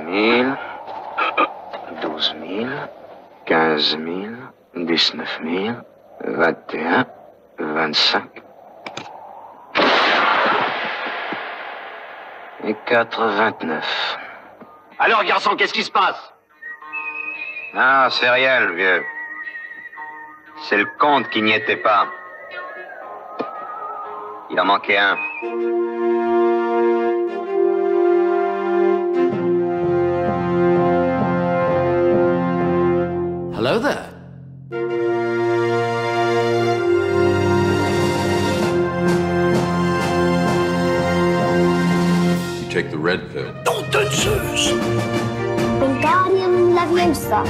000, 12 000, 15 000, 19 000, 21, 25 et 4,29. Alors, garçon, qu'est-ce qui se passe? Ah, c'est rien, le vieux. C'est le compte qui n'y était pas. Il en manquait un. Hello there. You take the red pill. Don't touch us. Wingardium Leviosa.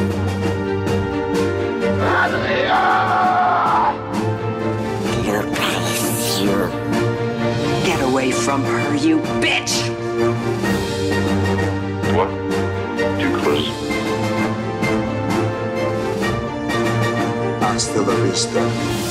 Get away from her, you bitch! What? Too close. Hasta la vista,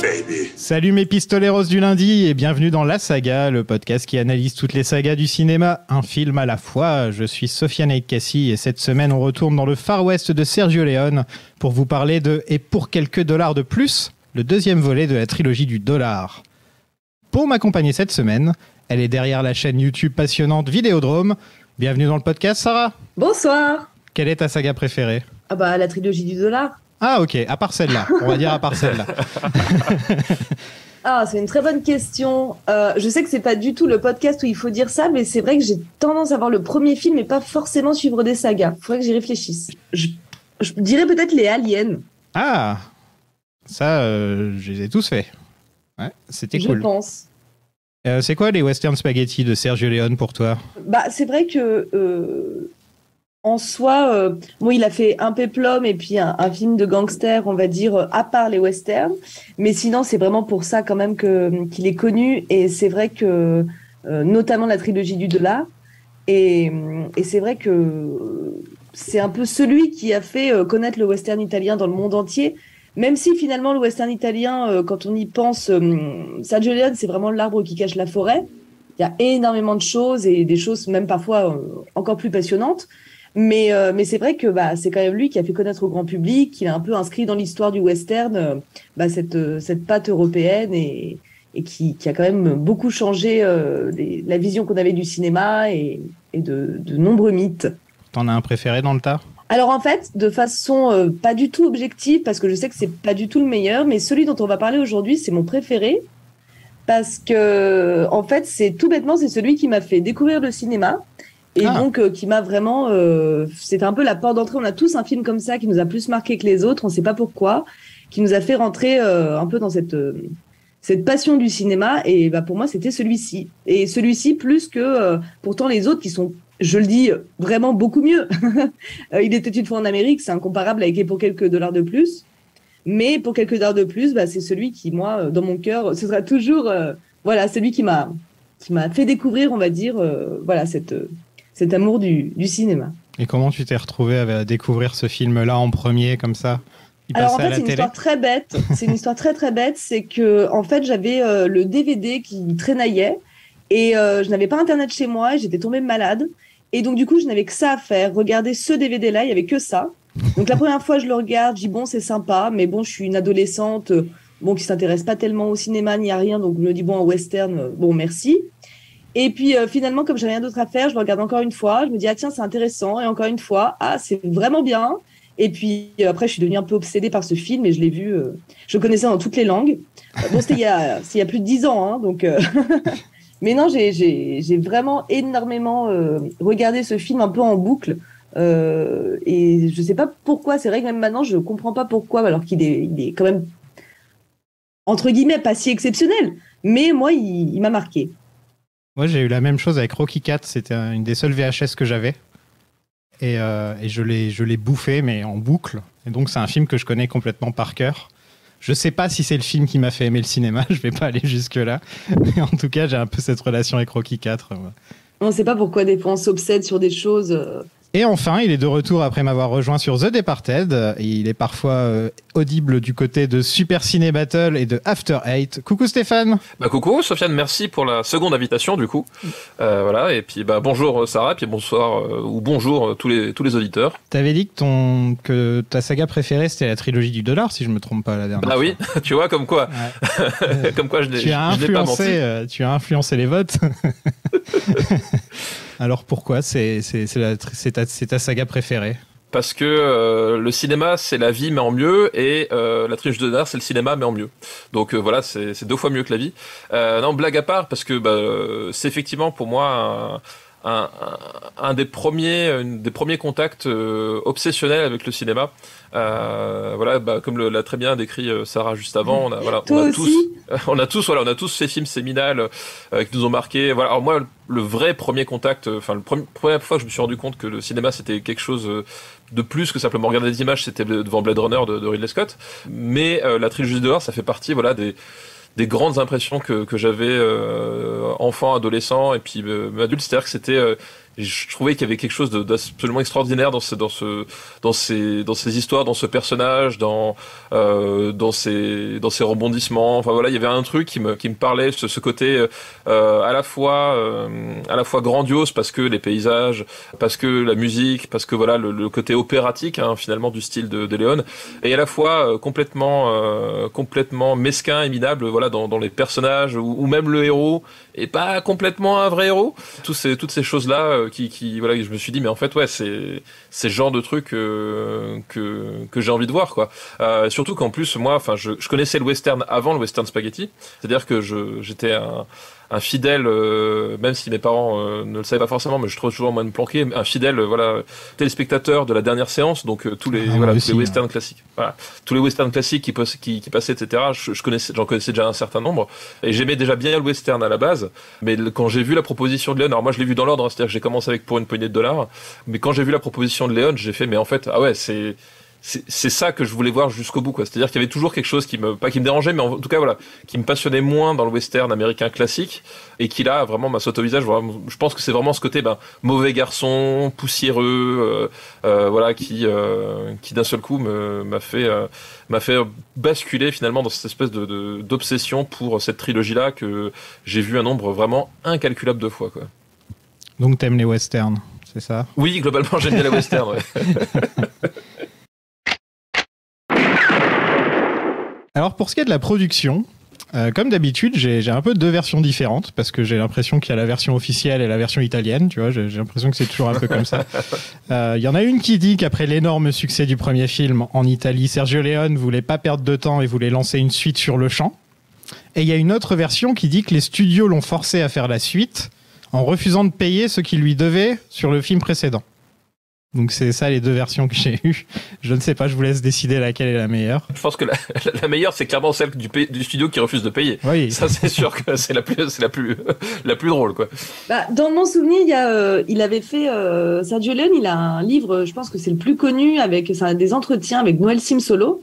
baby. Salut mes pistoleros du lundi et bienvenue dans La Saga, le podcast qui analyse toutes les sagas du cinéma, un film à la fois. Je suis Sofiane Aïkassi et cette semaine on retourne dans le Far West de Sergio Leone pour vous parler de « Et pour quelques dollars de plus », le deuxième volet de la trilogie du dollar. Pour m'accompagner cette semaine, elle est derrière la chaîne YouTube passionnante Vidéodrome. Bienvenue dans le podcast, Sarah. Bonsoir. Quelle est ta saga préférée ? Ah bah la trilogie du dollar. Ah ok, à part celle-là, on va dire à part celle-là. Ah, c'est une très bonne question. Je sais que c'est pas du tout le podcast où il faut dire ça, mais c'est vrai que j'ai tendance à voir le premier film et pas forcément suivre des sagas. Faudrait que j'y réfléchisse. Je dirais peut-être les Aliens. Ah, ça, je les ai tous faits. Ouais, c'était cool. Je pense. C'est quoi les western spaghetti de Sergio Leone pour toi ? Bah, c'est vrai que en soi, bon, il a fait un péplum et puis un film de gangster, on va dire, à part les westerns. Mais sinon, c'est vraiment pour ça quand même qu'il est connu. Et c'est vrai que, notamment la trilogie du dollar. Et c'est vrai que c'est un peu celui qui a fait connaître le western italien dans le monde entier. Même si finalement le western italien, quand on y pense, Sergio Leone, c'est vraiment l'arbre qui cache la forêt. Il y a énormément de choses et des choses même parfois encore plus passionnantes. Mais c'est vrai que c'est quand même lui qui a fait connaître au grand public, qu'il a un peu inscrit dans l'histoire du western cette patte européenne et qui a quand même beaucoup changé la vision qu'on avait du cinéma et de nombreux mythes. T'en as un préféré dans le tas ? Alors en fait, de façon pas du tout objective, parce que je sais que c'est pas du tout le meilleur, mais celui dont on va parler aujourd'hui, c'est mon préféré, parce que en fait, c'est tout bêtement, c'est celui qui m'a fait découvrir le cinéma, et donc qui m'a vraiment, c'était un peu la porte d'entrée. On a tous un film comme ça qui nous a plus marqué que les autres, on sait pas pourquoi, qui nous a fait rentrer un peu dans cette passion du cinéma, et pour moi, c'était celui-ci. Et celui-ci plus que pourtant les autres qui sont, je le dis, vraiment beaucoup mieux. Il était une fois en Amérique, c'est incomparable avec Et pour quelques dollars de plus. Mais pour quelques dollars de plus, c'est celui qui, moi, dans mon cœur, ce sera toujours celui qui m'a fait découvrir, on va dire, cet amour du cinéma. Et comment tu t'es retrouvé à découvrir ce film-là en premier, comme ça ? Alors en fait, c'est une histoire très bête. C'est une histoire très très bête. C'est que en fait, j'avais le DVD qui traînaillait et je n'avais pas Internet chez moi. Et j'étais tombée malade. Et donc, du coup, je n'avais que ça à faire. Regarder ce DVD-là, il n'y avait que ça. Donc, la première fois, je le regarde, je dis, bon, c'est sympa, mais bon, je suis une adolescente qui ne s'intéresse pas tellement au cinéma ni à rien. Donc, je me dis, bon, un western, bon, merci. Et puis, finalement, comme j'ai rien d'autre à faire, je le regarde encore une fois. Je me dis, ah tiens, c'est intéressant. Et encore une fois, ah, c'est vraiment bien. Et puis, après, je suis devenue un peu obsédée par ce film et je l'ai vu, je le connaissais dans toutes les langues. Bon, c'était il y a plus de 10 ans, hein, donc... Mais non, j'ai vraiment énormément regardé ce film un peu en boucle. Et je sais pas pourquoi. C'est vrai que même maintenant, je comprends pas pourquoi, alors qu'il est quand même, entre guillemets, pas si exceptionnel. Mais moi, il m'a marqué. Moi, j'ai eu la même chose avec Rocky IV. C'était une des seules VHS que j'avais. Et je l'ai bouffé, mais en boucle. Et donc, c'est un film que je connais complètement par cœur. Je sais pas si c'est le film qui m'a fait aimer le cinéma, je vais pas aller jusque-là. Mais en tout cas, j'ai un peu cette relation avec Rocky IV. On ne sait pas pourquoi des fois on s'obsède sur des choses. Et enfin, il est de retour après m'avoir rejoint sur The Departed. Il est parfois audible du côté de Super Ciné Battle et de After Eight. Coucou Stéphane. Coucou Sofiane, merci pour la seconde invitation du coup. Voilà, et puis bonjour Sarah, et puis bonsoir ou bonjour tous les auditeurs. T'avais dit que ta saga préférée c'était la trilogie du dollar, si je me trompe pas la dernière fois. Oui, tu vois, comme quoi. Ouais. Comme quoi je n'ai pas menti. Tu as influencé les votes. Alors pourquoi c'est ta saga préférée? Parce que le cinéma c'est la vie mais en mieux, et la trilogie de dollar c'est le cinéma mais en mieux. Donc voilà, c'est 2 fois mieux que la vie. Non, blague à part, parce que c'est effectivement pour moi un des premiers contacts obsessionnels avec le cinéma. Voilà, comme l'a très bien décrit Sarah juste avant, on a tous ces films séminales qui nous ont marqués. Voilà, alors moi le vrai premier contact, première fois que je me suis rendu compte que le cinéma c'était quelque chose de plus que simplement regarder des images, c'était devant Blade Runner de Ridley Scott. Mais la trilogie de l'or, ça fait partie des grandes impressions que j'avais enfant, adolescent et puis adulte. C'est-à-dire que c'était je trouvais qu'il y avait quelque chose d'absolument extraordinaire dans ces histoires, dans ce personnage, dans ces rebondissements. Enfin voilà, il y avait un truc qui me parlait, ce côté à la fois grandiose, parce que les paysages, parce que la musique, parce que voilà le côté opératique finalement du style de Léon, et à la fois complètement mesquin et minable, voilà, dans les personnages, ou même le héros et pas complètement un vrai héros. Toutes ces choses là qui voilà, je me suis dit mais en fait ouais, c'est le genre de truc que j'ai envie de voir, quoi. Surtout qu'en plus moi, je connaissais le western avant le western spaghetti, c'est-à-dire que j'étais un fidèle, même si mes parents ne le savaient pas forcément, mais je trouve toujours moyen de me planquer, un fidèle téléspectateur de la dernière séance, donc tous les westerns classiques. Voilà, tous les westerns classiques qui passaient, etc. J'en connaissais déjà un certain nombre, et j'aimais déjà bien le western à la base. Mais quand j'ai vu la proposition de Léon, alors moi je l'ai vu dans l'ordre, c'est-à-dire que j'ai commencé avec Pour une poignée de dollars, mais quand j'ai vu la proposition de Léon, j'ai fait mais en fait ah ouais, c'est ça que je voulais voir jusqu'au bout, quoi. C'est-à-dire qu'il y avait toujours quelque chose pas qui me dérangeait, mais en tout cas voilà, qui me passionnait moins dans le western américain classique, et qui là vraiment m'a sauté au visage. Je pense que c'est vraiment ce côté mauvais garçon, poussiéreux, voilà, qui d'un seul coup m'a fait basculer finalement dans cette espèce d'obsession pour cette trilogie là que j'ai vu un nombre vraiment incalculable de fois, quoi. Donc t'aimes les westerns, c'est ça? Oui, globalement j'aime bien les westerns, ouais. Alors pour ce qui est de la production, comme d'habitude, j'ai un peu 2 versions différentes, parce que j'ai l'impression qu'il y a la version officielle et la version italienne, tu vois, j'ai l'impression que c'est toujours un peu comme ça. Il y en a une qui dit qu'après l'énorme succès du premier film en Italie, Sergio Leone voulait pas perdre de temps et voulait lancer une suite sur le champ. Et il y a une autre version qui dit que les studios l'ont forcé à faire la suite en refusant de payer ce qu'ils lui devaient sur le film précédent. Donc c'est ça les 2 versions que j'ai eues. Je ne sais pas, je vous laisse décider laquelle est la meilleure. Je pense que la meilleure, c'est clairement celle du studio qui refuse de payer. Oui. Ça c'est sûr que c'est la plus drôle, quoi. Dans mon souvenir, il avait fait Sergio Leone, il a un livre, je pense que c'est le plus connu, avec des entretiens avec Noël Simsolo.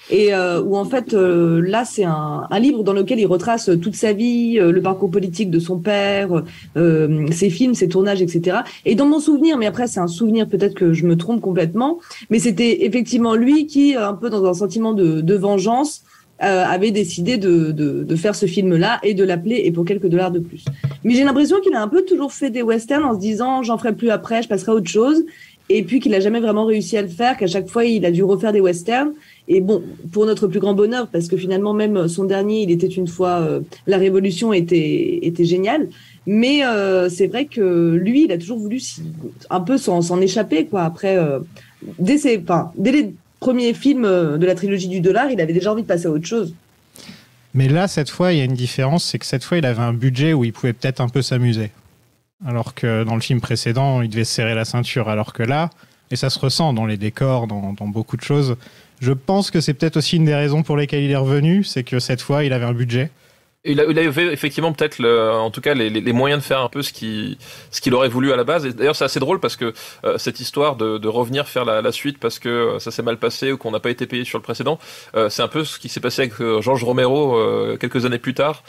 Et où en fait là c'est un livre dans lequel il retrace toute sa vie, le parcours politique de son père, ses films, ses tournages, etc. Et dans mon souvenir, mais après c'est un souvenir, peut-être que je me trompe complètement, mais c'était effectivement lui qui, un peu dans un sentiment de vengeance, avait décidé de faire ce film-là et de l'appeler Et pour quelques dollars de plus. Mais j'ai l'impression qu'il a un peu toujours fait des westerns en se disant j'en ferai plus après, je passerai à autre chose. Et puis qu'il a jamais vraiment réussi à le faire, qu'à chaque fois il a dû refaire des westerns. Et bon, pour notre plus grand bonheur, parce que finalement même son dernier, il était une fois La Révolution était génial. Mais c'est vrai que lui, il a toujours voulu un peu s'en échapper, quoi. Après, dès les premiers films de la trilogie du dollar, il avait déjà envie de passer à autre chose. Mais là, cette fois, il y a une différence, c'est que cette fois, il avait un budget où il pouvait peut-être un peu s'amuser. Alors que dans le film précédent, il devait se serrer la ceinture. Alors que là, et ça se ressent dans les décors, dans beaucoup de choses, je pense que c'est peut-être aussi une des raisons pour lesquelles il est revenu, c'est que cette fois, il avait un budget. Il avait effectivement peut-être en tout cas les moyens de faire un peu ce qu'il aurait voulu à la base. Et d'ailleurs c'est assez drôle parce que cette histoire de revenir faire la suite parce que ça s'est mal passé ou qu'on n'a pas été payé sur le précédent, c'est un peu ce qui s'est passé avec George Romero quelques années plus tard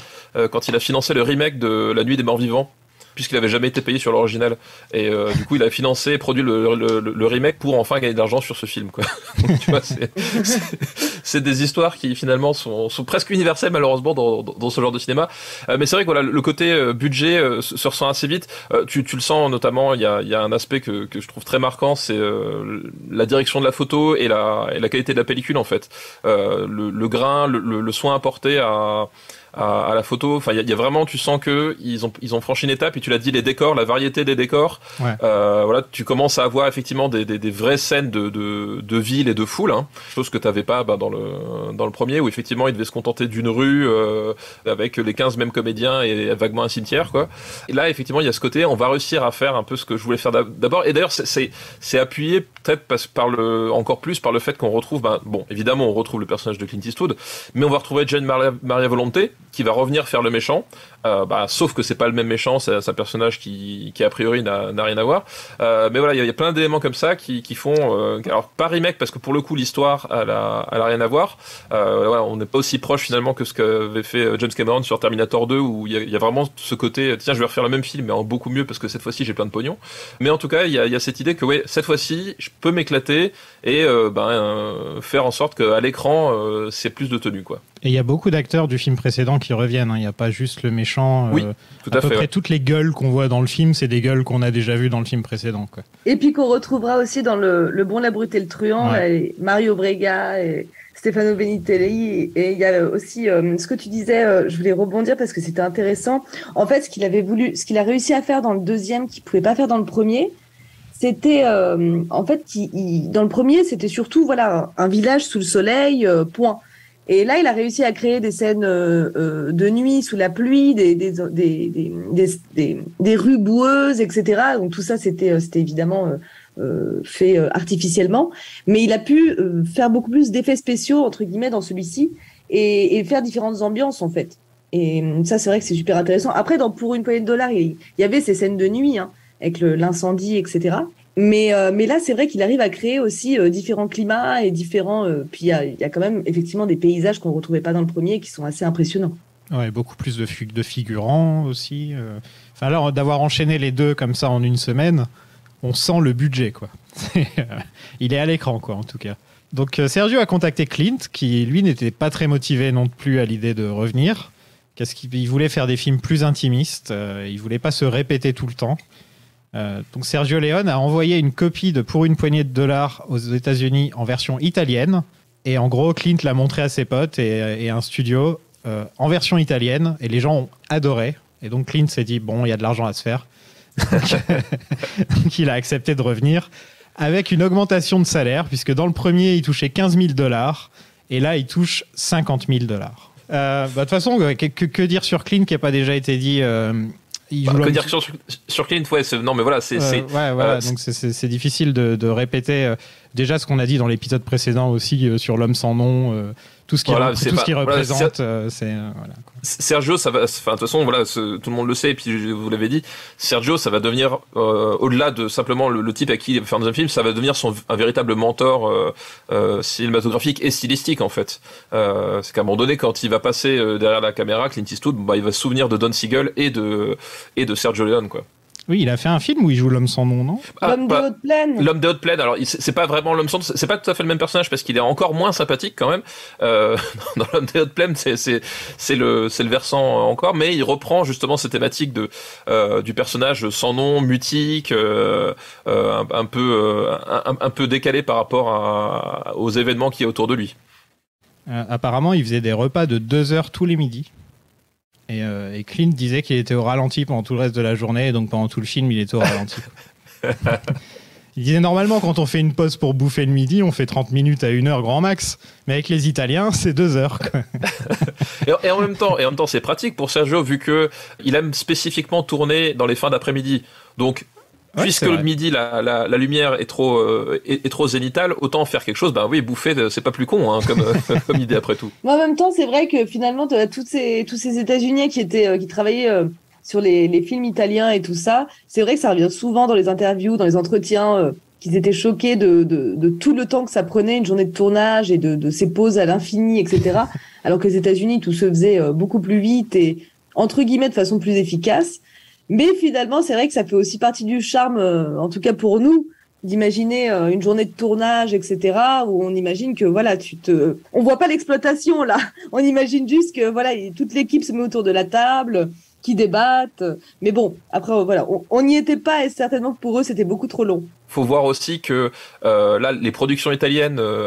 quand il a financé le remake de La Nuit des Morts Vivants. puisqu'il avait jamais été payé sur l'original. Et du coup, il a financé et produit le remake pour enfin gagner de l'argent sur ce film, quoi. Donc, tu vois, c'est des histoires qui finalement sont presque universelles malheureusement dans ce genre de cinéma. Mais c'est vrai que voilà, le côté budget se ressent assez vite. Tu le sens notamment. Il y a un aspect que je trouve très marquant, c'est la direction de la photo et la qualité de la pellicule en fait. Le grain, le soin apporté à la photo. Enfin, il y a vraiment, tu sens que ils ont franchi une étape. Et tu l'as dit, les décors, la variété des décors. Ouais. Voilà, tu commences à avoir effectivement des vraies scènes de ville et de foule, hein, chose que t'avais pas dans le premier, où effectivement ils devaient se contenter d'une rue avec les 15 mêmes comédiens et vaguement un cimetière, quoi. Et là, effectivement, il y a ce côté, on va réussir à faire un peu ce que je voulais faire d'abord. Et d'ailleurs, c'est appuyé peut-être encore plus par le fait qu'on retrouve, bon, évidemment, on retrouve le personnage de Clint Eastwood, mais on va retrouver Jane Maria Volonté, qui va revenir faire le méchant, sauf que c'est pas le même méchant, c'est un personnage qui a priori n'a rien à voir. Mais voilà, il y a plein d'éléments comme ça qui font, alors pas remake parce que pour le coup l'histoire elle a rien à voir. Voilà, on n'est pas aussi proche finalement que ce qu'avait fait James Cameron sur Terminator 2 où il y a vraiment ce côté, tiens, je vais refaire le même film mais en beaucoup mieux parce que cette fois-ci j'ai plein de pognon. Mais en tout cas, il y a cette idée que ouais, cette fois-ci je peux m'éclater et faire en sorte qu'à l'écran c'est plus de tenue, quoi. Et il y a beaucoup d'acteurs du film précédent qui reviennent, hein. Il n'y a pas juste le méchant. Oui, tout à peu fait. Près toutes les gueules qu'on voit dans le film, c'est des gueules qu'on a déjà vues dans le film précédent, quoi. Et puis qu'on retrouvera aussi dans le Bon, la Brute et le Truand, ouais. Mario Brega et Stefano Benitelli. Et il y a aussi ce que tu disais, je voulais rebondir parce que c'était intéressant. En fait, ce qu'il a réussi à faire dans le deuxième, qu'il ne pouvait pas faire dans le premier, c'était en fait, dans le premier, c'était surtout voilà un village sous le soleil, point. Et là, il a réussi à créer des scènes de nuit sous la pluie, des rues boueuses, etc. Donc tout ça, c'était évidemment fait artificiellement. Mais il a pu faire beaucoup plus d'effets spéciaux entre guillemets dans celui-ci et faire différentes ambiances en fait. Et ça, c'est vrai que c'est super intéressant. Après, Pour une poignée de dollars, il y avait ces scènes de nuit hein, avec l'incendie, etc. Mais là, c'est vrai qu'il arrive à créer aussi différents climats et différents. Puis il y a quand même effectivement des paysages qu'on ne retrouvait pas dans le premier qui sont assez impressionnants. Ouais, beaucoup plus de figurants aussi. Enfin, alors, d'avoir enchaîné les deux comme ça en une semaine, on sent le budget, quoi. Il est à l'écran, quoi, en tout cas. Donc, Sergio a contacté Clint, qui, lui, n'était pas très motivé non plus à l'idée de revenir. Parce qu'il voulait faire des films plus intimistes. Il ne voulait pas se répéter tout le temps. Donc Sergio Leone a envoyé une copie de Pour une poignée de dollars aux États-Unis en version italienne et en gros Clint l'a montré à ses potes et un studio en version italienne et les gens ont adoré et donc Clint s'est dit bon, il y a de l'argent à se faire donc il a accepté de revenir avec une augmentation de salaire puisque dans le premier il touchait $15,000 et là il touche $50,000. De toute façon que dire sur Clint qui n'a pas déjà été dit que dire sur Clint, ouais, non mais voilà, donc c'est difficile de répéter déjà ce qu'on a dit dans l'épisode précédent aussi sur l'homme sans nom, tout ce qui représente. Voilà, Sergio, ça va, enfin de toute façon voilà, tout le monde le sait et puis vous l'avez dit, Sergio, ça va devenir au-delà de simplement le type à qui il va faire un film, ça va devenir un véritable mentor cinématographique et stylistique en fait. C'est qu'à un moment donné, quand il va passer derrière la caméra, Clint Eastwood, il va se souvenir de Don Siegel et de Sergio Leone, quoi. Oui, il a fait un film où il joue l'homme sans nom, non ? L'homme des hautes plaines. L'homme des hautes plaines. Alors, c'est pas vraiment l'homme sans nom. C'est pas tout à fait le même personnage parce qu'il est encore moins sympathique quand même. Dans l'homme des hautes plaines, c'est le versant encore, mais il reprend justement ces thématiques du personnage sans nom, mutique, un peu décalé par rapport aux événements qui est autour de lui. Apparemment, il faisait des repas de 2 heures tous les midis. Et Clint disait qu'il était au ralenti pendant tout le reste de la journée, et donc pendant tout le film, il était au ralenti. Il disait normalement, quand on fait une pause pour bouffer le midi, on fait 30 minutes à 1 heure grand max. Mais avec les Italiens, c'est 2 heures, quoi. et en même temps, c'est pratique pour Sergio, vu qu'il aime spécifiquement tourner dans les fins d'après-midi. Donc, ouais, puisque le midi la lumière est trop zénitale, autant faire quelque chose. Oui, bouffer, c'est pas plus con hein, comme idée après tout. Mais en même temps, c'est vrai que finalement, tu as tous ces États-Unis qui travaillaient sur les films italiens et tout ça. C'est vrai que ça revient souvent dans les interviews, dans les entretiens, qu'ils étaient choqués de tout le temps que ça prenait une journée de tournage et de ces pauses à l'infini, etc. Alors que les États-Unis, tout se faisait beaucoup plus vite et entre guillemets de façon plus efficace. Mais finalement, c'est vrai que ça fait aussi partie du charme, en tout cas pour nous, d'imaginer une journée de tournage, etc., où on imagine que voilà, on voit pas l'exploitation là, on imagine juste que voilà, toute l'équipe se met autour de la table, qui débattent. Mais bon, après voilà, on n'y était pas et certainement que pour eux c'était beaucoup trop long. Faut voir aussi que là, les productions italiennes, de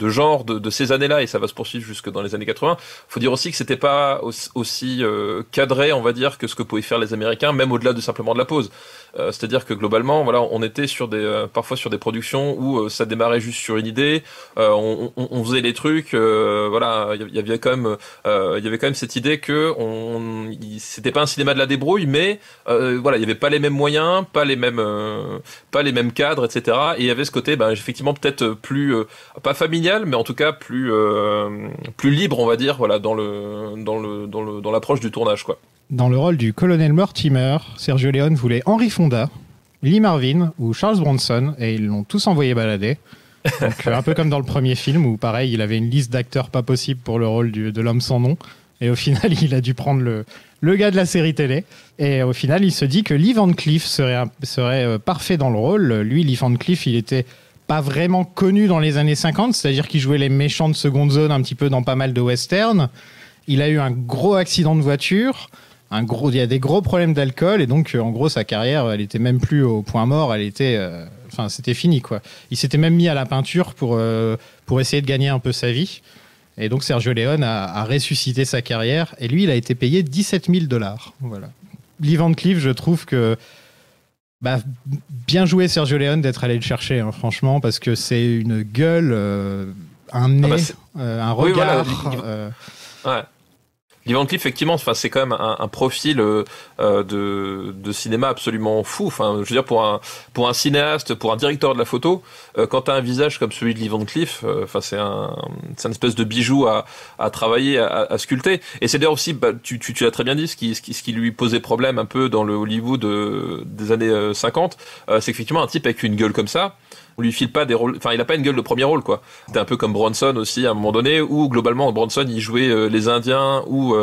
genre de ces années-là, et ça va se poursuivre jusque dans les années 80. Faut dire aussi que c'était pas aussi cadré, on va dire, que ce que pouvaient faire les Américains, même au-delà de simplement de la pause. C'est-à-dire que globalement, voilà, on était sur parfois sur des productions où ça démarrait juste sur une idée, on faisait des trucs, voilà, il y avait quand même cette idée que c'était pas un cinéma de la débrouille, mais voilà, il y avait pas les mêmes moyens, pas les mêmes cadres, etc. Et il y avait ce côté, effectivement, peut-être plus pas familial, mais en tout cas plus libre, on va dire, voilà, dans l'approche du tournage, quoi. Dans le rôle du colonel Mortimer, Sergio Leone voulait Henry Fonda, Lee Marvin ou Charles Bronson, et ils l'ont tous envoyé balader. Donc, un peu comme dans le premier film, où pareil, il avait une liste d'acteurs pas possible pour le rôle de l'homme sans nom. Et au final, il a dû prendre le gars de la série télé. Et au final, il se dit que Lee Van Cleef serait parfait dans le rôle. Lui, Lee Van Cleef, il était pas vraiment connu dans les années 50, c'est-à-dire qu'il jouait les méchants de seconde zone un petit peu dans pas mal de westerns. Il a eu un gros accident de voiture. Il y a des gros problèmes d'alcool. Et donc, en gros, sa carrière, elle était même plus au point mort. Elle était... c'était fini, quoi. Il s'était même mis à la peinture pour essayer de gagner un peu sa vie. Et donc Sergio Leone a ressuscité sa carrière et lui, il a été payé $17 000. Voilà. Lee Van Cleef, je trouve que bien joué Sergio Leone d'être allé le chercher, hein, franchement, parce que c'est une gueule, un nez, un regard. Oui, voilà. Ouais. Lee Van Cleef, effectivement, c'est quand même un profil de cinéma absolument fou. Enfin, je veux dire, pour un cinéaste, pour un directeur de la photo, quand t'as un visage comme celui de Lee Van Cleef, c'est une espèce de bijou à travailler, à sculpter. Et c'est d'ailleurs aussi, tu l'as très bien dit, ce qui lui posait problème un peu dans le Hollywood des années 50, c'est qu'effectivement un type avec une gueule comme ça, on lui file pas des rôles, enfin il a pas une gueule de premier rôle, quoi. C'était un peu comme Bronson aussi à un moment donné, où globalement Bronson il jouait les Indiens ou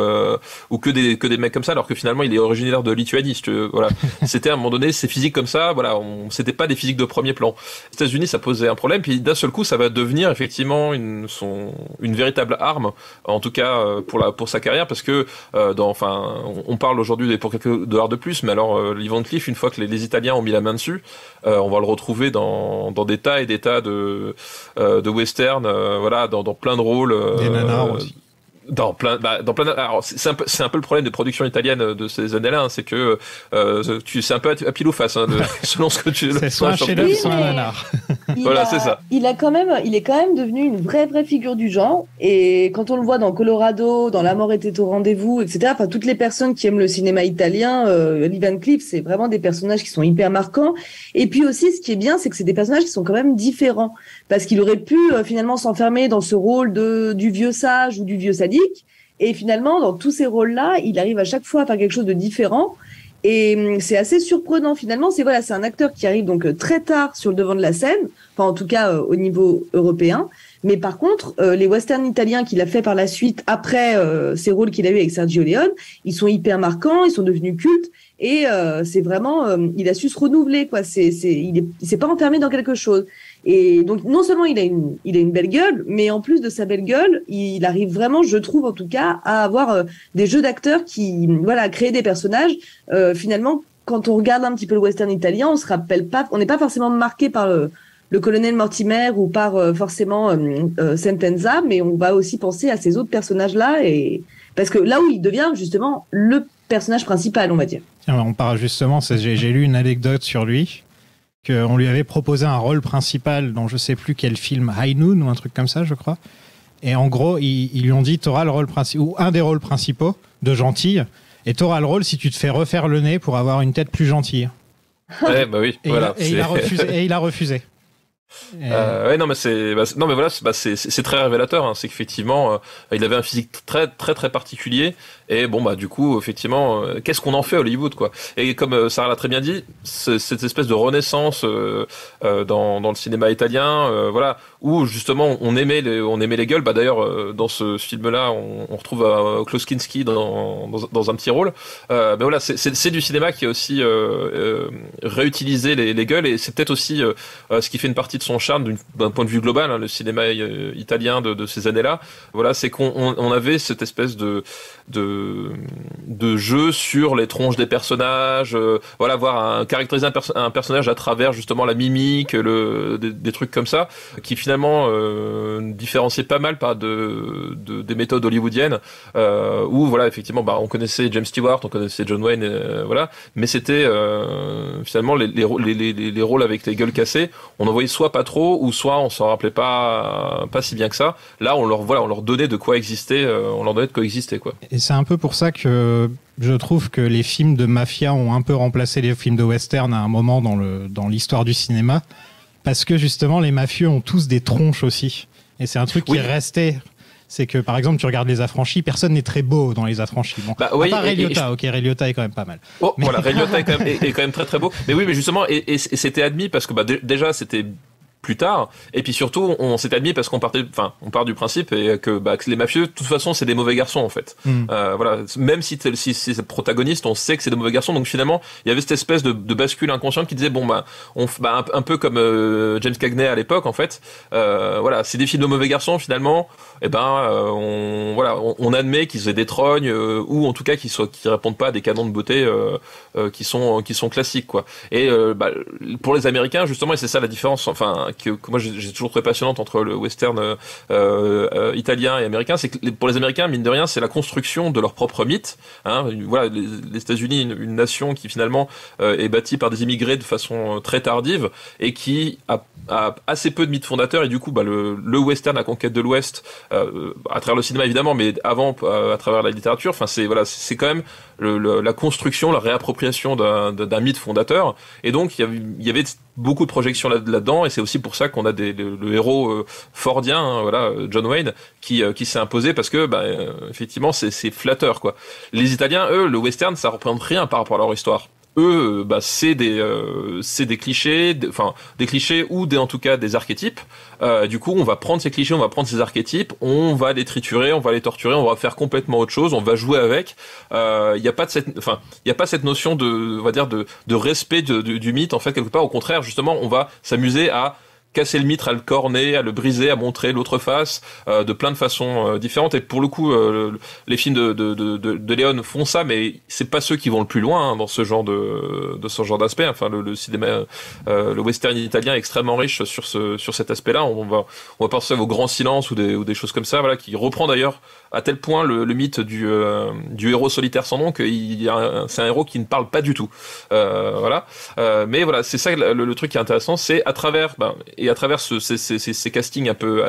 que des mecs comme ça, alors que finalement il est originaire de Lituanie. Voilà, c'était à un moment donné ces physiques comme ça, voilà, c'était pas des physiques de premier plan. Aux États-Unis ça posait un problème, puis d'un seul coup ça va devenir effectivement une véritable arme, en tout cas pour sa carrière, parce que on parle aujourd'hui pour quelques dollars de plus, mais alors Lee Van Cleef, une fois que les Italiens ont mis la main dessus, on va le retrouver dans des tas et des tas de western, voilà, dans plein de rôles. Des nanars aussi. Dans plein. Alors c'est un peu le problème des productions italiennes de ces années-là, hein, c'est que c'est un peu à pile ou face, hein, selon ce que tu. C'est soit un chef-d'œuvre, soit un nanar. Voilà, c'est ça. Il est quand même devenu une vraie figure du genre. Et quand on le voit dans Colorado, dans La mort était au rendez-vous, etc. Enfin, toutes les personnes qui aiment le cinéma italien, Lee Van Cleef, c'est vraiment des personnages qui sont hyper marquants. Et puis aussi, ce qui est bien, c'est que c'est des personnages qui sont quand même différents, parce qu'il aurait pu finalement s'enfermer dans ce rôle du vieux sage ou du vieux sadique. Et finalement, dans tous ces rôles-là, il arrive à chaque fois à faire quelque chose de différent. Et c'est assez surprenant finalement. C'est un acteur qui arrive donc très tard sur le devant de la scène, enfin en tout cas au niveau européen. Mais par contre, les westerns italiens qu'il a fait par la suite après ces rôles qu'il a eu avec Sergio Leone, ils sont hyper marquants, ils sont devenus cultes. Et c'est vraiment, il a su se renouveler, quoi. Il s'est pas enfermé dans quelque chose. Et donc non seulement il a une belle gueule, mais en plus de sa belle gueule, il arrive vraiment, je trouve en tout cas, à avoir des jeux d'acteurs qui, à créer des personnages. Finalement, quand on regarde un petit peu le western italien, on se rappelle pas, on n'est pas forcément marqué par le colonel Mortimer ou par forcément Sentenza, mais on va aussi penser à ces autres personnages-là, et parce que là où il devient justement le personnage principal, on va dire. Tiens, on parle justement, j'ai lu une anecdote sur lui, qu'on lui avait proposé un rôle principal dans je sais plus quel film, High Noon ou un truc comme ça, je crois. Et en gros, ils lui ont dit, t'auras le rôle principal, ou un des rôles principaux de gentil, et t'auras le rôle si tu te fais refaire le nez pour avoir une tête plus gentille. Ouais, bah oui, et voilà. Il a refusé. Non mais c'est très révélateur, hein. C'est qu'effectivement il avait un physique très très très particulier et bon bah du coup effectivement qu'est-ce qu'on en fait à Hollywood quoi. Et comme Sarah l'a très bien dit, cette espèce de renaissance dans le cinéma italien, voilà, où justement on aimait les gueules. Bah d'ailleurs dans ce film-là on retrouve Klaus Kinski dans un petit rôle. Ben voilà, c'est du cinéma qui a aussi réutilisé les gueules et c'est peut-être aussi ce qui fait une partie de son charme d'un point de vue global, hein, le cinéma italien de ces années-là. Voilà, c'est qu'on avait cette espèce de jeu sur les tronches des personnages, voilà, caractériser un personnage à travers justement la mimique, des trucs comme ça, qui finalement différenciaient pas mal des méthodes hollywoodiennes, où voilà, effectivement, bah, on connaissait James Stewart, on connaissait John Wayne, voilà, mais c'était finalement les rôles avec les gueules cassées, on en voyait soit pas trop, ou soit on s'en rappelait pas si bien que ça. Là, on leur donnait de quoi exister, quoi. Et c'est un peu pour ça que je trouve que les films de mafia ont un peu remplacé les films de western à un moment dans l'histoire du cinéma, parce que justement les mafieux ont tous des tronches aussi. Et c'est un truc qui est resté. C'est que par exemple tu regardes Les Affranchis, personne n'est très beau dans Les Affranchis. Bon, à part Ray Liotta, Ray Liotta est quand même pas mal. Oh, mais... Voilà, Ray Liotta est quand même très très beau. Mais oui, mais justement, et c'était admis parce que bah, déjà c'était plus tard, et puis surtout on s'est admis parce qu'on part du principe et que les mafieux de toute façon c'est des mauvais garçons en fait. Voilà, même si c'est le protagoniste, on sait que c'est des mauvais garçons, donc finalement il y avait cette espèce de bascule inconsciente qui disait un peu comme James Cagney à l'époque en fait, voilà, c'est des films de mauvais garçons finalement, et on admet qu'ils aient des trognes ou en tout cas qu'ils répondent pas à des canons de beauté qui sont classiques quoi. Et pour les Américains justement, et c'est ça la différence, enfin que moi j'ai toujours trouvé passionnante entre le western italien et américain, c'est que pour les Américains, mine de rien, c'est la construction de leur propre mythe, hein. Voilà, les États-Unis, une nation qui finalement est bâtie par des immigrés de façon très tardive et qui a assez peu de mythes fondateurs, et du coup le western, la conquête de l'Ouest, à travers le cinéma évidemment, mais avant à travers la littérature, enfin c'est quand même la construction, la réappropriation d'un mythe fondateur, et donc il y avait beaucoup de projections là-dedans, et c'est aussi pour ça qu'on a le héros fordien, hein, voilà, John Wayne, qui s'est imposé parce que effectivement c'est flatteur quoi. Les Italiens, eux, le western, ça représente rien par rapport à leur histoire. Eux, c'est des clichés, des clichés ou en tout cas des archétypes. Du coup, on va prendre ces clichés, on va prendre ces archétypes, on va les triturer, on va les torturer, on va faire complètement autre chose, on va jouer avec. Il y a pas cette notion de respect du mythe en fait quelque part. Au contraire, justement, on va s'amuser à casser le mythe, à le corner, à le briser, à montrer l'autre face, de plein de façons différentes. Et pour le coup, les films de Leone font ça, mais c'est pas ceux qui vont le plus loin, hein, dans ce genre d'aspect. Enfin, le cinéma, le western italien est extrêmement riche sur cet aspect-là. On va penser au Grand Silence ou des choses comme ça, voilà, qui reprend d'ailleurs à tel point le mythe du héros solitaire sans nom que c'est un héros qui ne parle pas du tout. Voilà. Mais voilà, c'est ça le truc qui est intéressant, c'est à travers ces castings un peu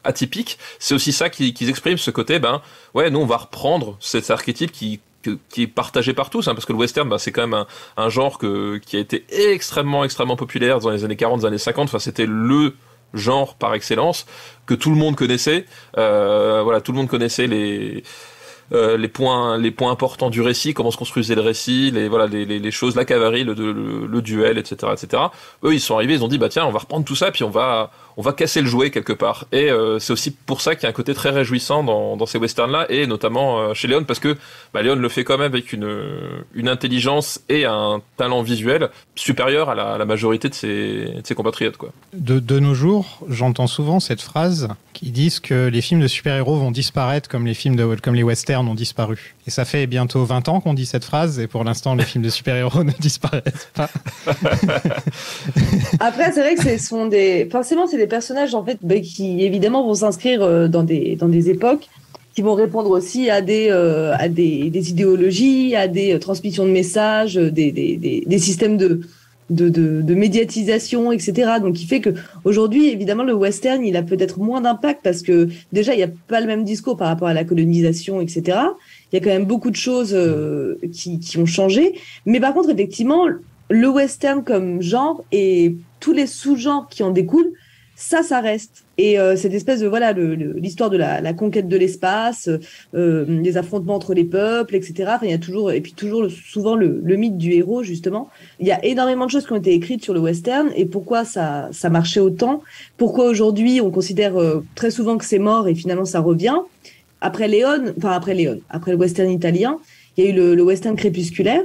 atypiques, c'est aussi ça qu'ils expriment, ce côté, nous on va reprendre cet archétype qui est partagé par tous, hein, parce que le western, c'est quand même un genre qui a été extrêmement extrêmement populaire dans les années 40, les années 50, enfin c'était le genre par excellence que tout le monde connaissait. Voilà, tout le monde connaissait les points importants du récit, comment se construisait le récit, les choses, la cavalerie, le duel, etc., etc. Eux, ils sont arrivés, ils ont dit tiens, on va reprendre tout ça, puis on va casser le jouet quelque part. Et c'est aussi pour ça qu'il y a un côté très réjouissant dans ces westerns-là, et notamment chez Leone, parce que Leone le fait quand même avec une intelligence et un talent visuel supérieur à la majorité de ses compatriotes, quoi. De nos jours, j'entends souvent cette phrase qui disent que les films de super-héros vont disparaître comme les westerns ont disparu. Et ça fait bientôt 20 ans qu'on dit cette phrase, et pour l'instant, les films de super-héros ne disparaissent pas. Après, c'est vrai que forcément, c'est des personnages en fait qui évidemment vont s'inscrire dans des époques, qui vont répondre aussi à des idéologies, à des transmissions de messages, des systèmes de médiatisation, etc. Donc, qui fait que aujourd'hui, évidemment, le western, il a peut-être moins d'impact parce que déjà, il n'y a pas le même discours par rapport à la colonisation, etc. Il y a quand même beaucoup de choses qui ont changé. Mais par contre, effectivement, le western comme genre et tous les sous-genres qui en découlent, ça reste. Et cette espèce de l'histoire de la conquête de l'espace, les affrontements entre les peuples, etc. Enfin, il y a toujours souvent le mythe du héros justement. Il y a énormément de choses qui ont été écrites sur le western et pourquoi ça marchait autant. Pourquoi aujourd'hui on considère très souvent que c'est mort et finalement ça revient. Après le western italien, il y a eu le western crépusculaire.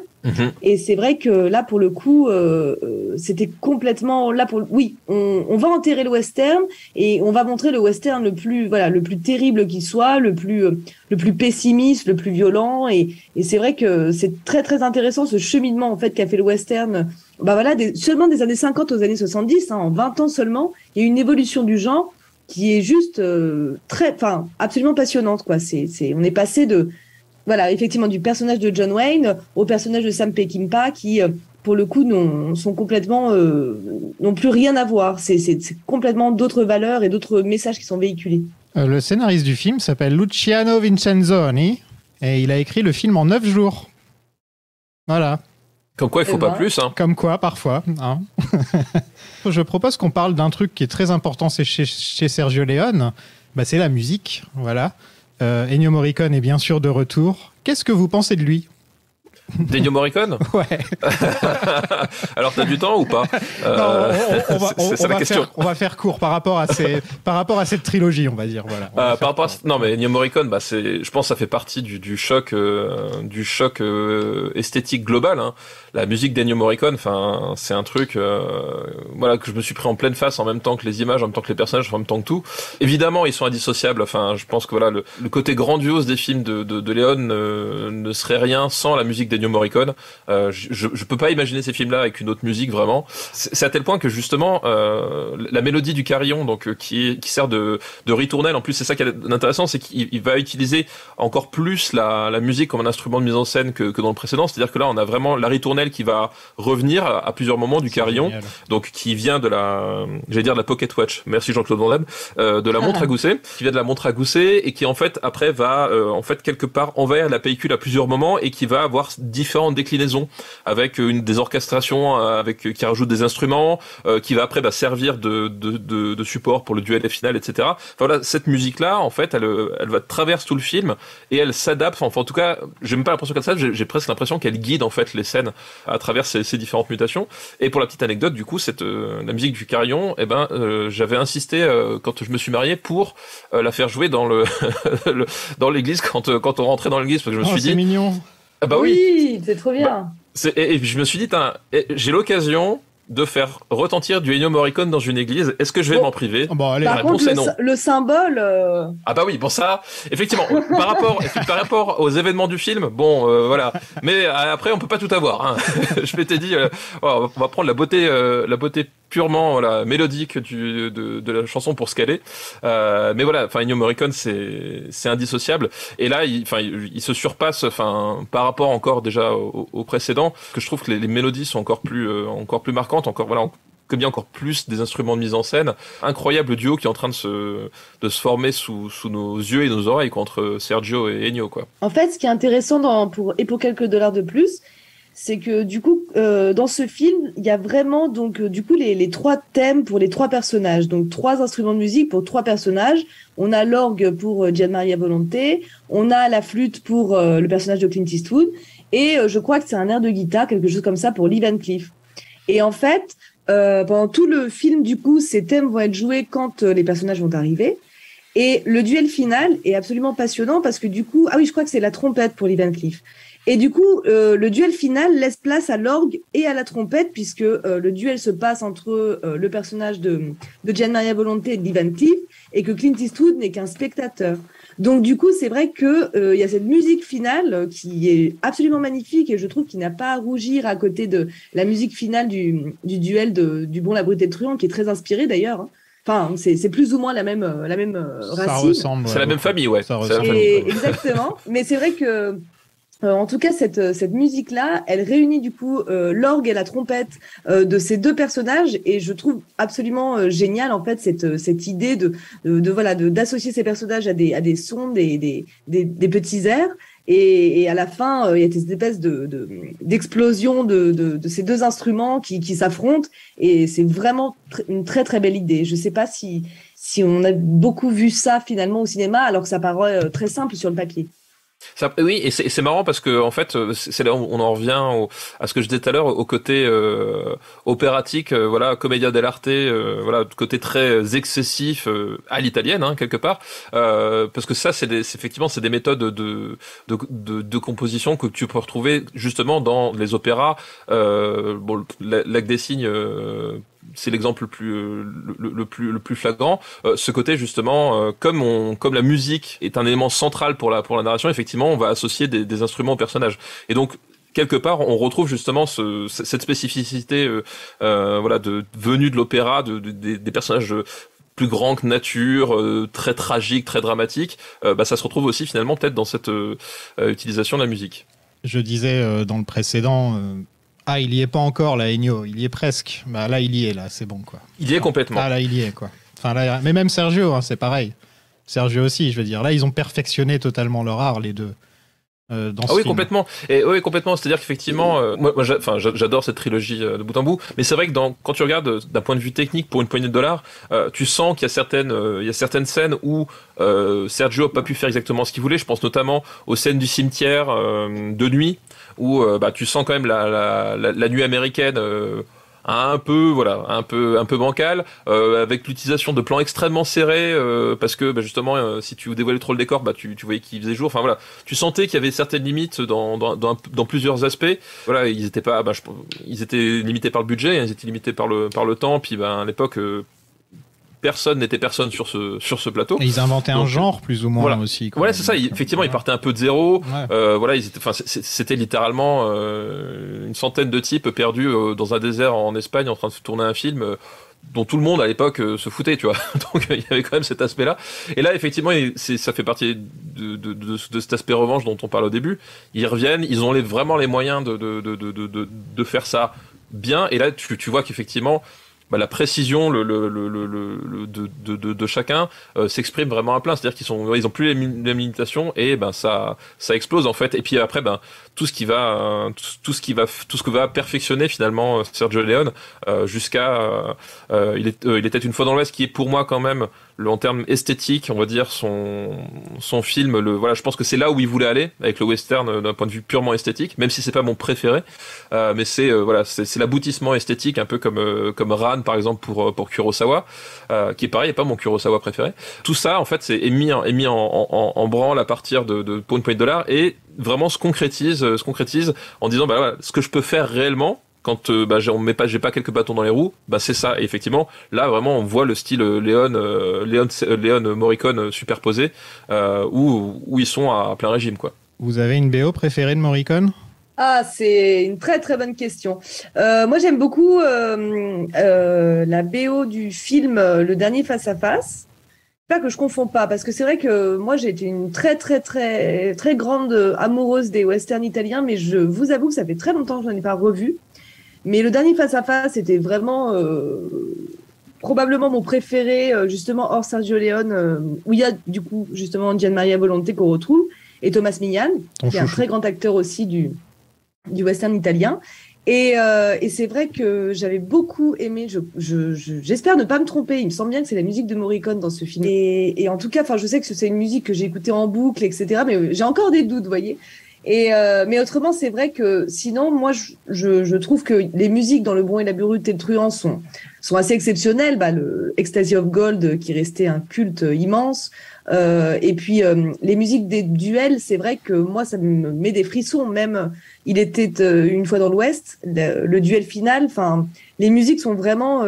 Et c'est vrai que là, pour le coup, c'était complètement on va enterrer le western et on va montrer le western le plus terrible qui soit, le plus pessimiste, le plus violent. Et c'est vrai que c'est très très intéressant ce cheminement en fait qu'a fait le western. Seulement des années 50 aux années 70, en 20 ans seulement, il y a eu une évolution du genre qui est juste absolument passionnante, quoi. On est passé effectivement du personnage de John Wayne au personnage de Sam Peckinpah qui, pour le coup, sont complètement n'ont plus rien à voir. C'est complètement d'autres valeurs et d'autres messages qui sont véhiculés. Le scénariste du film s'appelle Luciano Vincenzoni et il a écrit le film en 9 jours. Voilà. Comme quoi, il faut pas plus. Hein. Comme quoi, parfois. Hein. Je propose qu'on parle d'un truc qui est très important chez Sergio Leone. C'est la musique. Voilà. Ennio Morricone est bien sûr de retour. Qu'est-ce que vous pensez de lui ? D'Ennio Morricone ? Ouais. Alors, t'as du temps ou pas ? On va faire court par rapport à cette trilogie, on va dire. Voilà. Non, mais Ennio Morricone, je pense que ça fait partie du choc esthétique global. Hein. La musique d'Ennio Morricone, c'est un truc, que je me suis pris en pleine face en même temps que les images, en même temps que les personnages, en même temps que tout. Évidemment, ils sont indissociables. Je pense que le côté grandiose des films de Leone ne serait rien sans la musique d'Ennio Morricone. Je peux pas imaginer ces films-là avec une autre musique, vraiment. C'est à tel point que justement la mélodie du carillon, donc qui sert de ritournelle. En plus, c'est ça qui est intéressant, c'est qu'il va utiliser encore plus la musique comme un instrument de mise en scène que dans le précédent. C'est-à-dire que là, on a vraiment la ritournelle qui va revenir à plusieurs moments du carillon, donc qui vient de la Pocket Watch. Merci Jean-Claude Van Damme, de la montre à gousset, qui vient de la montre à gousset et qui en fait après va quelque part envers la pellicule à plusieurs moments et qui va avoir différentes déclinaisons avec des orchestrations qui rajoute des instruments, qui va après servir de support pour le duel final, etc. Cette musique là en fait elle va traverser tout le film et elle s'adapte, en tout cas j'ai même pas l'impression qu'elle s'adapte, j'ai presque l'impression qu'elle guide en fait les scènes à travers ces différentes mutations. Et pour la petite anecdote, du coup, la musique du carillon, j'avais insisté quand je me suis marié pour la faire jouer dans dans l'église quand on rentrait dans l'église, parce que je me suis dit, c'est mignon. Ah oui, c'est trop bien. Et puis je me suis dit, j'ai l'occasion de faire retentir du Ennio Morricone dans une église. Est-ce que je vais m'en priver ? Allez, par contre, le symbole... Ah bah oui, ça, effectivement, par rapport aux événements du film, voilà. Mais après, on peut pas tout avoir. Hein. Je m'étais dit, on va prendre la beauté purement mélodique de la chanson pour ce qu'elle est. Mais voilà, Ennio Morricone, c'est indissociable. Et là, il se surpasse, par rapport encore déjà au précédent, que je trouve que les mélodies sont encore plus marquantes, comme bien encore plus des instruments de mise en scène. Incroyable duo qui est en train de se former sous nos yeux et nos oreilles entre Sergio et Ennio, quoi. En fait, ce qui est intéressant pour quelques dollars de plus, c'est que du coup, dans ce film, il y a vraiment les 3 thèmes pour les 3 personnages. Donc 3 instruments de musique pour 3 personnages. On a l'orgue pour Gian Maria Volonté, on a la flûte pour le personnage de Clint Eastwood, et je crois que c'est un air de guitare, quelque chose comme ça pour Lee Van Cleef. Et en fait, pendant tout le film, du coup, ces thèmes vont être joués quand les personnages vont arriver. Et le duel final est absolument passionnant parce que du coup, je crois que c'est la trompette pour Lee Van Cleef. Et du coup, le duel final laisse place à l'orgue et à la trompette puisque le duel se passe entre le personnage de Gian Maria Volonté et de Lee Van Cleef et que Clint Eastwood n'est qu'un spectateur. Donc du coup, c'est vrai que y a cette musique finale qui est absolument magnifique et je trouve qu'il n'a pas à rougir à côté de la musique finale du duel du Bon, la brute et le truand qui est très inspirée d'ailleurs. Hein. Enfin, c'est plus ou moins la même racine. Ça ressemble. C'est la même famille, ouais. Ça ressemble. Exactement. Mais c'est vrai que en tout cas, cette musique-là, elle réunit du coup l'orgue et la trompette de ces 2 personnages, et je trouve absolument génial en fait cette idée d'associer ces personnages à des sons, des petits airs. Et à la fin, il y a cette espèce d'explosion de ces deux instruments qui s'affrontent. Et c'est vraiment une très, très belle idée. Je ne sais pas si on a beaucoup vu ça finalement au cinéma, alors que ça paraît très simple sur le papier. Oui, et c'est marrant parce que en fait, c'est là où on en revient à ce que je disais tout à l'heure, au côté opératique, voilà, commedia dell'arte, voilà, côté très excessif à l'italienne, hein, quelque part, parce que ça, effectivement, c'est des méthodes de composition que tu peux retrouver justement dans les opéras. Bon, Lac des Cygnes. C'est l'exemple le plus flagrant. Ce côté justement, comme la musique est un élément central pour la narration, effectivement, on va associer des instruments aux personnages. Et donc quelque part, on retrouve justement cette spécificité, voilà, venue de l'opéra, des personnages plus grands que nature, très tragiques, très dramatiques. Ça se retrouve aussi finalement peut-être dans cette utilisation de la musique. Je disais dans le précédent. Il y est pas encore là, Ennio, il y est presque. Bah là, il y est là, c'est bon quoi. Il y est complètement. Ah là, il y est quoi. Enfin là, mais même Sergio, hein, c'est pareil. Sergio aussi, je veux dire. Là, ils ont perfectionné totalement leur art, les deux. Dans ce film. Complètement. Et oui, complètement. C'est-à-dire qu'effectivement, moi j'adore cette trilogie de bout en bout. Mais c'est vrai que quand tu regardes d'un point de vue technique pour une poignée de dollars, tu sens qu'il y a certaines scènes où Sergio a pas pu faire exactement ce qu'il voulait. Je pense notamment aux scènes du cimetière de nuit où tu sens quand même la nuit américaine. Un peu bancal, avec l'utilisation de plans extrêmement serrés, parce que justement, si tu dévoilais trop le décor, tu voyais qu'il faisait jour. Enfin voilà, tu sentais qu'il y avait certaines limites dans plusieurs aspects. Voilà, ils étaient limités par le budget, ils étaient limités par le temps. Puis à l'époque, personne n'était personne sur ce plateau. Et ils inventaient un genre plus ou moins aussi. Voilà, c'est ça. Effectivement, ils partaient un peu de zéro. Ouais. Voilà, c'était littéralement une centaine de types perdus dans un désert en Espagne en train de tourner un film dont tout le monde à l'époque se foutait, tu vois. Donc il y avait quand même cet aspect-là. Et là, effectivement, ça fait partie de cet aspect revanche dont on parle au début. Ils reviennent, ils ont vraiment les moyens de faire ça bien. Et là, tu vois qu'effectivement, la précision de chacun s'exprime vraiment à plein, c'est-à-dire qu'ils ont plus les limitations et ça explose en fait. Et puis après tout ce que va perfectionner finalement Sergio Leone jusqu'à il était une fois dans l'Ouest, qui est pour moi quand même en termes esthétiques, on va dire son film, je pense que c'est là où il voulait aller avec le western d'un point de vue purement esthétique, même si c'est pas mon préféré, mais c'est l'aboutissement esthétique, un peu comme Ran par exemple pour Kurosawa, qui est pareil, n'est pas mon Kurosawa préféré. Tout ça en fait est mis en branle à partir de pour une poignée de dollars, et vraiment se concrétise en disant ce que je peux faire réellement quand j'ai pas quelques bâtons dans les roues, c'est ça. Et effectivement, là vraiment on voit le style Leone Morricone superposé, où ils sont à plein régime quoi. Vous avez une BO préférée de Morricone ? Ah, c'est une très très bonne question. Moi j'aime beaucoup la BO du film Le Dernier Face à Face. Pas que je confonds pas, parce que c'est vrai que moi j'ai été une très très très très grande amoureuse des westerns italiens, mais je vous avoue que ça fait très longtemps que je n'en ai pas revu. Mais Le Dernier Face à Face était vraiment probablement mon préféré, justement hors Sergio Leone, où il y a du coup justement Gian Maria Volonté qu'on retrouve, et Thomas Milian, qui est un très grand acteur aussi du western italien. Et c'est vrai que j'avais beaucoup aimé, j'espère ne pas me tromper, il me semble bien que c'est la musique de Morricone dans ce film. Et en tout cas, je sais que c'est une musique que j'ai écoutée en boucle, etc. Mais j'ai encore des doutes, vous voyez. Mais autrement, c'est vrai que sinon, moi, je trouve que les musiques dans Le Bon et la Brute et le Truand sont assez exceptionnelles. Le Ecstasy of Gold, qui restait un culte immense. Et puis, les musiques des duels, c'est vrai que moi, ça me met des frissons. Même, il était une fois dans l'Ouest, le duel final. Enfin, les musiques sont vraiment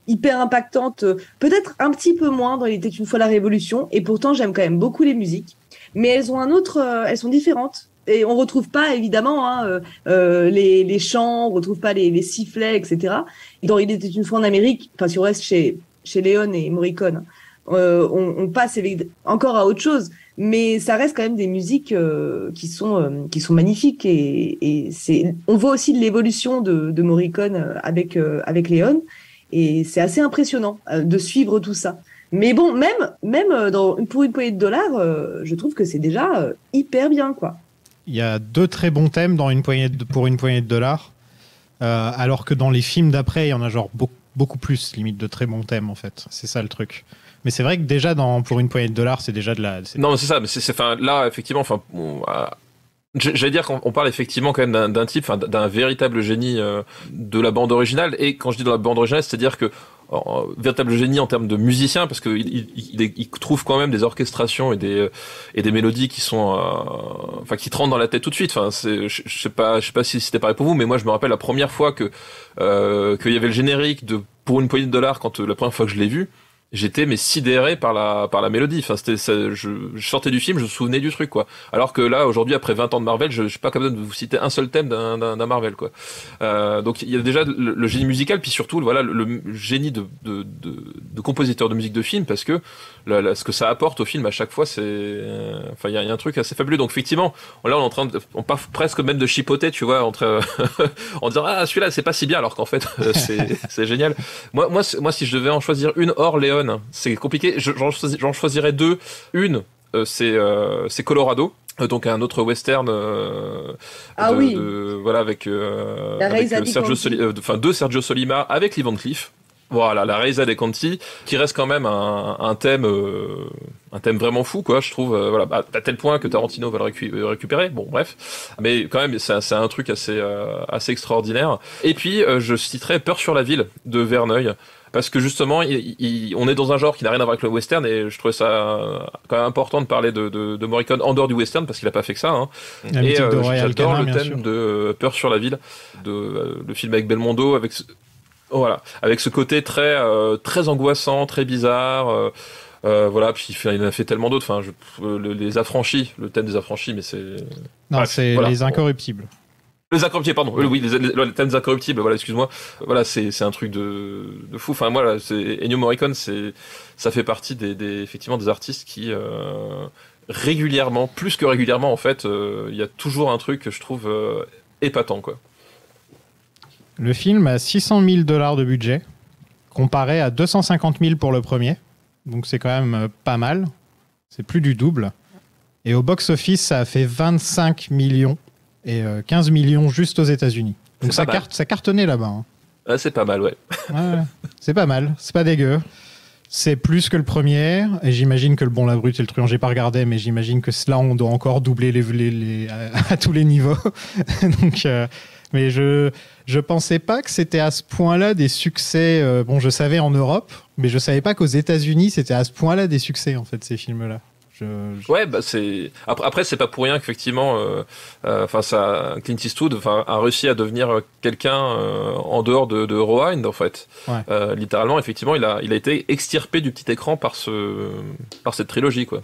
hyper impactantes. Peut-être un petit peu moins dans Il était une fois la Révolution. Et pourtant, j'aime quand même beaucoup les musiques. Mais elles ont elles sont différentes. Et on retrouve pas évidemment les chants, on retrouve pas les sifflets, etc. Dans Il était une fois en Amérique, enfin si on reste chez Leone et Morricone, on passe encore à autre chose, mais ça reste quand même des musiques qui sont magnifiques, et on voit aussi l'évolution de Morricone avec Leone, et c'est assez impressionnant de suivre tout ça. Mais bon, même pour une poignée de dollars, je trouve que c'est déjà hyper bien, quoi. Il y a 2 très bons thèmes pour une poignée de dollars, alors que dans les films d'après, il y en a genre beaucoup plus, limite, de très bons thèmes, en fait. C'est ça le truc. Mais c'est vrai que déjà, pour une poignée de dollars, c'est déjà de la... Non, c'est ça, mais là, effectivement, j'allais dire qu'on parle effectivement quand même d'un type, d'un véritable génie de la bande originale. Et quand je dis de la bande originale, c'est-à-dire que véritable génie en termes de musicien, parce que il trouve quand même des orchestrations et des mélodies qui sont, qui te rentrent dans la tête tout de suite. Enfin, je sais pas si c'était pareil pour vous, mais moi je me rappelle la première fois qu'il y avait le générique de Pour une poignée de dollars, quand la première fois que je l'ai vu. J'étais sidéré par la mélodie. Enfin, je sortais du film, je me souvenais du truc, quoi. Alors que là, aujourd'hui, après 20 ans de Marvel, je suis pas capable de vous citer un seul thème d'un Marvel, quoi. Donc il y a déjà le génie musical, puis surtout, voilà, le génie de compositeur de musique de film, parce que ce que ça apporte au film à chaque fois, c'est, il y a un truc assez fabuleux. Donc effectivement, là, on part presque même de chipoter, tu vois, entre en disant celui-là, c'est pas si bien, alors qu'en fait, c'est génial. Moi, si je devais en choisir une hors Léon, c'est compliqué. J'en choisirais 2. Une, c'est Colorado, donc un autre western. Oui. Voilà, avec Sergio Solima, avec Lee Van Cleef. Voilà, la Raisa de Conti, qui reste quand même un thème vraiment fou, quoi, je trouve, à tel point que Tarantino va le récupérer. Bon, bref. Mais quand même, c'est un truc assez extraordinaire. Et puis, je citerai Peur sur la ville de Verneuil. Parce que justement, on est dans un genre qui n'a rien à voir avec le western, et je trouvais ça quand même important de parler de Morricone en dehors du western, parce qu'il n'a pas fait que ça. Hein. Et j'adore le thème de Peur sur la ville, le film avec Belmondo, avec ce côté très angoissant, très bizarre. Puis il en a fait tellement d'autres. Enfin, les affranchis, le thème des affranchis, mais c'est. Non, c'est les incorruptibles. Les incorruptibles, pardon. Oui, les thèmes incorruptibles. Voilà, excuse-moi. Voilà, c'est un truc de fou. Enfin, moi, Ennio Morricone, ça fait partie effectivement des artistes qui régulièrement, plus que régulièrement, en fait, il y a toujours un truc que je trouve épatant, quoi. Le film a $600 000 de budget, comparé à 250 000 pour le premier. Donc c'est quand même pas mal. C'est plus du double. Et au box-office, ça a fait 25 millions et 15 millions juste aux États-Unis. Donc ça cartonnait là-bas. Hein. Ah, c'est pas mal, ouais. C'est pas mal, c'est pas dégueu. C'est plus que le premier, et j'imagine que le Bon, la Brute et le Truand, j'ai pas regardé, mais j'imagine que là, on doit encore doubler à tous les niveaux. Donc, mais je pensais pas que c'était à ce point-là des succès. Je savais en Europe, mais je savais pas qu'aux États-Unis, c'était à ce point-là des succès, en fait, ces films-là. Ouais, c'est après c'est pas pour rien qu'effectivement Clint Eastwood a réussi à devenir quelqu'un en dehors de Rewind, en fait. Ouais. Littéralement, effectivement, il a été extirpé du petit écran par cette trilogie, quoi.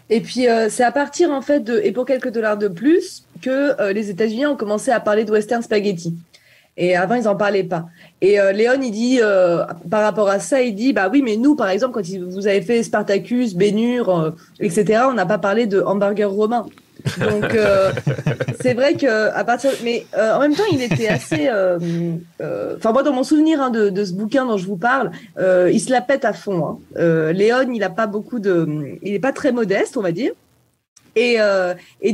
Et puis c'est à partir en fait et pour quelques dollars de plus que les États-Unis ont commencé à parler de western spaghetti. Et avant, ils n'en parlaient pas. Et Léon, il dit, par rapport à ça, il dit, bah oui, mais nous, par exemple, quand vous avez fait Spartacus, Ben-Hur, etc., on n'a pas parlé de hamburger romain. Donc, c'est vrai qu'à partir... Mais en même temps, il était assez... moi, dans mon souvenir de ce bouquin dont je vous parle, il se la pète à fond. Hein. Léon, il n'a pas beaucoup de... Il n'est pas très modeste, on va dire. Et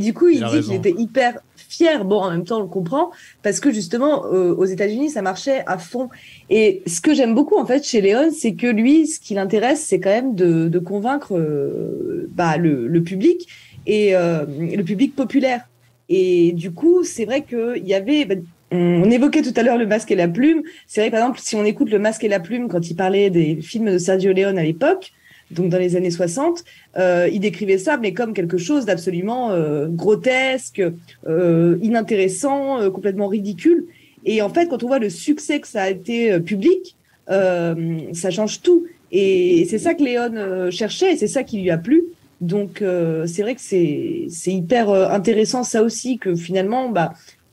du coup, il dit qu'il était hyper fier. Bon, en même temps, on le comprend, parce que justement, aux États-Unis, ça marchait à fond. Et ce que j'aime beaucoup, en fait, chez Léon, c'est que lui, ce qui l'intéresse, c'est quand même de convaincre le public et le public populaire. Et du coup, c'est vrai qu'il y avait... on évoquait tout à l'heure Le Masque et la Plume. C'est vrai, par exemple, si on écoute Le Masque et la Plume, quand il parlait des films de Sergio Leone à l'époque, donc dans les années 60, il décrivait ça mais comme quelque chose d'absolument grotesque, inintéressant, complètement ridicule. Et en fait, quand on voit le succès que ça a été public, ça change tout. Et c'est ça que Léon cherchait, et c'est ça qui lui a plu. Donc c'est vrai que c'est hyper intéressant ça aussi, que finalement,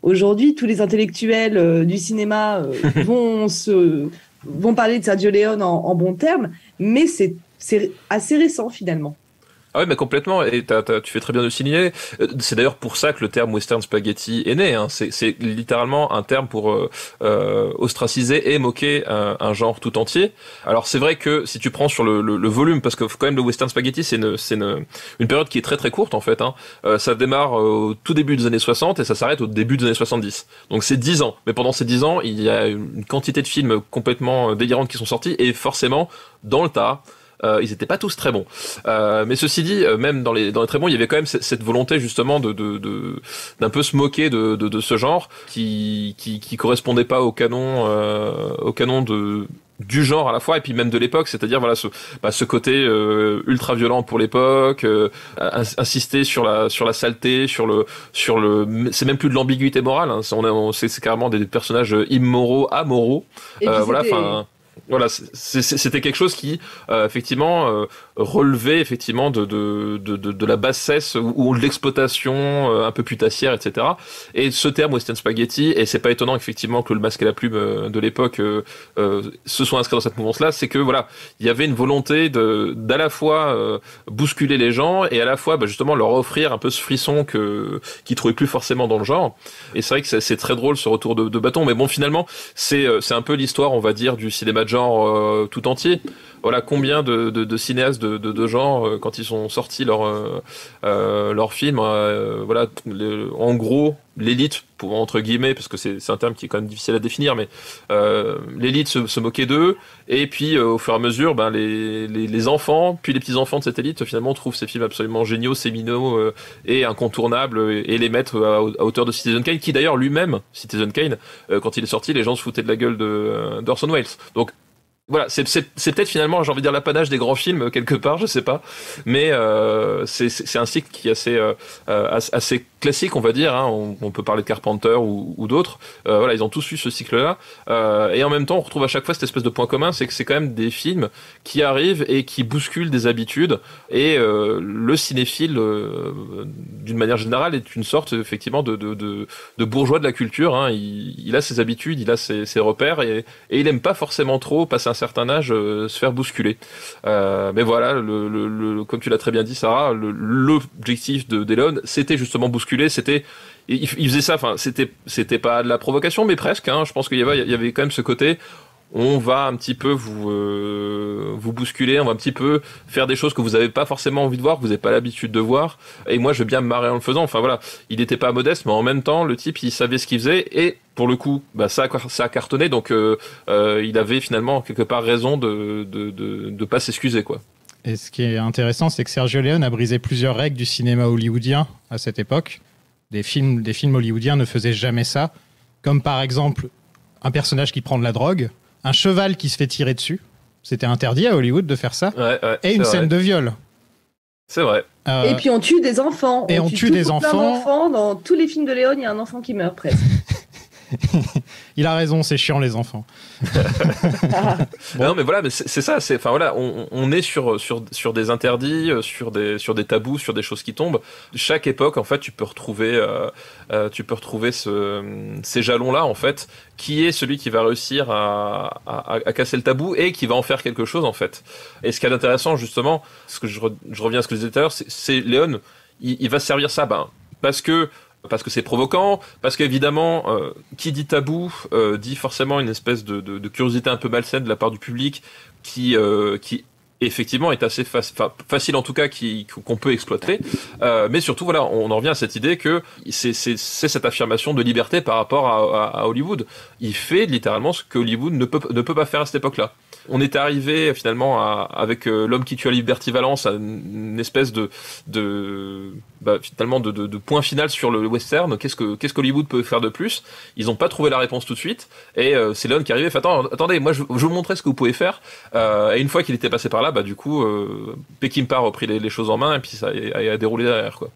aujourd'hui, tous les intellectuels du cinéma vont parler de Sergio Leone en bons termes, mais c'est assez récent finalement. Ah oui, mais complètement, et tu fais très bien de signaler. C'est d'ailleurs pour ça que le terme western spaghetti est né. Hein. C'est littéralement un terme pour ostraciser et moquer un genre tout entier. Alors c'est vrai que si tu prends sur le volume, parce que quand même le western spaghetti c'est une période qui est très très courte en fait. Hein. Ça démarre au tout début des années 60 et ça s'arrête au début des années 70. Donc c'est 10 ans. Mais pendant ces 10 ans, il y a une quantité de films complètement délirantes qui sont sortis et forcément dans le tas. Ils n'étaient pas tous très bons. Mais ceci dit, même dans les très bons, il y avait quand même cette volonté justement d'un peu se moquer de ce genre qui correspondait pas au canon du genre à la fois et puis même de l'époque, c'est-à-dire voilà ce côté ultra violent pour l'époque, insister sur la saleté, sur le c'est même plus de l'ambiguïté morale, hein, c'est carrément des personnages immoraux, amoraux. Voilà, c'était quelque chose qui effectivement relevait effectivement de la bassesse ou de l'exploitation un peu putassière, etc. Et ce terme western spaghetti, et c'est pas étonnant effectivement que le Masque et la Plume de l'époque se soit inscrit dans cette mouvance-là, c'est que voilà, il y avait une volonté d'à la fois bousculer les gens et à la fois justement leur offrir un peu ce frisson qu'ils trouvaient plus forcément dans le genre. Et c'est vrai que c'est très drôle ce retour de bâton, mais bon finalement c'est un peu l'histoire, on va dire, du cinéma de genre tout entier. Voilà, combien de cinéastes de genre quand ils ont sorti leur film, voilà, en gros l'élite, entre guillemets, parce que c'est un terme qui est quand même difficile à définir, mais l'élite se moquait d'eux, et puis au fur et à mesure, les enfants, puis les petits-enfants de cette élite, finalement, trouvent ces films absolument géniaux, séminaux et incontournables, et les mettent à hauteur de Citizen Kane, qui d'ailleurs lui-même, Citizen Kane, quand il est sorti, les gens se foutaient de la gueule d'Orson Welles. Donc voilà, c'est peut-être finalement, j'ai envie de dire, l'apanage des grands films quelque part, je sais pas, mais c'est un cycle qui est assez classique, on va dire. Hein. On peut parler de Carpenter ou d'autres. Voilà, ils ont tous eu ce cycle-là, et en même temps, on retrouve à chaque fois cette espèce de point commun, c'est que c'est quand même des films qui arrivent et qui bousculent des habitudes. Et le cinéphile, d'une manière générale, est une sorte effectivement de bourgeois de la culture. Hein. Il a ses habitudes, il a ses repères, et il aime pas forcément trop passer un certain âge se faire bousculer. Mais voilà, comme tu l'as très bien dit, Sarah, l'objectif de Leone, c'était justement bousculer. Il faisait ça. Enfin, c'était pas de la provocation, mais presque. Hein. Je pense qu'il y avait quand même ce côté. On va un petit peu vous bousculer, on va un petit peu faire des choses que vous n'avez pas forcément envie de voir, que vous n'avez pas l'habitude de voir. Et moi, je vais bien me marrer en le faisant. Enfin voilà, il n'était pas modeste, mais en même temps, le type, il savait ce qu'il faisait. Et pour le coup, ça a cartonné. Donc, il avait finalement quelque part raison de pas s'excuser, quoi. Et ce qui est intéressant, c'est que Sergio Leone a brisé plusieurs règles du cinéma hollywoodien à cette époque. Des films hollywoodiens ne faisaient jamais ça. Comme par exemple, un personnage qui prend de la drogue, un cheval qui se fait tirer dessus. C'était interdit à Hollywood de faire ça. Ouais, et une scène de viol. C'est vrai. Et puis on tue des enfants. Et on tue des enfants. Dans tous les films de Léone, il y a un enfant qui meurt presque. Il a raison, c'est chiant les enfants. Bon. Non mais voilà, mais c'est ça, enfin voilà, on est sur des interdits, sur des tabous, sur des choses qui tombent. Chaque époque, en fait, tu peux retrouver ces jalons-là, en fait, qui est celui qui va réussir à casser le tabou et qui va en faire quelque chose, en fait. Et ce qui est intéressant, justement, ce que je reviens à ce que je disais tout à l'heure, c'est Leone, il va servir ça, parce que c'est provoquant, parce qu'évidemment, qui dit tabou dit forcément une espèce de curiosité un peu malsaine de la part du public qui effectivement est assez facile en tout cas, qu'on peut exploiter. Mais surtout, voilà, on en revient à cette idée que c'est cette affirmation de liberté par rapport à Hollywood. Il fait littéralement ce que Hollywood ne peut pas faire à cette époque-là. On est arrivé finalement avec L'homme qui tue à Liberty Valance à une espèce de point final sur le western. Qu'est-ce qu'Hollywood peut faire de plus? Ils n'ont pas trouvé la réponse tout de suite, et c'est Leone qui est arrivé. Fait, attendez, moi je vous montrer ce que vous pouvez faire. Et une fois qu'il était passé par là, du coup, Peckinpah a repris les choses en main, et puis ça a déroulé derrière, quoi.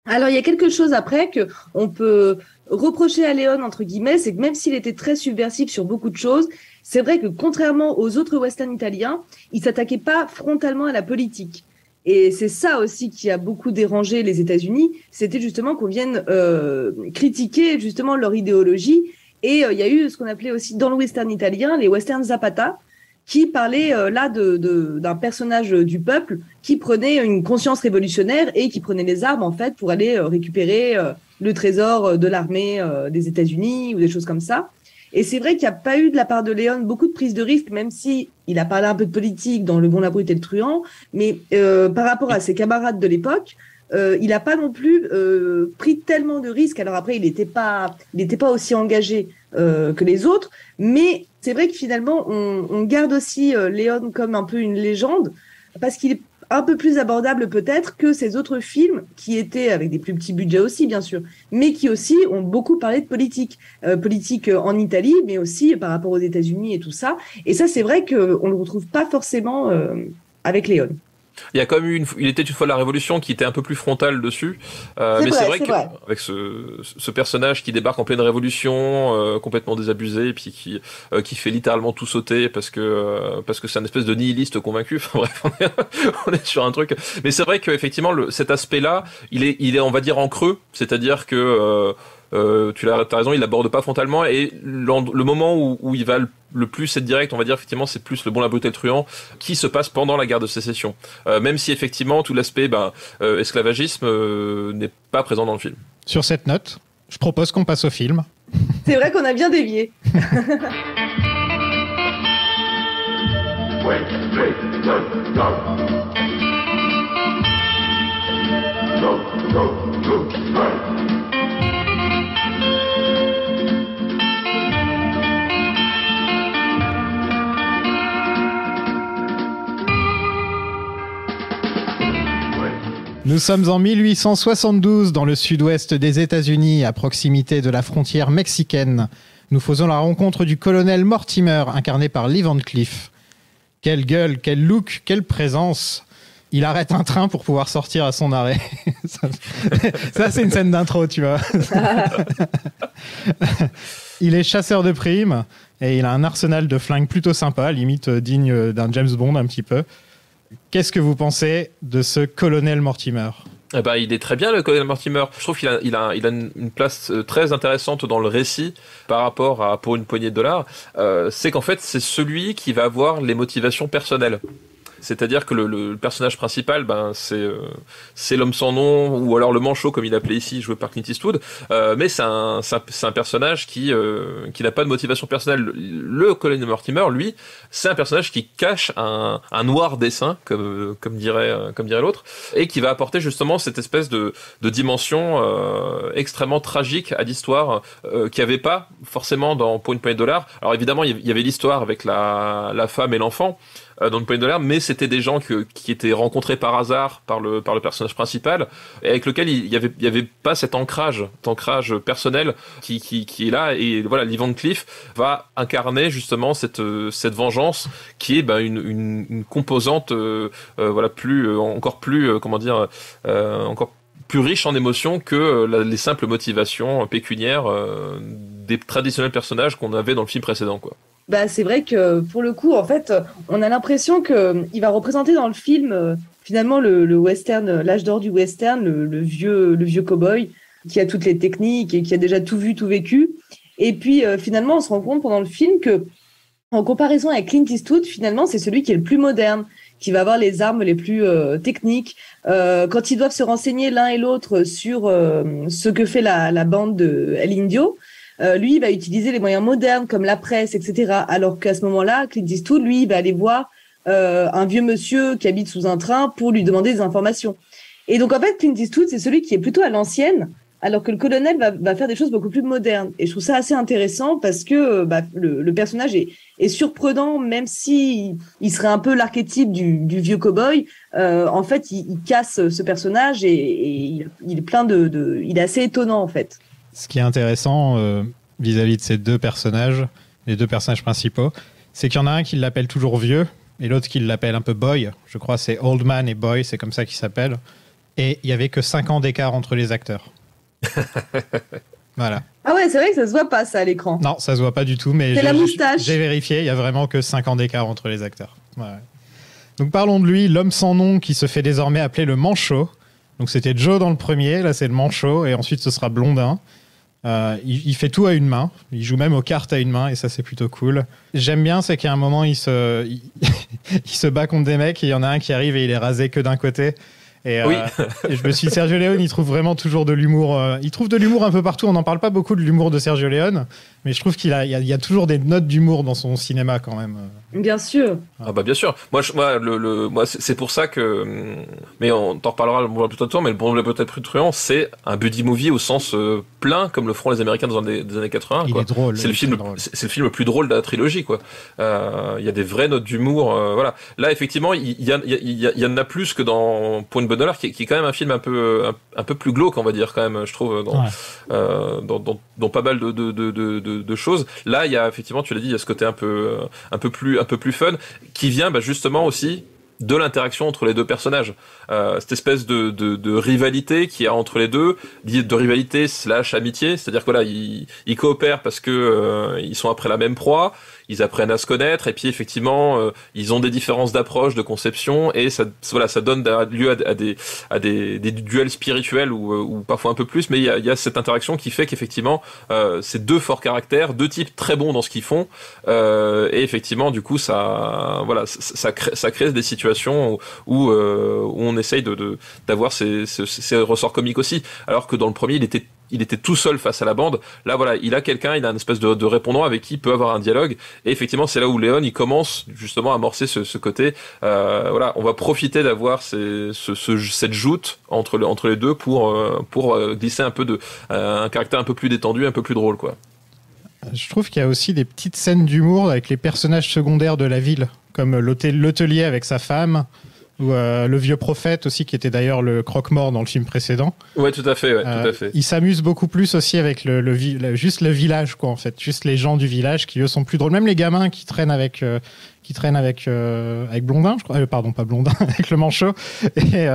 Alors il y a quelque chose après que on peut reprocher à Leone, entre guillemets, c'est que même s'il était très subversif sur beaucoup de choses, c'est vrai que contrairement aux autres westerns italiens, il s'attaquait pas frontalement à la politique. Et c'est ça aussi qui a beaucoup dérangé les États-Unis, c'était justement qu'on vienne critiquer justement leur idéologie. Et il y a eu ce qu'on appelait aussi dans le western italien les westerns Zapata, qui parlait là d'un personnage du peuple qui prenait une conscience révolutionnaire et qui prenait les armes en fait pour aller récupérer le trésor de l'armée des États-Unis ou des choses comme ça. Et c'est vrai qu'il n'y a pas eu de la part de Léon beaucoup de prise de risque, même si il a parlé un peu de politique dans Le Bon, la Brute et le Truand, mais par rapport à ses camarades de l'époque, il n'a pas non plus pris tellement de risques. Alors après, il n'était pas aussi engagé que les autres, mais c'est vrai que finalement, on garde aussi Léon comme un peu une légende, parce qu'il est un peu plus abordable peut-être que ces autres films qui étaient avec des plus petits budgets aussi, bien sûr, mais qui aussi ont beaucoup parlé de politique. Politique en Italie, mais aussi par rapport aux États-Unis et tout ça. Et ça, c'est vrai qu'on ne le retrouve pas forcément avec Léon. Il y a quand même eu il était une fois la Révolution qui était un peu plus frontale dessus, mais c'est vrai qu'avec ce personnage qui débarque en pleine Révolution, complètement désabusé, et puis qui fait littéralement tout sauter parce que c'est un espèce de nihiliste convaincu. Enfin bref, on est sur un truc. Mais c'est vrai qu'effectivement cet aspect-là, il est on va dire en creux, c'est-à-dire que tu as raison, il l'aborde pas frontalement, et le moment où il va le plus être direct, on va dire, effectivement, c'est plus Le Bon, la Brute et le Truand qui se passe pendant la guerre de sécession. Même si effectivement tout l'aspect esclavagisme n'est pas présent dans le film. Sur cette note, je propose qu'on passe au film. C'est vrai qu'on a bien dévié. Nous sommes en 1872 dans le sud-ouest des États-Unis, à proximité de la frontière mexicaine. Nous faisons la rencontre du colonel Mortimer, incarné par Lee Van Cleef. Quelle gueule, quel look, quelle présence. Il arrête un train pour pouvoir sortir à son arrêt. Ça, c'est une scène d'intro, tu vois. Il est chasseur de primes et il a un arsenal de flingues plutôt sympa, limite digne d'un James Bond un petit peu. Qu'est-ce que vous pensez de ce colonel Mortimer ? Il est très bien, le colonel Mortimer. Je trouve qu'il a une place très intéressante dans le récit par rapport à Pour une poignée de dollars. C'est qu'en fait, c'est celui qui va avoir les motivations personnelles. C'est-à-dire que le personnage principal, c'est l'homme sans nom, ou alors le manchot, comme il appelait ici, joué par Clint Eastwood. Mais c'est un personnage qui n'a pas de motivation personnelle. Le colonel Mortimer, lui, c'est un personnage qui cache un noir dessein, comme dirait l'autre, et qui va apporter justement cette espèce de dimension extrêmement tragique à l'histoire, qu'il n'y avait pas forcément Pour une poignée de dollars. Alors évidemment, il y avait l'histoire avec la femme et l'enfant, dans Une poignée de dollars, mais c'était des gens qui étaient rencontrés par hasard par le personnage principal, et avec lequel il y avait pas cet ancrage personnel qui est là. Et voilà, Lee Van Cleef va incarner justement cette vengeance qui est une composante encore plus riche en émotions que les simples motivations pécuniaires des traditionnels personnages qu'on avait dans le film précédent, quoi. C'est vrai que pour le coup, en fait, on a l'impression qu'il va représenter dans le film finalement le western, l'âge d'or du western, le vieux cow-boy qui a toutes les techniques et qui a déjà tout vu, tout vécu. Et puis finalement, on se rend compte pendant le film que, en comparaison avec Clint Eastwood, finalement, c'est celui qui est le plus moderne, qui va avoir les armes les plus techniques. Quand ils doivent se renseigner l'un et l'autre sur ce que fait la bande de El Indio, lui, il va utiliser les moyens modernes comme la presse, etc. Alors qu'à ce moment-là, Clint Eastwood, lui, il va aller voir un vieux monsieur qui habite sous un train pour lui demander des informations. Et donc, en fait, Clint Eastwood, c'est celui qui est plutôt à l'ancienne, alors que le colonel va faire des choses beaucoup plus modernes. Et je trouve ça assez intéressant parce que le personnage est surprenant, même si il serait un peu l'archétype du vieux cow-boy. En fait, il casse ce personnage et il est plein il est assez étonnant, en fait. Ce qui est intéressant vis-à-vis de ces deux personnages, les deux personnages principaux, c'est qu'il y en a un qui l'appelle toujours vieux et l'autre qui l'appelle un peu boy. Je crois que c'est Old Man et Boy, c'est comme ça qu'il s'appelle. Et il n'y avait que 5 ans d'écart entre les acteurs. Voilà. Ah ouais, c'est vrai que ça se voit pas, ça, à l'écran. Non, ça se voit pas du tout, mais c'est la moustache. J'ai vérifié, il y a vraiment que 5 ans d'écart entre les acteurs. Ouais. Donc parlons de lui, l'homme sans nom qui se fait désormais appeler le manchot. Donc c'était Joe dans le premier, là c'est le manchot, et ensuite ce sera Blondin. Il fait tout à une main. Il joue même aux cartes à une main et ça, c'est plutôt cool. J'aime bien, c'est qu'à un moment, il se bat contre des mecs et il y en a un qui arrive et il est rasé que d'un côté. Et, oui. Et je me suis dit, Sergio Leone, il trouve vraiment toujours de l'humour. Il trouve de l'humour un peu partout. On n'en parle pas beaucoup de l'humour de Sergio Leone, mais je trouve qu'il y a toujours des notes d'humour dans son cinéma quand même. Bien sûr. Ah bah bien sûr. Moi c'est pour ça que. Mais on t'en reparlera plus tard, mais le Bon peut-être plus truand, c'est un buddy movie au sens plein, comme le feront les Américains dans les années 80. Il quoi. est drôle. C'est le film le plus drôle de la trilogie, quoi. Il y a des vraies notes d'humour. Voilà. Là, effectivement, il y en a plus que dans Pour une bonne dollar, qui est quand même un film un peu plus glauque, on va dire, quand même, je trouve, dans pas mal de choses. Là, il y a effectivement, tu l'as dit, il y a ce côté un peu plus fun, qui vient justement aussi de l'interaction entre les deux personnages, cette espèce de rivalité qu'il y a entre les deux, de rivalité / amitié, c'est-à-dire que voilà, ils coopèrent parce que ils sont après la même proie, ils apprennent à se connaître, et puis effectivement ils ont des différences d'approche, de conception, et ça donne lieu à des duels spirituels ou parfois un peu plus, mais il y a cette interaction qui fait qu'effectivement c'est deux forts caractères, deux types très bons dans ce qu'ils font, et effectivement du coup ça crée des situations où on essaye d'avoir ces ressorts comiques aussi, alors que dans le premier il était tout seul face à la bande. Là, voilà, il a quelqu'un, il a une espèce de répondant avec qui il peut avoir un dialogue. Et effectivement, c'est là où Leone, il commence justement à amorcer ce côté. Voilà, on va profiter d'avoir cette joute entre les deux pour glisser un peu un caractère un peu plus détendu, un peu plus drôle, quoi. Je trouve qu'il y a aussi des petites scènes d'humour avec les personnages secondaires de la ville, comme l'hôtelier avec sa femme, ou le vieux prophète aussi, qui était d'ailleurs le croque-mort dans le film précédent. Ouais, tout à fait. Tout à fait. Il s'amuse beaucoup plus aussi avec juste le village, quoi, en fait. Juste les gens du village qui, eux, sont plus drôles. Même les gamins qui traînent avec Blondin, je crois. Pardon, pas Blondin, avec le manchot. Et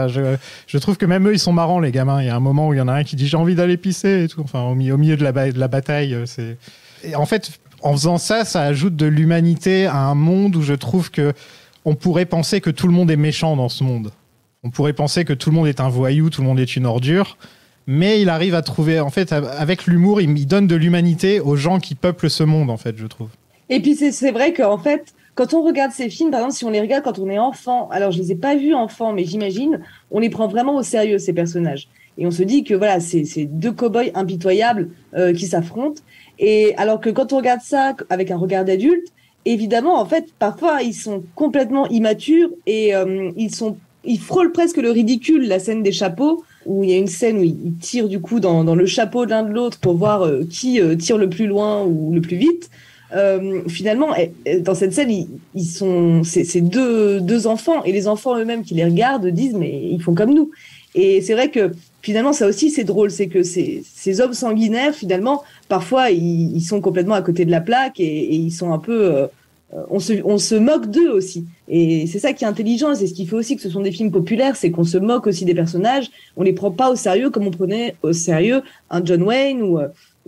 je trouve que même eux, ils sont marrants, les gamins. Il y a un moment où il y en a un qui dit « j'ai envie d'aller pisser » et tout. Enfin, au milieu de la bataille. Et en fait, en faisant ça, ça ajoute de l'humanité à un monde où je trouve que on pourrait penser que tout le monde est méchant dans ce monde. On pourrait penser que tout le monde est un voyou, tout le monde est une ordure. Mais il arrive à trouver, en fait, avec l'humour, il donne de l'humanité aux gens qui peuplent ce monde, en fait, je trouve. Et puis c'est vrai qu'en fait, quand on regarde ces films, par exemple, si on les regarde quand on est enfant, alors je les ai pas vus enfant, mais j'imagine, on les prend vraiment au sérieux, ces personnages. Et on se dit que voilà, c'est deux cow-boys impitoyables qui s'affrontent. Et alors que quand on regarde ça avec un regard d'adulte, évidemment, en fait, parfois, ils sont complètement immatures et ils frôlent presque le ridicule, la scène des chapeaux, où il y a une scène où ils tirent du coup dans le chapeau de l'un de l'autre pour voir qui tire le plus loin ou le plus vite. Finalement, dans cette scène, c'est deux enfants, et les enfants eux-mêmes qui les regardent disent « mais ils font comme nous ». Et c'est vrai que finalement, ça aussi, c'est drôle, c'est que ces hommes sanguinaires, finalement, parfois, ils sont complètement à côté de la plaque et ils sont un peu... on se moque d'eux aussi. Et c'est ça qui est intelligent, et c'est ce qui fait aussi que ce sont des films populaires, c'est qu'on se moque aussi des personnages, on les prend pas au sérieux comme on prenait au sérieux un John Wayne ou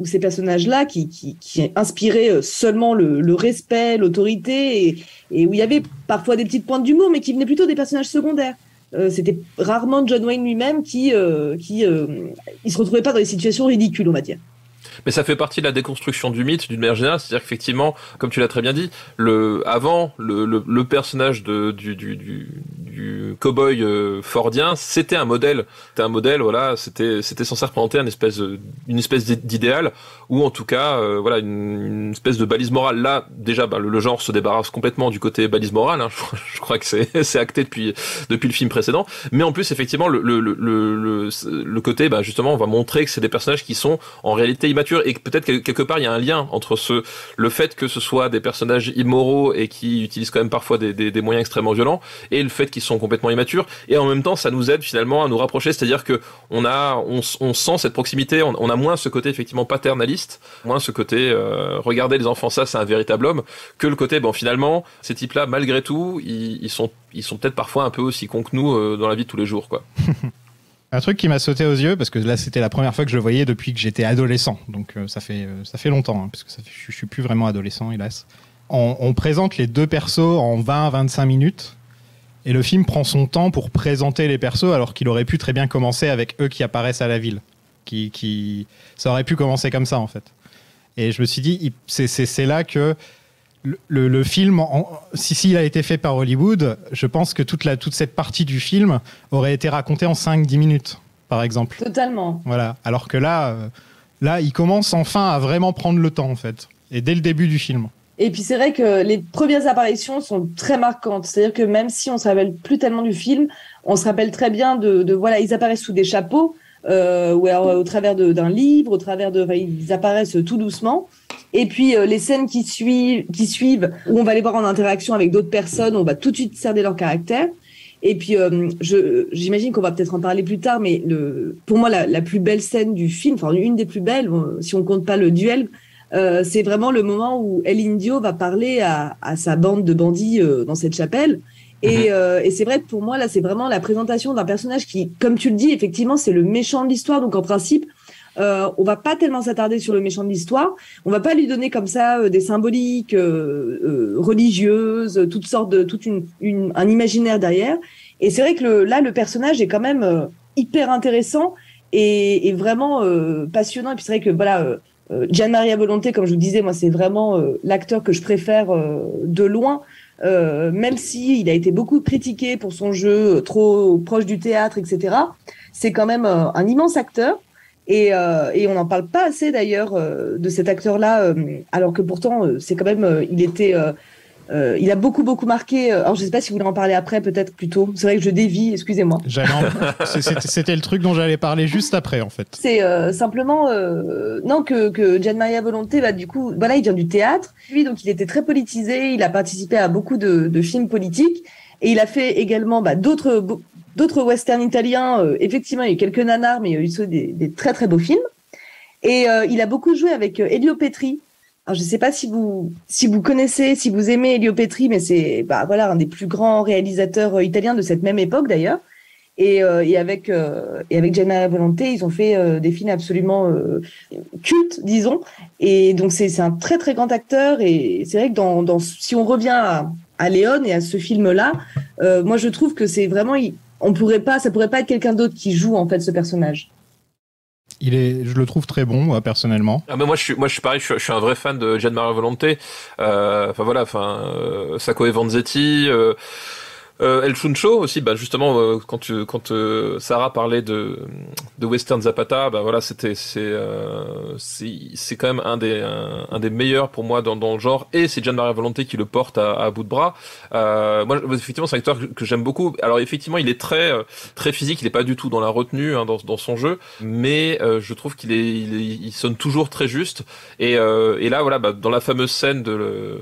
ces personnages-là qui inspiraient seulement le respect, l'autorité, et où il y avait parfois des petites pointes d'humour, mais qui venaient plutôt des personnages secondaires. C'était rarement John Wayne lui-même qui il se retrouvait pas dans des situations ridicules, on va dire. Mais ça fait partie de la déconstruction du mythe d'une manière générale, c'est-à-dire qu'effectivement, comme tu l'as très bien dit, avant le personnage du cow-boy fordien, c'était un modèle, voilà, c'était censé représenter une espèce d'idéal, ou en tout cas, voilà, une espèce de balise morale. Là, déjà, le genre se débarrasse complètement du côté balise morale, hein. Je crois que c'est acté depuis le film précédent, mais en plus, effectivement, le côté, justement, on va montrer que c'est des personnages qui sont en réalité immatures, et que peut-être quelque part il y a un lien entre le fait que ce soit des personnages immoraux et qui utilisent quand même parfois des moyens extrêmement violents, et le fait qu'ils sont complètement immatures, et en même temps ça nous aide finalement à nous rapprocher, c'est-à-dire que on sent cette proximité, on a moins ce côté effectivement paternaliste, moins ce côté regardez les enfants, ça c'est un véritable homme, que le côté finalement ces types-là malgré tout ils sont peut-être parfois un peu aussi cons que nous dans la vie de tous les jours, quoi. Un truc qui m'a sauté aux yeux, parce que là c'était la première fois que je le voyais depuis que j'étais adolescent, donc ça fait longtemps, hein, parce que je suis plus vraiment adolescent, hélas. On présente les deux persos en 20-25 minutes, et le film prend son temps pour présenter les persos, alors qu'il aurait pu très bien commencer avec eux qui apparaissent à la ville. Ça aurait pu commencer comme ça, en fait. Et je me suis dit, c'est là que le film, s'il a été fait par Hollywood, je pense que toute cette partie du film aurait été racontée en 5-10 minutes, par exemple. Totalement. Voilà. Alors que là, il commence enfin à vraiment prendre le temps, en fait. Et dès le début du film. Et puis c'est vrai que les premières apparitions sont très marquantes. C'est-à-dire que même si on se rappelle plus tellement du film, on se rappelle très bien voilà, ils apparaissent sous des chapeaux, ou alors au travers d'un livre, ils apparaissent tout doucement. Et puis les scènes qui suivent, où on va les voir en interaction avec d'autres personnes, on va tout de suite cerner leur caractère. Et puis j'imagine qu'on va peut-être en parler plus tard, mais pour moi la plus belle scène du film, enfin une des plus belles, si on compte pas le duel, c'est vraiment le moment où El Indio va parler à sa bande de bandits dans cette chapelle. Et c'est vrai que pour moi, là, c'est vraiment la présentation d'un personnage qui, comme tu le dis, effectivement, c'est le méchant de l'histoire. Donc, en principe, on va pas tellement s'attarder sur le méchant de l'histoire. On va pas lui donner comme ça des symboliques religieuses, toutes sortes de un imaginaire derrière. Et c'est vrai que le personnage est quand même hyper intéressant et vraiment passionnant. Et puis c'est vrai que voilà, Gian Maria Volonté, comme je vous disais, moi c'est vraiment l'acteur que je préfère de loin. Même si il a été beaucoup critiqué pour son jeu trop proche du théâtre, etc. C'est quand même un immense acteur. Et on n'en parle pas assez d'ailleurs de cet acteur-là, alors que pourtant c'est quand même, il a beaucoup marqué. Alors je sais pas si vous voulez en parler après, peut-être plus tôt. C'est vrai que je dévie, excusez-moi. C'était le truc dont j'allais parler juste après, en fait. C'est simplement non que Gian Maria Volonté, bah du coup, voilà, il vient du théâtre. Lui, donc il était très politisé. Il a participé à beaucoup de films politiques et il a fait également d'autres westerns italiens. Effectivement, il y a eu quelques nanars, mais il y a eu aussi des très très beaux films. Et il a beaucoup joué avec Elio Petri. Alors, je ne sais pas si vous connaissez, si vous aimez Elio Petri, mais c'est voilà un des plus grands réalisateurs italiens de cette même époque d'ailleurs. Et avec Gian Maria Volonté, ils ont fait des films absolument cultes, disons. Et donc c'est un très très grand acteur. Et c'est vrai que si on revient à Léon et à ce film-là, moi je trouve que c'est vraiment ça pourrait pas être quelqu'un d'autre qui joue en fait ce personnage. Je le trouve très bon, moi, personnellement. Ah, mais moi, je suis pareil, je suis un vrai fan de Gian Maria Volonté. Sacco e Vanzetti, El Chuncho aussi, justement, quand Sarah parlait de Western Zapata, voilà, c'est quand même un des meilleurs pour moi dans le genre, et c'est Gian Maria Volonté qui le porte à bout de bras. Moi, effectivement, c'est un acteur que j'aime beaucoup. Alors, effectivement, il est très physique, il est pas du tout dans la retenue, dans son jeu, mais je trouve il sonne toujours très juste. Et là, voilà, dans la fameuse scène de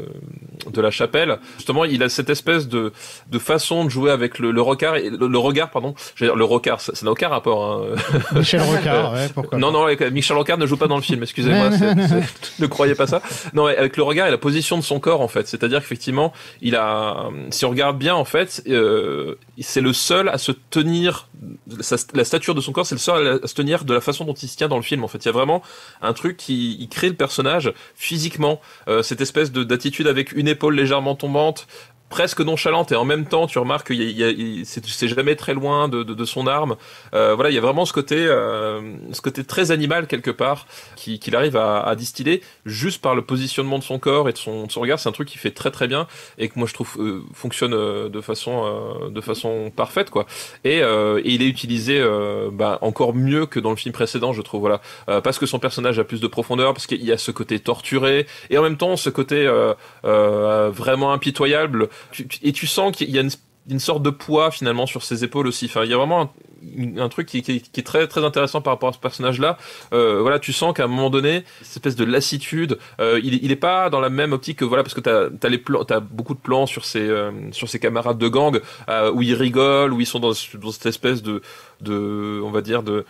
la chapelle, justement, il a cette espèce de façon de jouer avec le regard, le regard, pardon. Je veux dire, le regard, ça n'a aucun rapport. Hein. Michel Rocard, ouais, pourquoi pas. Non, Michel Rocard ne joue pas dans le film, excusez-moi, ne croyez pas ça. Non, avec le regard et la position de son corps, en fait. C'est-à-dire qu'effectivement, si on regarde bien, en fait, c'est le seul à se tenir, la stature de son corps, c'est le seul à se tenir de la façon dont il se tient dans le film, en fait. Il y a vraiment un truc qui crée le personnage physiquement, cette espèce d'attitude avec une épaule légèrement tombante, presque nonchalante, et en même temps tu remarques que c'est jamais très loin de son arme. Voilà, il y a vraiment ce côté très animal quelque part qu'il arrive à distiller juste par le positionnement de son corps et de son regard. C'est un truc qui fait très très bien et que moi je trouve fonctionne de façon parfaite, quoi. Et il est utilisé encore mieux que dans le film précédent, je trouve. Voilà, parce que son personnage a plus de profondeur, parce qu'il y a ce côté torturé et en même temps ce côté vraiment impitoyable. Tu sens qu'il y a une sorte de poids finalement sur ses épaules aussi. Enfin, il y a vraiment un truc qui est très très intéressant par rapport à ce personnage-là. Voilà, tu sens qu'à un moment donné, cette espèce de lassitude, il est pas dans la même optique que voilà, parce que t'as beaucoup de plans sur ses camarades de gang où ils rigolent, où ils sont dans cette espèce de on va dire de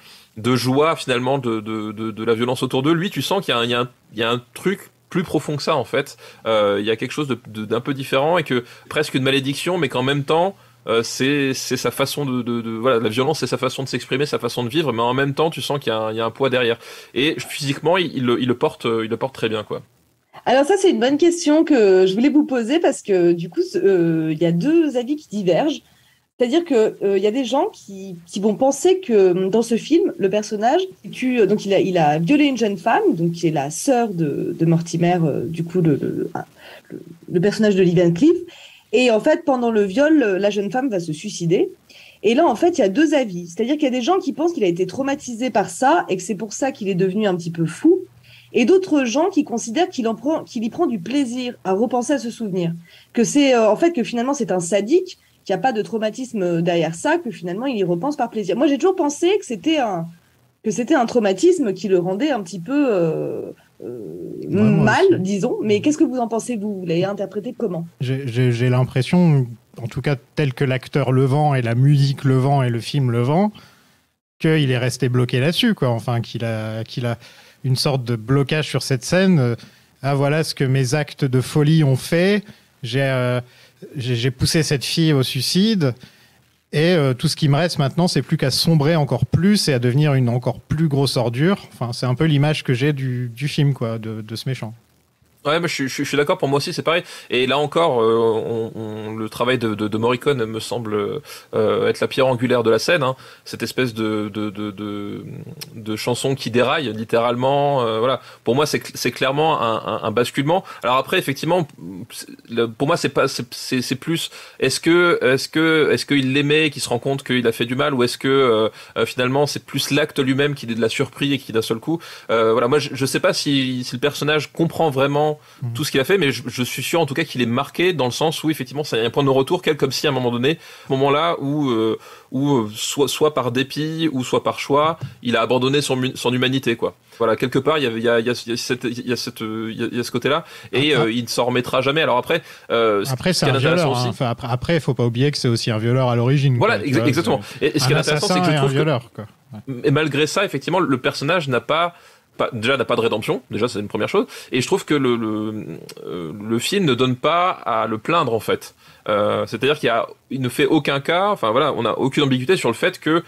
joie finalement de la violence autour d'eux. Lui, tu sens qu'il y a un truc plus profond que ça, en fait. Il y a quelque chose d'un peu différent et que presque une malédiction, mais qu'en même temps c'est sa façon voilà, la violence, c'est sa façon de s'exprimer, sa façon de vivre, mais en même temps tu sens qu'il y a un poids derrière, et physiquement il le porte très bien, quoi. Alors ça, c'est une bonne question que je voulais vous poser, parce que du coup il y a deux avis qui divergent. C'est-à-dire que y a des gens qui vont penser que dans ce film, le personnage donc il a violé une jeune femme, donc qui est la sœur de Mortimer, du coup le personnage de Lee Van Cleef. Et en fait, pendant le viol, la jeune femme va se suicider. Et là, en fait, il y a deux avis. C'est-à-dire qu'il y a des gens qui pensent qu'il a été traumatisé par ça et que c'est pour ça qu'il est devenu un petit peu fou. Et d'autres gens qui considèrent qu'il y prend du plaisir à repenser à ce souvenir. Que c'est, en fait, que finalement, c'est un sadique, qu'il n'y a pas de traumatisme derrière ça, que finalement, il y repense par plaisir. Moi, j'ai toujours pensé que c'était un traumatisme qui le rendait un petit peu mal, disons. Mais qu'est-ce que vous en pensez, vous l'avez interprété comment ? J'ai l'impression, en tout cas tel que l'acteur le vend et la musique le vend et le film le vend, qu'il est resté bloqué là-dessus, quoi. Enfin, qu'il a une sorte de blocage sur cette scène. Ah, voilà ce que mes actes de folie ont fait. J'ai poussé cette fille au suicide. Et tout ce qui me reste maintenant, c'est plus qu'à sombrer encore plus et à devenir une encore plus grosse ordure. Enfin, c'est un peu l'image que j'ai du film, quoi, de ce méchant. Ouais, mais je suis d'accord, pour moi aussi c'est pareil. Et là encore, le travail de Morricone me semble être la pierre angulaire de la scène, hein. Cette espèce de chanson qui déraille littéralement. Voilà, pour moi c'est clairement un basculement. Alors après, effectivement, pour moi c'est plus est-ce qu'il l'aimait, qu'il se rend compte qu'il a fait du mal, ou est-ce que finalement c'est plus l'acte lui-même qui est de la surpris et qui d'un seul coup, voilà, moi je sais pas si le personnage comprend vraiment tout ce qu'il a fait, mais je suis sûr en tout cas qu'il est marqué dans le sens où effectivement c'est un point de retour, comme si à un moment donné, ce moment-là où soit par dépit ou soit par choix, il a abandonné son humanité, quoi. Voilà, quelque part il y a ce côté-là, et il ne s'en remettra jamais. Alors après c'est un violeur, hein. Enfin, après il faut pas oublier que c'est aussi un violeur à l'origine. Voilà, quoi, exactement. Et ce qui est intéressant, c'est que je trouve violeur, quoi. Ouais. Et malgré ça, effectivement, le personnage n'a pas de rédemption, déjà c'est une première chose, et je trouve que le film ne donne pas à le plaindre, en fait. C'est-à-dire qu'il ne fait aucun cas, enfin voilà, on n'a aucune ambiguïté sur le fait que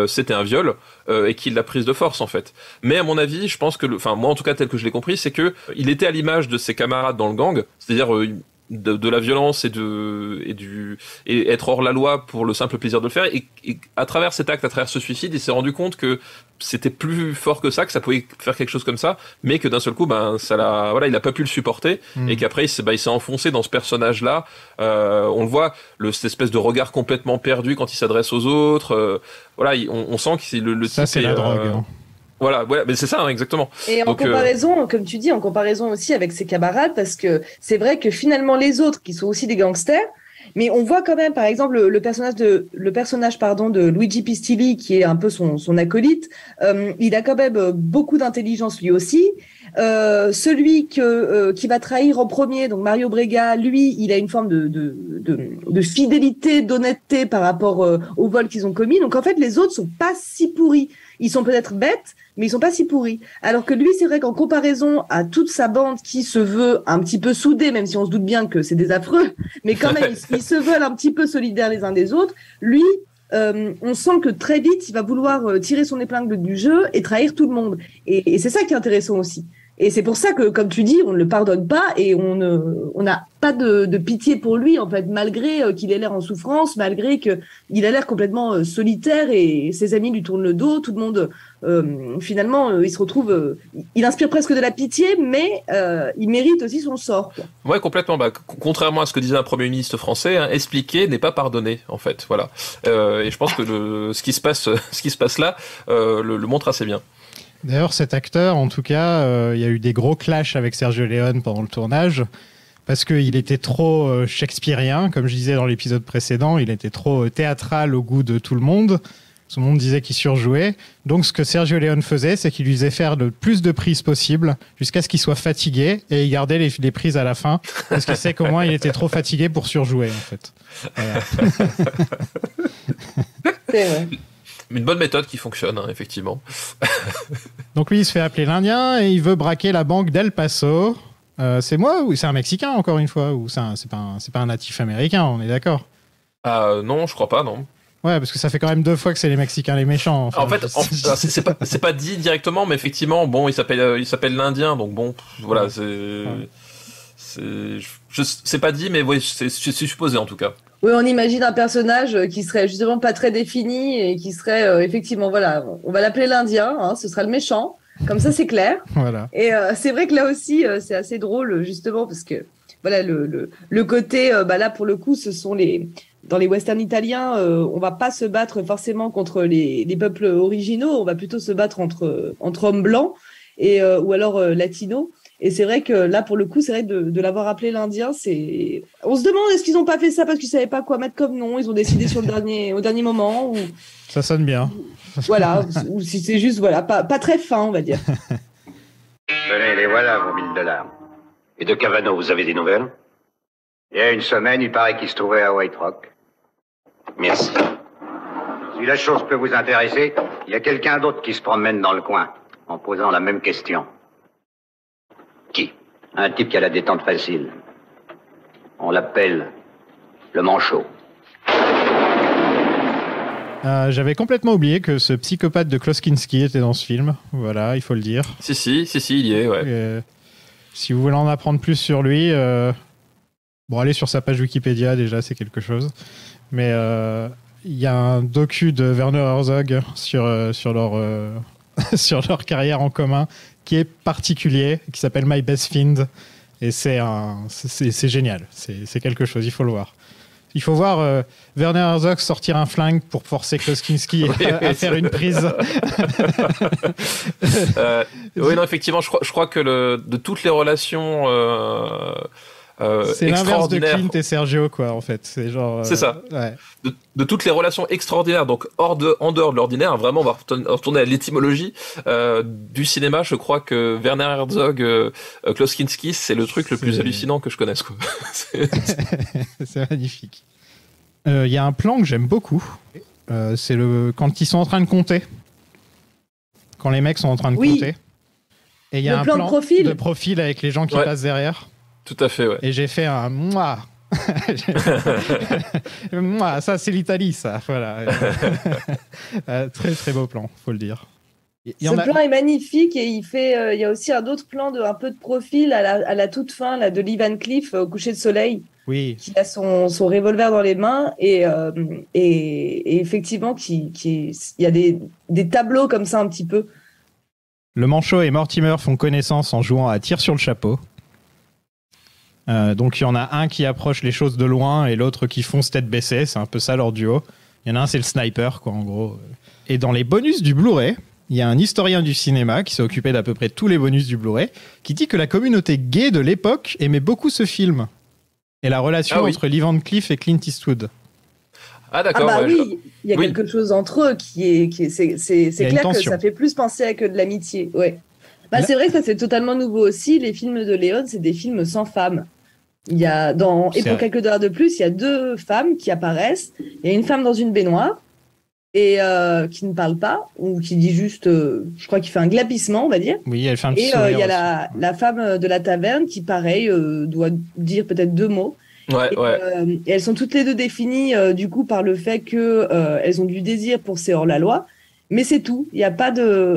c'était un viol et qu'il l'a prise de force, en fait. Mais à mon avis, je pense que, moi en tout cas tel que je l'ai compris, c'est que il était à l'image de ses camarades dans le gang, c'est-à-dire de la violence et être hors la loi pour le simple plaisir de le faire, et à travers cet acte, à travers ce suicide, il s'est rendu compte que c'était plus fort que ça, que ça pouvait faire quelque chose comme ça, mais que d'un seul coup, il a pas pu le supporter, et qu'après il s'est enfoncé dans ce personnage-là. On le voit, cette espèce de regard complètement perdu quand il s'adresse aux autres. Voilà, on sent que le ça, c'est la drogue. Hein. Voilà, mais c'est ça, hein, exactement. Et en comparaison, comme tu dis, en comparaison aussi avec ses camarades, parce que c'est vrai que finalement les autres, qui sont aussi des gangsters, mais on voit quand même, par exemple, le personnage de Luigi Pistilli, qui est un peu son acolyte, il a quand même beaucoup d'intelligence lui aussi. Celui qui va trahir en premier, donc Mario Brega, lui, il a une forme de fidélité, d'honnêteté par rapport au vol qu'ils ont commis. Donc en fait, les autres sont pas si pourris. Ils sont peut-être bêtes, mais ils sont pas si pourris. Alors que lui, c'est vrai qu'en comparaison à toute sa bande qui se veut un petit peu soudée, même si on se doute bien que c'est des affreux, mais quand même, ils se veulent un petit peu solidaires les uns des autres. Lui, on sent que très vite, il va vouloir tirer son épingle du jeu et trahir tout le monde. Et c'est ça qui est intéressant aussi. Et c'est pour ça que, comme tu dis, on ne le pardonne pas et on n'a pas de pitié pour lui, en fait, malgré qu'il ait l'air en souffrance, malgré qu'il a l'air complètement solitaire et ses amis lui tournent le dos, tout le monde, finalement, il se retrouve... il inspire presque de la pitié, mais il mérite aussi son sort, quoi. Ouais, complètement. Contrairement à ce que disait un Premier ministre français, hein, expliquer n'est pas pardonner, en fait. Voilà. Et je pense que ce qui se passe là le montre assez bien. D'ailleurs, cet acteur, en tout cas, il y a eu des gros clashs avec Sergio Leone pendant le tournage, parce qu'il était trop shakespearien, comme je disais dans l'épisode précédent, il était trop théâtral au goût de tout le monde. Tout le monde disait qu'il surjouait. Donc, ce que Sergio Leone faisait, c'est qu'il lui faisait faire le plus de prises possible, jusqu'à ce qu'il soit fatigué, et il gardait les prises à la fin, parce qu'il sait qu'au moins, il était trop fatigué pour surjouer, en fait. Voilà. C'est vrai. Une bonne méthode qui fonctionne, hein, effectivement. Donc lui, il se fait appeler l'Indien et il veut braquer la banque d'El Paso. C'est moi ou c'est un Mexicain, encore une fois, ou c'est pas un natif américain, on est d'accord? Non, je crois pas, non. Ouais, parce que ça fait quand même 2 fois que c'est les Mexicains les méchants. En fait, c'est pas dit directement, mais effectivement, bon, il s'appelle l'Indien, donc bon, voilà, C'est pas dit, mais oui, c'est supposé en tout cas. Oui, on imagine un personnage qui serait justement pas très défini et qui serait effectivement, voilà, on va l'appeler l'Indien, hein, ce sera le méchant, comme ça c'est clair. Voilà. Et c'est vrai que là aussi, c'est assez drôle justement parce que voilà le côté, là pour le coup, ce sont dans les westerns italiens, on va pas se battre forcément contre les peuples originaux, on va plutôt se battre entre hommes blancs ou alors latinos. Et c'est vrai que là, pour le coup, c'est vrai de l'avoir appelé l'Indien, on se demande est-ce qu'ils n'ont pas fait ça parce qu'ils savaient pas quoi mettre comme nom, ils ont décidé au dernier moment ou ça sonne bien. Voilà, ou si c'est juste pas très fin, on va dire. Tenez, les voilà, vos $1000. Et de Cavano, vous avez des nouvelles? Il y a une semaine, il paraît qu'il se trouvait à White Rock. Merci. Si la chose peut vous intéresser, il y a quelqu'un d'autre qui se promène dans le coin, en posant la même question. Qui? Un type qui a la détente facile. On l'appelle le manchot. J'avais complètement oublié que ce psychopathe de Klaus Kinski était dans ce film. Voilà, il faut le dire. Si, il y est, ouais. Si vous voulez en apprendre plus sur lui, allez sur sa page Wikipédia, déjà, c'est quelque chose. Mais il y a un docu de Werner Herzog sur leur sur leur carrière en commun qui est particulier, qui s'appelle My Best Fiend, et c'est génial, c'est quelque chose, il faut le voir. Il faut voir Werner Herzog sortir un flingue pour forcer Klaus Kinski à faire une prise. Oui, non, effectivement, je crois que de toutes les relations c'est l'inverse de Clint et Sergio, quoi, en fait. C'est genre. C'est ça. Ouais. De toutes les relations extraordinaires, donc en dehors de l'ordinaire, vraiment, on va retourner à l'étymologie du cinéma. Je crois que Werner Herzog, Klaus Kinski, c'est le truc le plus hallucinant que je connaisse, quoi. C'est magnifique. Il y a un plan que j'aime beaucoup. C'est quand ils sont en train de compter. Quand les mecs sont en train de compter. Et il y a un plan de profil avec les gens qui passent derrière. Tout à fait, ouais. Et j'ai fait un moi. Moi, ça c'est l'Italie, ça. Voilà. Très très beau plan, faut le dire. Plan est magnifique et il y a aussi un autre plan un peu de profil à la toute fin là, de Lee Van Cleef au coucher de soleil. Oui. Qui a son revolver dans les mains et effectivement il y a des tableaux comme ça un petit peu. Le manchot et Mortimer font connaissance en jouant à tir sur le chapeau. Donc il y en a un qui approche les choses de loin et l'autre qui fonce tête baissée, c'est un peu ça leur duo. Il y en a un, c'est le sniper, quoi, en gros. Et dans les bonus du Blu-ray, il y a un historien du cinéma qui s'est occupé d'à peu près tous les bonus du Blu-ray, qui dit que la communauté gay de l'époque aimait beaucoup ce film et la relation entre Lee Van Cleef et Clint Eastwood. Ah d'accord. Oui, il y a quelque chose entre eux c'est clair que ça fait plus penser à que de l'amitié. Ouais. C'est vrai que ça c'est totalement nouveau aussi. Les films de Léon, c'est des films sans femmes. Il y a pour quelques dollars de plus, il y a 2 femmes qui apparaissent. Il y a une femme dans une baignoire et qui ne parle pas ou qui dit juste, je crois qu'il fait un glapissement, on va dire. Oui, elle fait un petit sourire. Et il y a la femme de la taverne qui, pareil, doit dire peut-être 2 mots. Et elles sont toutes les 2 définies du coup par le fait que elles ont du désir pour ces hors-la-loi, mais c'est tout. Il n'y a pas de,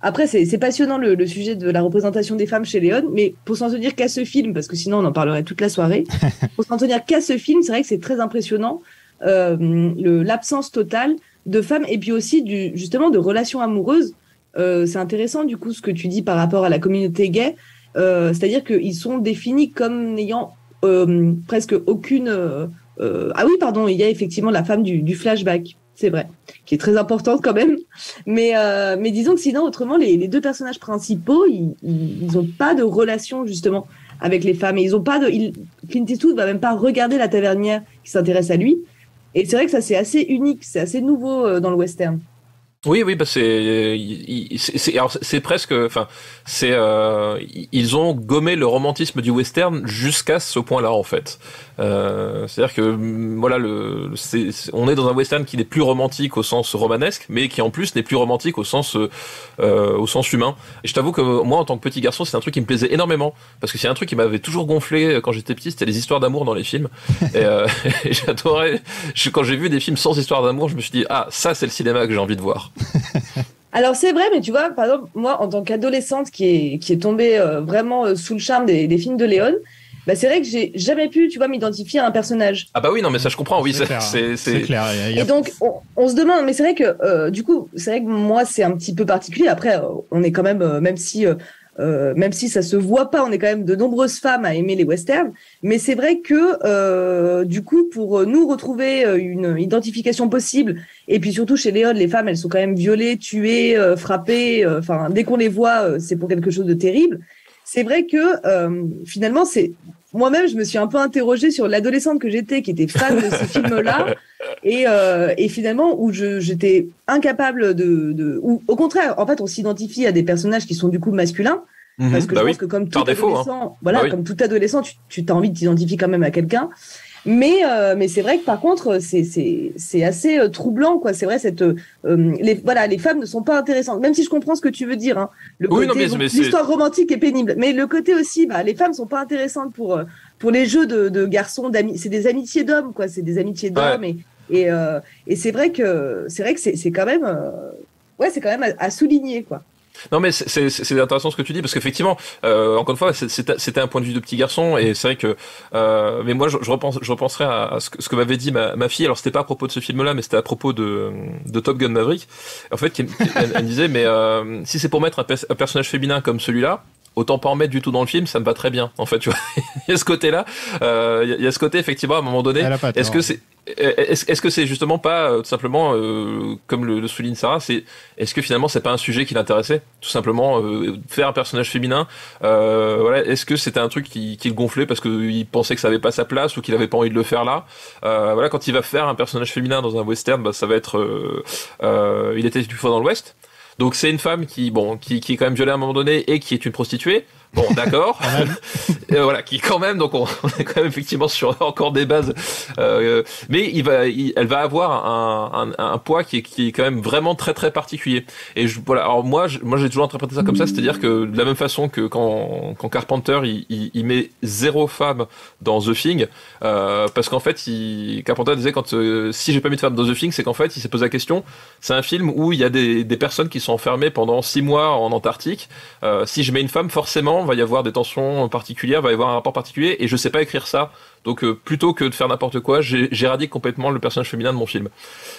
après, c'est passionnant le sujet de la représentation des femmes chez Léon, mais pour s'en tenir qu'à ce film, parce que sinon on en parlerait toute la soirée, pour s'en tenir qu'à ce film, c'est vrai que c'est très impressionnant, l'absence totale de femmes, et puis aussi justement de relations amoureuses. C'est intéressant du coup ce que tu dis par rapport à la communauté gay, c'est-à-dire qu'ils sont définis comme n'ayant presque aucune... il y a effectivement la femme du flashback. C'est vrai, qui est très importante quand même. Mais disons que sinon, autrement, les 2 personnages principaux, ils n'ont pas de relation justement avec les femmes. Et ils ont pas Clint Eastwood va même pas regarder la tavernière qui s'intéresse à lui. Et c'est vrai que ça, c'est assez unique, c'est assez nouveau dans le western. Oui, c'est presque, ils ont gommé le romantisme du western jusqu'à ce point-là en fait. C'est-à-dire que voilà, on est dans un western qui n'est plus romantique au sens romanesque, mais qui en plus n'est plus romantique au sens humain. Et je t'avoue que moi, en tant que petit garçon, c'est un truc qui me plaisait énormément parce que c'est un truc qui m'avait toujours gonflé quand j'étais petit, c'était les histoires d'amour dans les films. Et j'adorais. Quand j'ai vu des films sans histoire d'amour, je me suis dit ça c'est le cinéma que j'ai envie de voir. Alors c'est vrai, mais tu vois, par exemple, moi en tant qu'adolescente qui est tombée vraiment sous le charme des films de Léon, bah, c'est vrai que j'ai jamais pu, tu vois, m'identifier à un personnage. Ah bah oui, non, mais ça je comprends, oui, C'est clair. C'est clair. Et donc, on se demande, mais c'est vrai que, du coup, c'est vrai que moi, c'est un petit peu particulier. Après, on est quand même, même si ça se voit pas, on est quand même de nombreuses femmes à aimer les westerns. Mais c'est vrai que, du coup, pour nous retrouver une identification possible, et puis surtout chez Léon, les femmes, elles sont quand même violées, tuées, frappées. Enfin, dès qu'on les voit, c'est pour quelque chose de terrible. C'est vrai que finalement, moi-même, je me suis un peu interrogée sur l'adolescente que j'étais, qui était fan de ces films-là, et finalement où j'étais incapable ou au contraire, en fait, on s'identifie à des personnages qui sont du coup masculins, parce que je pense que comme tout adolescent, comme tout adolescent, tu as envie de t'identifier quand même à quelqu'un. Mais c'est vrai que par contre c'est assez troublant, quoi. C'est vrai, les femmes ne sont pas intéressantes, même si je comprends ce que tu veux dire, hein. L'histoire romantique est pénible, mais le côté aussi, les femmes sont pas intéressantes pour les jeux de garçons, d'amis. C'est des amitiés d'hommes, quoi. C'est des amitiés d'hommes, et c'est vrai que c'est quand même c'est quand même à souligner, quoi. Non, mais c'est intéressant ce que tu dis, parce qu'effectivement, encore une fois, c'était un point de vue de petit garçon, et c'est vrai que mais moi je repenserais à ce que m'avait dit ma fille. Alors c'était pas à propos de ce film-là, mais c'était à propos de Top Gun Maverick. En fait, elle me disait, mais si c'est pour mettre un personnage féminin comme celui-là, autant pas en mettre du tout dans le film, ça me va très bien. En fait, tu vois, il y a ce côté-là, il y a ce côté, effectivement, à un moment donné. Est-ce que c'est justement pas tout simplement comme le souligne Sarah, est-ce que finalement c'est pas un sujet qui l'intéressait, tout simplement faire un personnage féminin, est-ce que c'était un truc qui le gonflait parce qu'il pensait que ça avait pas sa place ou qu'il avait pas envie de le faire là, quand il va faire un personnage féminin dans un western, ça va être il était une fois dans l'Ouest. Donc c'est une femme qui est quand même violée à un moment donné et qui est une prostituée. Bon, d'accord. Qui quand même, donc on est quand même effectivement sur encore des bases. Mais elle va avoir un poids qui est quand même vraiment très très particulier. Et alors moi j'ai toujours interprété ça comme ça, c'est-à-dire que de la même façon que quand Carpenter il met 0 femme dans The Thing, parce qu'en fait Carpenter disait si j'ai pas mis de femme dans The Thing, c'est qu'en fait il s'est posé la question, c'est un film où il y a des personnes qui sont enfermées pendant 6 mois en Antarctique. Si je mets une femme, forcément va y avoir des tensions particulières, va y avoir un rapport particulier, et je sais pas écrire ça. Donc plutôt que de faire n'importe quoi, j'éradique complètement le personnage féminin de mon film.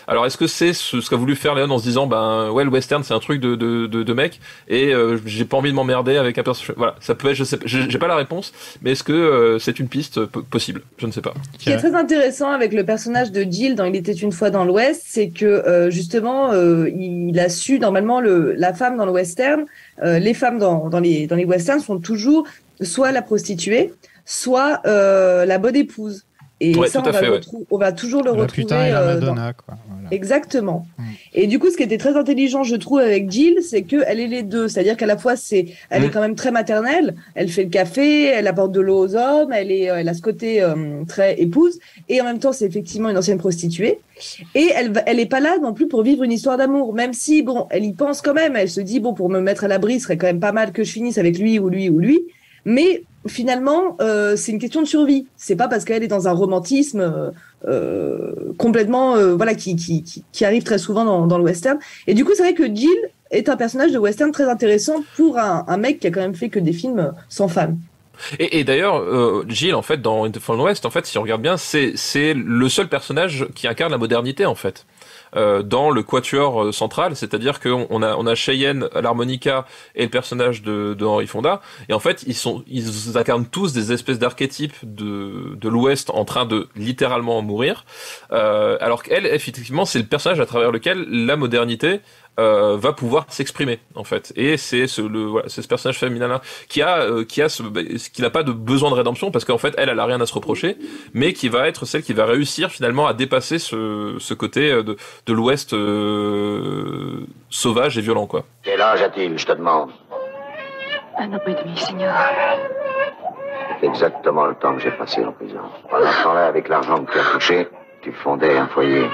Alors est-ce que c'est ce qu'a voulu faire Léon en se disant le western c'est un truc de mec, et j'ai pas envie de m'emmerder avec un personnage. Voilà, ça peut être, je sais pas, j'ai pas la réponse, mais est-ce que c'est une piste possible? Je ne sais pas. Ce qui est très intéressant avec le personnage de Jill dans Il était une fois dans l'Ouest, c'est que justement il a su, normalement la femme dans le western, les femmes dans les westerns sont toujours soit la prostituée, soit la bonne épouse. Et ça, on va toujours le retrouver. Putain, et la Madonna, quoi. Voilà. Exactement. Et du coup, ce qui était très intelligent, je trouve, avec Jill, c'est qu'elle est les deux. C'est-à-dire qu'à la fois, elle est quand même très maternelle. Elle fait le café, elle apporte de l'eau aux hommes, elle a ce côté très épouse. Et en même temps, c'est effectivement une ancienne prostituée. Et elle est pas là non plus pour vivre une histoire d'amour. Même si, elle y pense quand même. Elle se dit, pour me mettre à l'abri, ce serait quand même pas mal que je finisse avec lui ou lui ou lui. Mais finalement, c'est une question de survie. C'est pas parce qu'elle est dans un romantisme complètement, qui arrive très souvent dans le western. Et du coup, c'est vrai que Jill est un personnage de western très intéressant pour un mec qui a quand même fait que des films sans femme. Et d'ailleurs, Jill, en fait, dans Into the West, en fait, si on regarde bien, c'est le seul personnage qui incarne la modernité, en fait. Dans le quatuor central, c'est-à-dire qu'on a Cheyenne à l'harmonica et le personnage de Henry Fonda, et en fait ils incarnent tous des espèces d'archétypes de l'Ouest en train de littéralement mourir, alors qu'elle, effectivement, c'est le personnage à travers lequel la modernité va pouvoir s'exprimer, en fait. Et c'est ce personnage féminin-là qui n'a pas de besoin de rédemption, parce qu'en fait elle a rien à se reprocher, mais qui va être celle qui va réussir finalement à dépasser ce côté de l'Ouest sauvage et violent, quoi. Quel âge a-t-il, je te demande? 1 an et demi, Seigneur. C'est exactement le temps que j'ai passé en prison. Pendant ce temps-là, avec l'argent que tu as touché, tu fondais un foyer.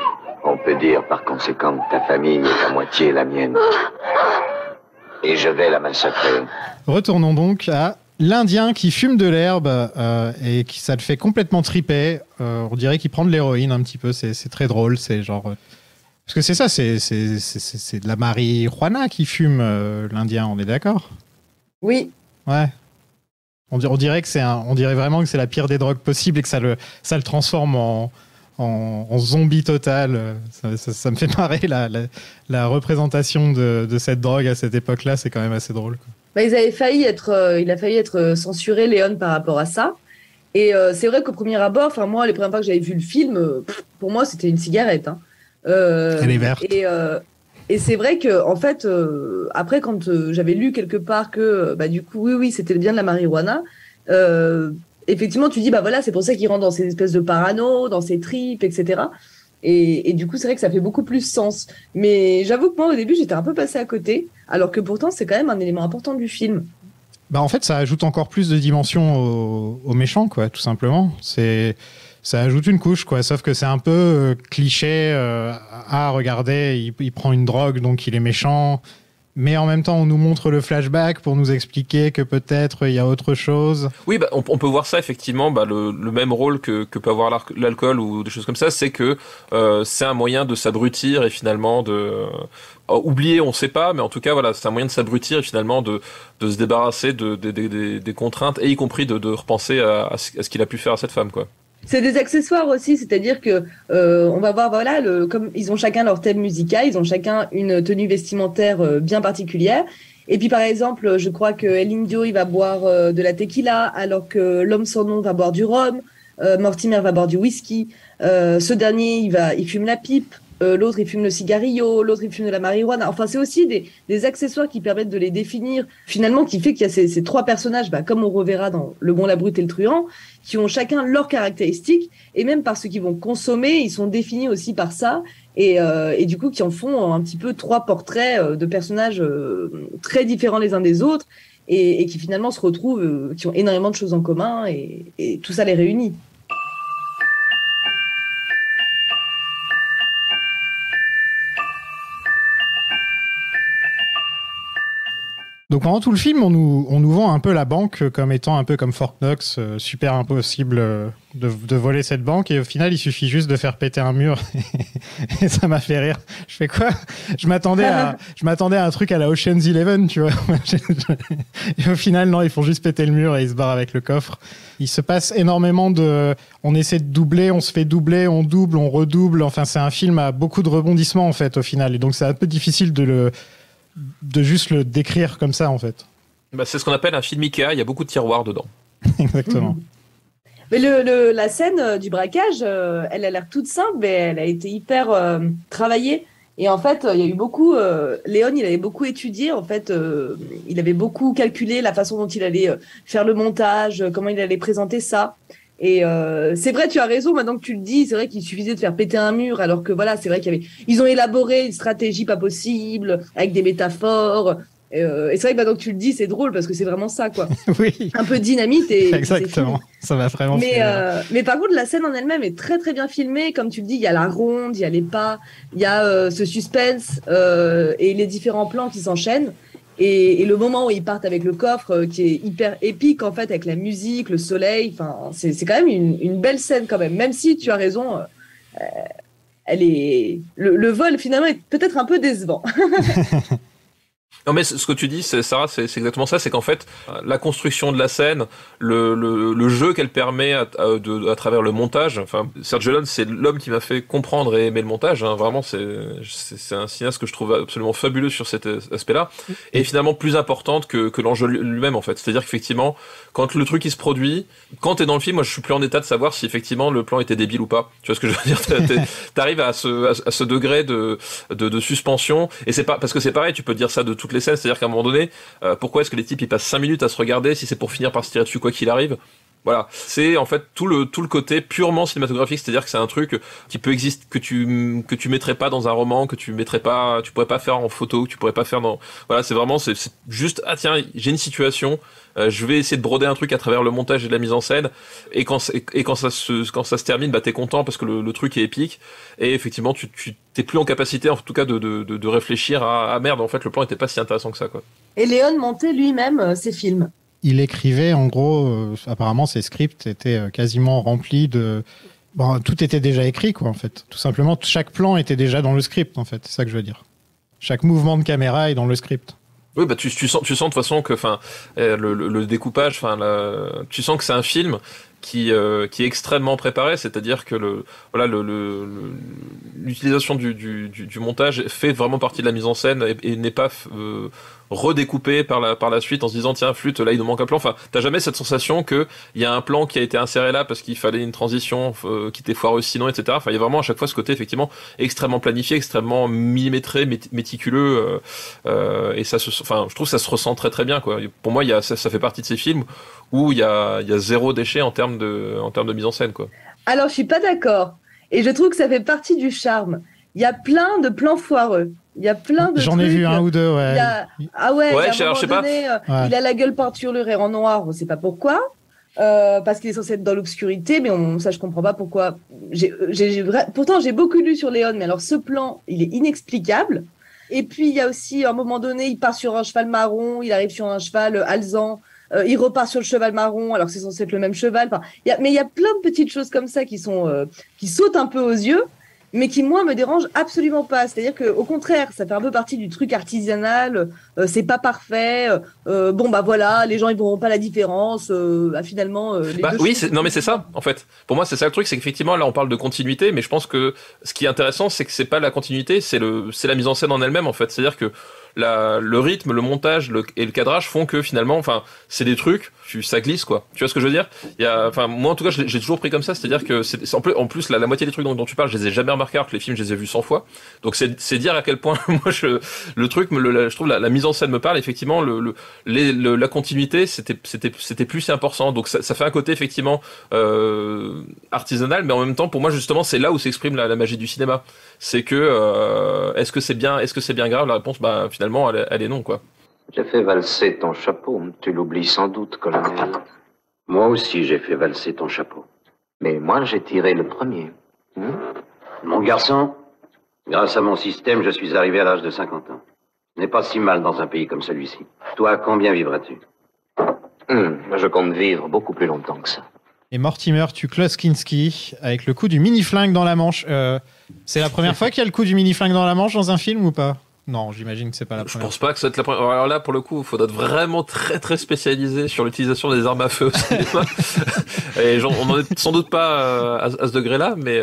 On peut dire par conséquent que ta famille est à moitié la mienne. Et je vais la massacrer. Retournons donc à l'Indien qui fume de l'herbe et qui ça le fait complètement triper. On dirait qu'il prend de l'héroïne un petit peu. C'est très drôle. C'est genre parce que c'est ça. C'est de la marijuana qui fume l'Indien. On est d'accord? Oui. Ouais. On dirait vraiment que c'est la pire des drogues possibles et que ça le transforme en zombie total. Ça me fait marrer la représentation de cette drogue à cette époque-là, c'est quand même assez drôle, quoi. Bah, il a failli être censuré, Léon, par rapport à ça. Et c'est vrai qu'au premier abord, moi, les premières fois que j'avais vu le film, pour moi, c'était une cigarette. Hein. Elle est verte. Et c'est vrai que, en fait, après, quand j'avais lu quelque part que, du coup, oui, c'était bien de la marijuana, effectivement, tu dis, voilà, c'est pour ça qu'il rentre dans ces espèces de parano, dans ses tripes, etc. Et du coup, c'est vrai que ça fait beaucoup plus sens. Mais j'avoue que moi, au début, j'étais un peu passée à côté, alors que pourtant, c'est quand même un élément important du film. En fait, ça ajoute encore plus de dimension aux méchants, quoi, tout simplement. Ça ajoute une couche, quoi. Sauf que c'est un peu cliché. Regardez, il prend une drogue, donc il est méchant. Mais en même temps, on nous montre le flashback pour nous expliquer que peut-être il y a autre chose. Oui, on peut voir ça effectivement, le même rôle que peut avoir l'alcool ou des choses comme ça, c'est que c'est un moyen de s'abrutir et finalement de oublier, on sait pas, mais en tout cas voilà, c'est un moyen de s'abrutir et finalement de se débarrasser des contraintes et y compris de repenser à ce qu'il a pu faire à cette femme, quoi. C'est des accessoires aussi, c'est-à-dire que on va voir, comme ils ont chacun leur thème musical, ils ont chacun une tenue vestimentaire bien particulière. Et puis par exemple, je crois que El Indio il va boire de la tequila, alors que l'homme sans nom va boire du rhum, Mortimer va boire du whisky. Ce dernier il fume la pipe. L'autre, il fume le cigarillo, l'autre, il fume de la marijuana. Enfin, c'est aussi des accessoires qui permettent de les définir. Finalement, qui fait qu'il y a ces trois personnages, comme on reverra dans Le Bon, la Brute et le Truand, qui ont chacun leurs caractéristiques, et même par ce qu'ils vont consommer, ils sont définis aussi par ça, et du coup, qui en font un petit peu trois portraits de personnages très différents les uns des autres, et qui finalement se retrouvent, qui ont énormément de choses en commun, et tout ça les réunit. Donc pendant tout le film, on nous vend un peu la banque comme étant un peu comme Fort Knox, super impossible de voler cette banque, et au final il suffit juste de faire péter un mur et ça m'a fait rire. Je fais quoi ? Je m'attendais à un truc à la Ocean's 11, tu vois. Et au final non, ils font juste péter le mur et ils se barrent avec le coffre. Il se passe énormément on essaie de doubler, on se fait doubler, on double, on redouble. Enfin c'est un film à beaucoup de rebondissements en fait au final, et donc c'est un peu difficile de juste le décrire comme ça en fait. C'est ce qu'on appelle un film Ikea, il y a beaucoup de tiroirs dedans. Exactement. Mais la scène du braquage, elle a l'air toute simple, mais elle a été hyper travaillée. Et en fait, il y a eu beaucoup... Léon, il avait beaucoup étudié, en fait. Il avait beaucoup calculé la façon dont il allait faire le montage, comment il allait présenter ça. Et c'est vrai, tu as raison, maintenant que tu le dis, c'est vrai qu'il suffisait de faire péter un mur, alors que voilà, c'est vrai ils ont élaboré une stratégie pas possible, avec des métaphores. Et c'est vrai que maintenant que tu le dis, c'est drôle, parce que c'est vraiment ça, quoi. Oui. Un peu de dynamite et... Exactement, ça m'a vraiment fait... mais par contre, la scène en elle-même est très très bien filmée. Comme tu le dis, il y a la ronde, il y a les pas, il y a ce suspense et les différents plans qui s'enchaînent. Et le moment où ils partent avec le coffre, qui est hyper épique, en fait, avec la musique, le soleil, c'est quand même une belle scène, quand même si tu as raison, le vol, finalement, est peut-être un peu décevant. Non mais ce que tu dis, Sarah, c'est exactement ça, c'est qu'en fait, la construction de la scène, le jeu qu'elle permet à travers le montage, enfin, Sergio Leone, c'est l'homme qui m'a fait comprendre et aimer le montage, hein, vraiment, c'est un cinéaste que je trouve absolument fabuleux sur cet aspect-là, et finalement plus importante que l'enjeu lui-même, en fait. C'est-à-dire qu'effectivement, quand le truc il se produit, quand t'es dans le film, moi je suis plus en état de savoir si effectivement le plan était débile ou pas. Tu vois ce que je veux dire? T'arrives à ce degré de suspension, et c'est pas, parce que c'est pareil, tu peux dire ça de toutes les scènes, c'est-à-dire qu'à un moment donné, pourquoi est-ce que les types ils passent 5 minutes à se regarder si c'est pour finir par se tirer dessus quoi qu'il arrive? Voilà, c'est en fait tout le côté purement cinématographique, c'est-à-dire que c'est un truc qui peut exister, que tu mettrais pas dans un roman, que tu pourrais pas faire en photo, que tu pourrais pas faire dans... Voilà, c'est vraiment, c'est juste, ah tiens, j'ai une situation, je vais essayer de broder un truc à travers le montage et de la mise en scène, et quand ça se termine, t'es content parce que le truc est épique, et effectivement, tu t'es plus en capacité, en tout cas, de réfléchir à merde, en fait, le plan était pas si intéressant que ça, quoi. Et Léon montait lui-même ses films. Il écrivait, en gros, apparemment ses scripts étaient quasiment remplis de... Bon, tout était déjà écrit, quoi, en fait. Tout simplement, chaque plan était déjà dans le script, en fait. C'est ça que je veux dire. Chaque mouvement de caméra est dans le script. Oui, bah tu sens de toute façon que, enfin, le découpage, enfin, tu sens que c'est un film qui est extrêmement préparé, c'est-à-dire que l'utilisation du montage fait vraiment partie de la mise en scène et n'est pas redécoupé par la suite en se disant tiens flûte là il nous manque un plan. Enfin, t'as jamais cette sensation que il y a un plan qui a été inséré là parce qu'il fallait une transition qui était foireuse sinon, etc. Enfin, il y a vraiment à chaque fois ce côté effectivement extrêmement planifié, extrêmement millimétré, méticuleux, et ça enfin, je trouve que ça se ressent très très bien, quoi. Pour moi, ça fait partie de ces films où il y a zéro déchet en termes de mise en scène, quoi. Alors, je suis pas d'accord. Et je trouve que ça fait partie du charme. Il y a plein de plans foireux. Il y a plein de J'en ai vu un ou deux, ouais. Ah ouais, ouais, à un moment donné, il a la gueule peinturlure et en noir, on sait pas pourquoi. Parce qu'il est censé être dans l'obscurité, mais ça je comprends pas pourquoi. Pourtant j'ai beaucoup lu sur Léon, mais alors ce plan, il est inexplicable. Et puis il y a aussi, à un moment donné, il part sur un cheval marron, il arrive sur un cheval alezan, il repart sur le cheval marron, alors que c'est censé être le même cheval. Enfin, mais il y a plein de petites choses comme ça qui sautent un peu aux yeux, mais qui, moi, me dérangent absolument pas. C'est-à-dire qu'au contraire, ça fait un peu partie du truc artisanal, c'est pas parfait, bon, bah voilà, les gens, ils verront pas la différence, finalement... oui, non, mais c'est ça, en fait. Pour moi, c'est ça le truc, c'est qu'effectivement, là, on parle de continuité, mais je pense que ce qui est intéressant, c'est que c'est pas la continuité, c'est la mise en scène en elle-même, en fait. C'est-à-dire que le rythme, le montage et le cadrage font que finalement, enfin, c'est des trucs, ça glisse, quoi. Tu vois ce que je veux dire? Enfin, moi en tout cas, j'ai toujours pris comme ça, c'est-à-dire que en plus la moitié des trucs dont tu parles, je les ai jamais remarqués, alors que les films, je les ai vus 100 fois. Donc c'est dire à quel point moi le truc, je trouve la mise en scène me parle. Effectivement, la continuité, c'était plus si important. Donc ça fait un côté effectivement artisanal, mais en même temps, pour moi justement, c'est là où s'exprime la magie du cinéma. C'est que est-ce que c'est bien grave? La réponse, bah finalement, elle est non, quoi. J'ai fait valser ton chapeau. Tu l'oublies sans doute, colonel. Moi aussi, j'ai fait valser ton chapeau. Mais moi, j'ai tiré le premier. Mon garçon, grâce à mon système, je suis arrivé à l'âge de 50 ans. Ce n'est pas si mal dans un pays comme celui-ci. Toi, combien vivras-tu? Je compte vivre beaucoup plus longtemps que ça. Et Mortimer tue Klaus Kinski avec le coup du mini-flingue dans la manche. C'est la première fois qu'il y a le coup du mini-flingue dans la manche dans un film ou pas? Non, j'imagine que c'est pas la première. Je pense pas que ça va être la première. Alors là, pour le coup, il faudra être vraiment très très spécialisé sur l'utilisation des armes à feu au cinéma. Et on en est sans doute pas à ce degré-là, mais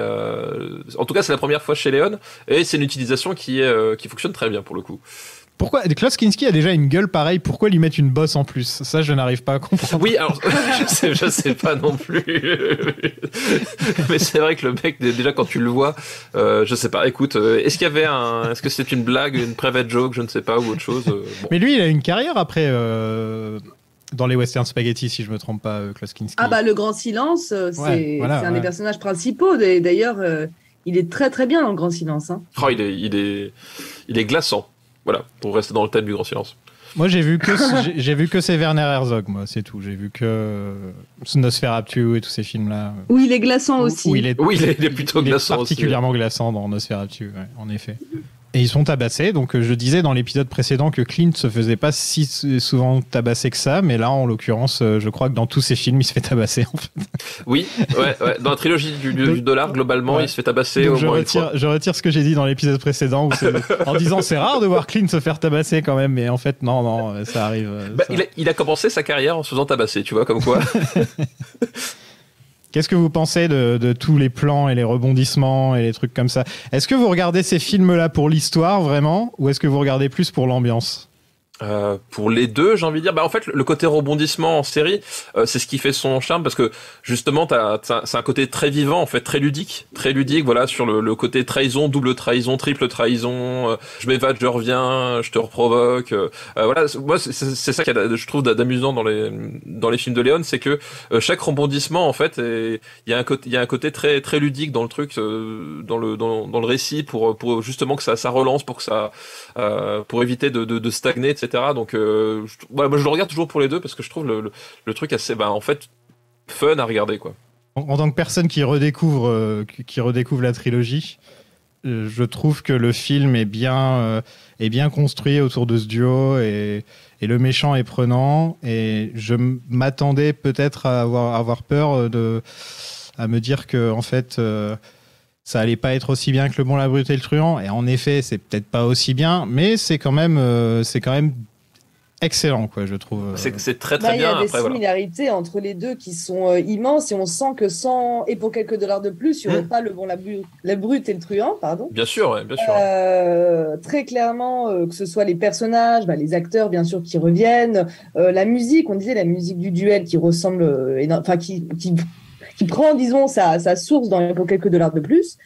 en tout cas, c'est la première fois chez Léon, et c'est une utilisation qui fonctionne très bien pour le coup. Pourquoi Klaus Kinski a déjà une gueule pareille? Pourquoi lui mettre une bosse en plus? Ça, je n'arrive pas à comprendre. Oui, alors je sais pas non plus. Mais c'est vrai que le mec, déjà quand tu le vois, je sais pas. Écoute, est-ce que c'est une blague, une private joke, je ne sais pas, ou autre chose. Bon. Mais lui, il a une carrière après dans les western spaghetti, si je me trompe pas, Klaus Kinski. Ah bah le Grand Silence, c'est un des personnages principaux. D'ailleurs, il est très très bien dans le Grand Silence. Hein. Oh, il est glaçant. Voilà, pour rester dans le thème du Grand Silence. Moi, j'ai vu que c'est Werner Herzog, moi, c'est tout. J'ai vu que Nosferatu et tous ces films-là. Oui, il est glaçant aussi. Il est plutôt glaçant aussi. Particulièrement glaçant dans Nosferatu, ouais, en effet. Et ils sont tabassés. Donc, je disais dans l'épisode précédent que Clint se faisait pas si souvent tabasser que ça, mais là, en l'occurrence, je crois que dans tous ses films, il se fait tabasser, en fait. Oui, ouais. Dans la trilogie du dollar, globalement, il se fait tabasser donc, au moins une fois. Je retire ce que j'ai dit dans l'épisode précédent, en disant c'est rare de voir Clint se faire tabasser quand même, mais en fait, non, ça arrive. Il a commencé sa carrière en se faisant tabasser, tu vois, comme quoi. Qu'est-ce que vous pensez de tous les plans et les rebondissements et les trucs comme ça? Est-ce que vous regardez ces films-là pour l'histoire, vraiment, ou est-ce que vous regardez plus pour l'ambiance? Pour les deux, j'ai envie de dire. Bah en fait, le côté rebondissement en série, c'est ce qui fait son charme, parce que justement, c'est un côté très vivant, en fait, très ludique, voilà, sur le côté trahison, double trahison, triple trahison. Je m'évade, je reviens, je te reprovoque. Voilà, moi c'est ça qu'il y a, je trouve, d'amusant dans les films de Léon, c'est que chaque rebondissement, en fait, il y a un côté très très ludique dans le truc, dans le récit, pour justement que ça relance, pour que ça, pour éviter de stagner, etc. Donc moi je le regarde toujours pour les deux parce que je trouve le truc assez en fait fun à regarder, quoi. En tant que personne qui redécouvre la trilogie, je trouve que le film est bien construit autour de ce duo et le méchant est prenant, et je m'attendais peut-être à avoir peur à me dire que en fait ça allait pas être aussi bien que Le Bon, la Brute et le Truand, et en effet c'est peut-être pas aussi bien, mais c'est quand même excellent, quoi, je trouve. C'est très très bien. Il y a des similarités entre les deux qui sont immenses, et on sent que sans et pour quelques dollars de plus, il n'y aurait pas le bon, la brute et le truand, pardon. Bien sûr, ouais, bien sûr. Très clairement, que ce soit les personnages, les acteurs bien sûr qui reviennent, la musique, on disait la musique du duel qui ressemble, qui prend, disons, sa source dans pour quelques dollars de plus.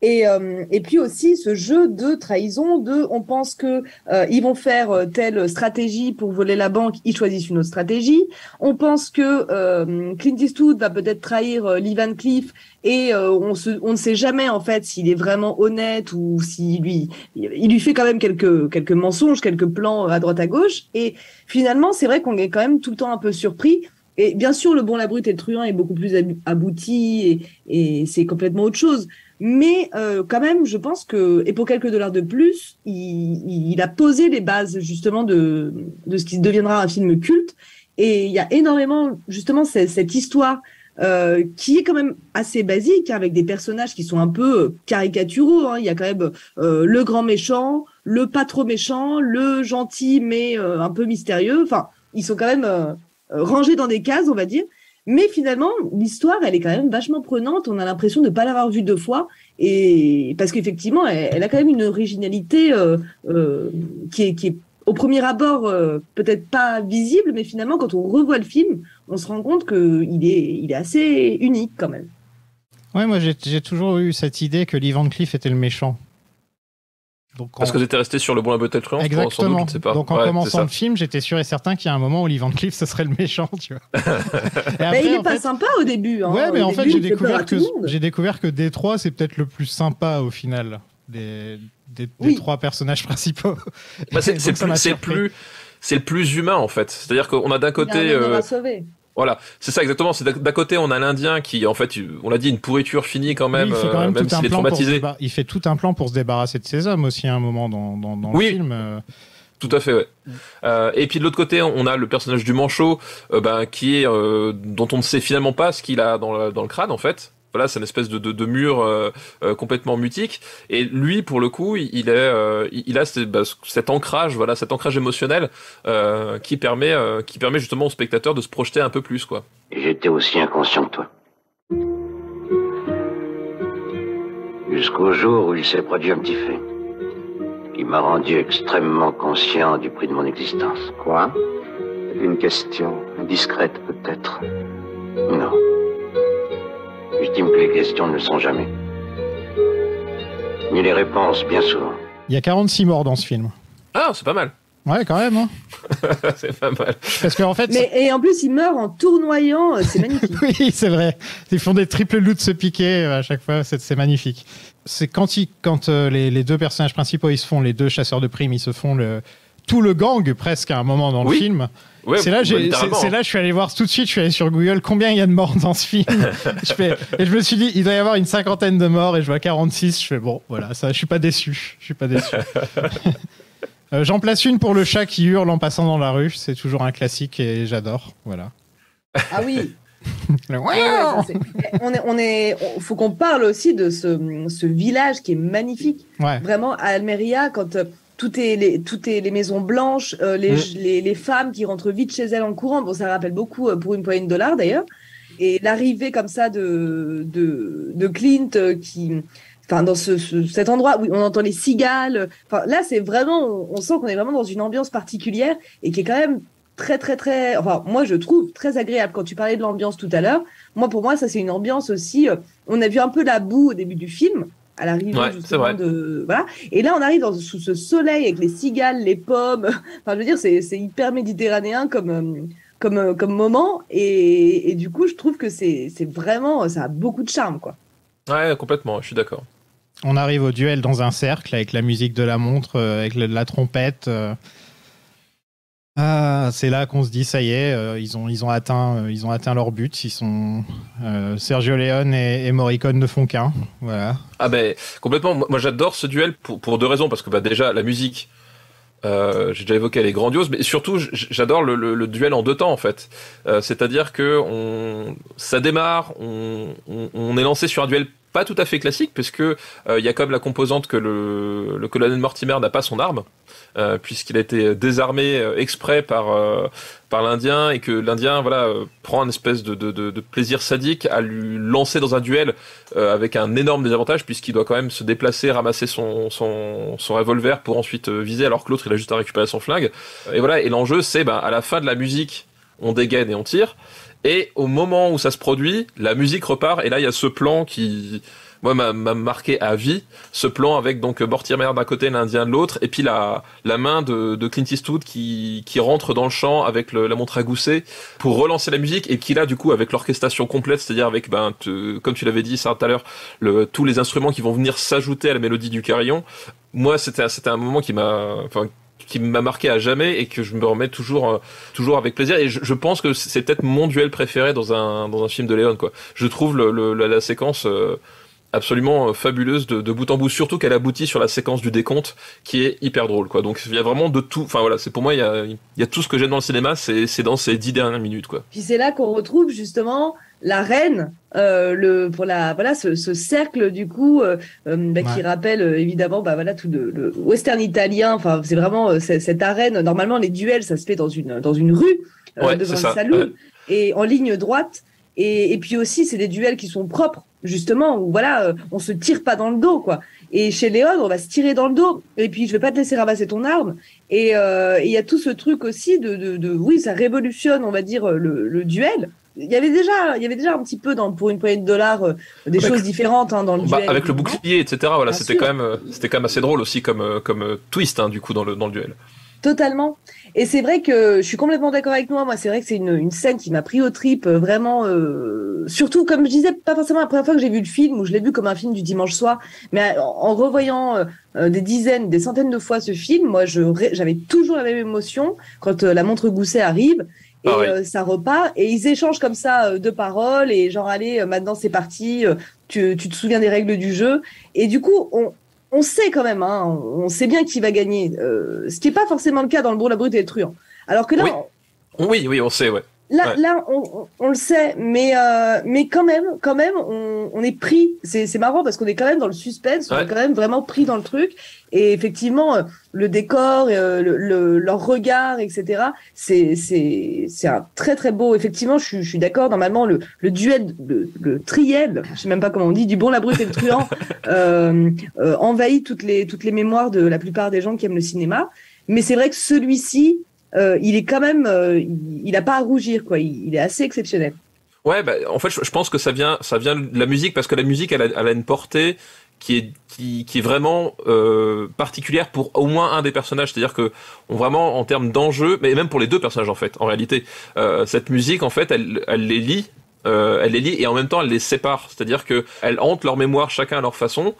Et puis aussi ce jeu de trahison, on pense que ils vont faire telle stratégie pour voler la banque, ils choisissent une autre stratégie. On pense que Clint Eastwood va peut-être trahir Lee Van Cleef, et on ne sait jamais en fait s'il est vraiment honnête ou s'il lui fait quand même quelques mensonges, quelques plans à droite à gauche. Et finalement, c'est vrai qu'on est quand même tout le temps un peu surpris. Et bien sûr, Le Bon, la Brute et le Truand est beaucoup plus abouti et c'est complètement autre chose. Mais quand même, je pense que, et pour quelques dollars de plus, il a posé les bases justement de ce qui deviendra un film culte. Et il y a énormément, justement, cette histoire qui est quand même assez basique, hein, avec des personnages qui sont un peu caricaturaux. Hein. Il y a quand même le grand méchant, le pas trop méchant, le gentil mais un peu mystérieux. Enfin, ils sont quand même rangés dans des cases, on va dire. Mais finalement, l'histoire, elle est quand même vachement prenante. On a l'impression de ne pas l'avoir vue 2 fois. Et parce qu'effectivement, elle a quand même une originalité qui est au premier abord peut-être pas visible, mais finalement, quand on revoit le film, on se rend compte qu'il est assez unique quand même. Ouais, moi j'ai toujours eu cette idée que Lee Van Cleef était le méchant. Donc, parce que vous étiez resté sur Le Bon, la Brute et le Truand. Exactement. Sans doute, je ne sais pas. Donc en commençant le film, j'étais sûr et certain qu'il y a un moment où Lee Van Cleef, ce serait le méchant, tu vois. Après, il est pas sympa au début. Hein. Ouais, mais en fait, j'ai découvert que Détroit, c'est peut-être le plus sympa au final des 3 personnages principaux. C'est le plus humain en fait. C'est-à-dire qu'on a d'un côté. Il y a un homme à sauver. Voilà, c'est ça exactement. C'est d'un côté, on a l'Indien qui, en fait, on l'a dit, une pourriture finie quand même, même s'il est traumatisé. Il fait tout un plan pour se débarrasser de ses hommes aussi à un moment dans le film. Tout à fait, ouais. Et puis de l'autre côté, on a le personnage du manchot, qui est dont on ne sait finalement pas ce qu'il a dans le crâne en fait. Voilà, c'est une espèce de mur complètement mutique. Et lui, pour le coup, il a cet ancrage, voilà, cet ancrage émotionnel qui permet justement au spectateur de se projeter un peu plus, quoi. Et j'étais aussi inconscient que toi. Jusqu'au jour où il s'est produit un petit fait qui m'a rendu extrêmement conscient du prix de mon existence. Quoi? Une question indiscrète, peut-être? Non. J'estime que les questions ne le sont jamais. Ni les réponses, bien souvent. Il y a 46 morts dans ce film. Ah, c'est pas mal. Ouais, quand même. Hein. C'est pas mal. Parce qu'en fait, et en plus, il meurt en tournoyant. C'est magnifique. Oui, c'est vrai. Ils font des triples loups de se piquer à chaque fois. C'est magnifique. C'est quand les 2 personnages principaux, ils se font, les 2 chasseurs de primes, ils se font tout le gang presque à un moment dans le film. Ouais, c'est là je suis allé voir tout de suite, je suis allé sur Google combien il y a de morts dans ce film. Et je me suis dit il doit y avoir une 50aine de morts et je vois 46, je fais bon voilà, ça je suis pas déçu. J'en place une pour le chat qui hurle en passant dans la rue, c'est toujours un classique et j'adore, voilà. Ah oui. Faut qu'on parle aussi de ce village qui est magnifique. Ouais. Vraiment à Almeria, quand tout est les maisons blanches, les femmes qui rentrent vite chez elles en courant. Bon, ça rappelle beaucoup Pour une poignée de dollars d'ailleurs. Et l'arrivée comme ça de Clint dans cet endroit où on entend les cigales. Enfin, là, c'est vraiment, on sent qu'on est vraiment dans une ambiance particulière et qui est quand même très, très, très. Enfin, moi, je trouve très agréable. Quand tu parlais de l'ambiance tout à l'heure, pour moi, ça, c'est une ambiance aussi. On a vu un peu la boue au début du film. À l'arrivée justement voilà, et là on arrive sous ce soleil avec les cigales, les pommes, enfin je veux dire c'est hyper méditerranéen comme moment et du coup je trouve que c'est vraiment, ça a beaucoup de charme quoi. Ouais, complètement, je suis d'accord. On arrive au duel dans un cercle avec la musique de la montre, avec la trompette. C'est là qu'on se dit ça y est, ils ont atteint leur but. Ils sont Sergio Leone et Morricone ne font qu'un. Voilà. Ah ben complètement. Moi j'adore ce duel pour 2 raisons parce que déjà la musique, j'ai déjà évoqué, elle est grandiose, mais surtout j'adore le duel en 2 temps en fait. C'est-à-dire que ça démarre, on est lancé sur un duel pas tout à fait classique, parce que il y a quand même la composante que le colonel Mortimer n'a pas son arme, puisqu'il a été désarmé exprès par l'Indien, et que l'Indien prend une espèce de plaisir sadique à lui lancer dans un duel avec un énorme désavantage, puisqu'il doit quand même se déplacer, ramasser son revolver pour ensuite viser, alors que l'autre il a juste à récupérer son flingue. Et l'enjeu c'est à la fin de la musique, on dégaine et on tire. Et au moment où ça se produit, la musique repart, et là il y a ce plan qui, moi, m'a marqué à vie, ce plan avec donc Mortimer d'un côté, l'Indien de l'autre, et puis la main de Clint Eastwood qui rentre dans le champ avec la montre à gousset pour relancer la musique, et qui là du coup avec l'orchestration complète, c'est-à-dire avec comme tu l'avais dit ça tout à l'heure, tous les instruments qui vont venir s'ajouter à la mélodie du carillon. Moi c'était un moment qui m'a marqué à jamais, et que je me remets toujours avec plaisir, et je pense que c'est peut-être mon duel préféré dans un film de Leone, quoi. Je trouve la séquence absolument fabuleuse de bout en bout, surtout qu'elle aboutit sur la séquence du décompte qui est hyper drôle, quoi. Donc il y a vraiment de tout, c'est pour moi il y a tout ce que j'aime dans le cinéma, c'est dans ces 10 dernières minutes, quoi. Puis c'est là qu'on retrouve justement la reine, ce cercle du coup qui rappelle évidemment tout le western italien. Enfin, c'est vraiment cette arène. Normalement, les duels, ça se fait dans une rue devant un saloon et en ligne droite. Et puis aussi, c'est des duels qui sont propres, justement, où on se tire pas dans le dos, quoi. Et chez Léon, on va se tirer dans le dos. Et puis, je vais pas te laisser ramasser ton arme. Et il y a tout ce truc aussi oui, ça révolutionne, on va dire, le duel. Il y avait déjà un petit peu pour une poignée de dollars des choses différentes dans le duel. Avec le bouclier, etc. Voilà, c'était quand même assez drôle aussi comme twist, du coup, dans le duel. Totalement. Et c'est vrai que je suis complètement d'accord avec moi. Moi, c'est vrai que c'est une scène qui m'a pris aux tripes, vraiment. Surtout, comme je disais, pas forcément la première fois que j'ai vu le film, ou je l'ai vu comme un film du dimanche soir, mais en revoyant des dizaines, des centaines de fois ce film, moi, j'avais toujours la même émotion quand la montre gousset arrive. Et ça repart, et ils échangent comme ça deux paroles, et genre allez, maintenant c'est parti, tu te souviens des règles du jeu, et du coup on sait quand même, on sait bien qui va gagner, ce qui est pas forcément le cas dans Le Bon, la Brute et le Truand. Alors que là, oui, on sait, ouais. Là, on le sait, mais quand même, on est pris. C'est marrant parce qu'on est quand même dans le suspense, on est quand même vraiment pris dans le truc. Et effectivement, le décor, leur regard, etc. C'est un très très beau. Effectivement, je suis d'accord. Normalement, le duel, le triel, je sais même pas comment on dit, du Bon, la Brute et le Truand, envahit toutes les mémoires de la plupart des gens qui aiment le cinéma. Mais c'est vrai que celui-ci, il est quand même, il a pas à rougir, quoi. Il est assez exceptionnel. Ouais, en fait, je pense que ça vient de la musique, parce que la musique, elle a une portée qui est vraiment particulière pour au moins un des personnages. C'est-à-dire que vraiment en termes d'enjeu, mais même pour les deux personnages en fait, en réalité, cette musique en fait, elle les lie. Elle les lie, et en même temps elle les sépare, c'est-à-dire que elles hantent leur mémoire chacun à leur façon,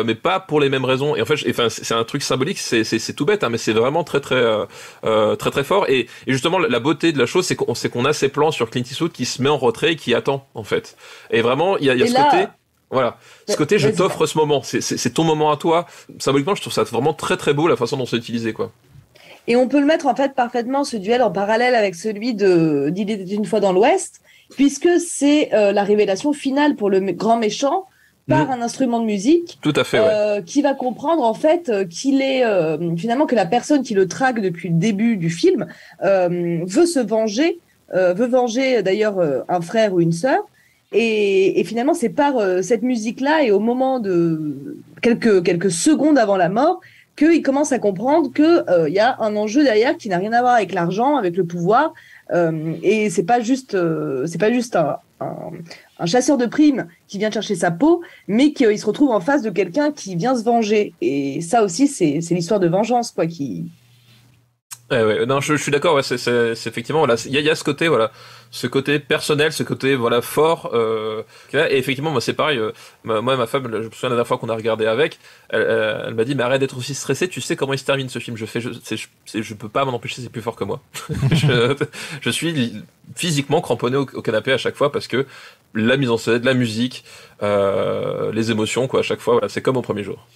mais pas pour les mêmes raisons. Et en fait, c'est un truc symbolique, c'est tout bête, mais c'est vraiment très très fort. Et justement, la beauté de la chose, c'est qu'on a ces plans sur Clint Eastwood qui se met en retrait et qui attend en fait. Et vraiment, il y a ce côté. Voilà, ce côté je t'offre ce moment, c'est ton moment à toi. Symboliquement, je trouve ça vraiment très très beau la façon dont c'est utilisé, quoi. Et on peut le mettre en fait parfaitement, ce duel, en parallèle avec celui d'Il était une fois dans l'Ouest, puisque c'est la révélation finale pour le grand méchant par un instrument de musique. Tout à fait, ouais. Qui va comprendre en fait qu'il est finalement que la personne qui le traque depuis le début du film veut se venger, veut venger d'ailleurs un frère ou une sœur. Et finalement, c'est par cette musique-là et au moment de quelques secondes avant la mort qu'il commence à comprendre que y a un enjeu derrière qui n'a rien à voir avec l'argent, avec le pouvoir, et c'est pas juste un chasseur de primes qui vient chercher sa peau, mais qu'il se retrouve en face de quelqu'un qui vient se venger. Et ça aussi, c'est l'histoire de vengeance, quoi, qui. Ouais, non, je suis d'accord. Ouais, c'est effectivement, voilà, il y a ce côté, voilà, ce côté personnel, ce côté, voilà, fort. Et effectivement, moi, c'est pareil. Moi, ma femme, je me souviens la dernière fois qu'on a regardé avec, elle m'a dit, mais arrête d'être aussi stressé. Tu sais comment il se termine ce film. Je peux pas m'en empêcher. C'est plus fort que moi. je suis physiquement cramponné au canapé à chaque fois parce que la mise en scène, la musique, les émotions, quoi. À chaque fois, voilà, c'est comme au premier jour.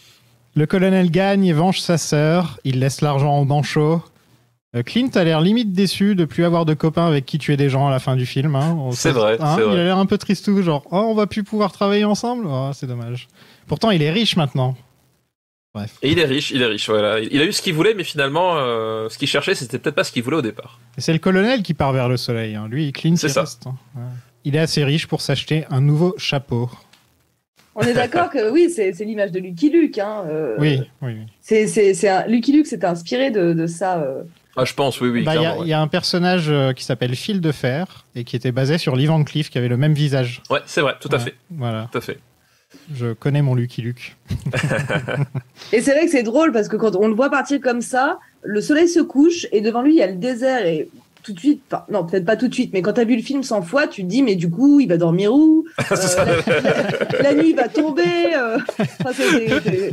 Le colonel gagne et venge sa sœur. Il laisse l'argent au banchot. Clint a l'air limite déçu de plus avoir de copains avec qui tuer des gens à la fin du film. C'est vrai. Il a l'air un peu tristou, genre on va plus pouvoir travailler ensemble. C'est dommage. Pourtant, il est riche maintenant. Bref. Et il est riche, voilà. Il a eu ce qu'il voulait, mais finalement, ce qu'il cherchait, c'était peut-être pas ce qu'il voulait au départ. Et c'est le colonel qui part vers le soleil. Lui, Clint, c'est ça. Reste. Ouais. Il est assez riche pour s'acheter un nouveau chapeau. On est d'accord que oui, c'est l'image de Lucky Luke. Oui. Lucky Luke s'était inspiré de ça. Ah, je pense, oui. Il y a un personnage qui s'appelle Fil de Fer et qui était basé sur Lee Van Cleef, qui avait le même visage. Ouais, c'est vrai, tout à fait. Voilà. Tout à fait. Je connais mon Lucky Luke. Et c'est vrai que c'est drôle parce que quand on le voit partir comme ça, le soleil se couche et devant lui il y a le désert et tout de suite, non peut-être pas tout de suite, mais quand t'as vu le film 100 fois, tu te dis mais du coup il va dormir où, la nuit va tomber,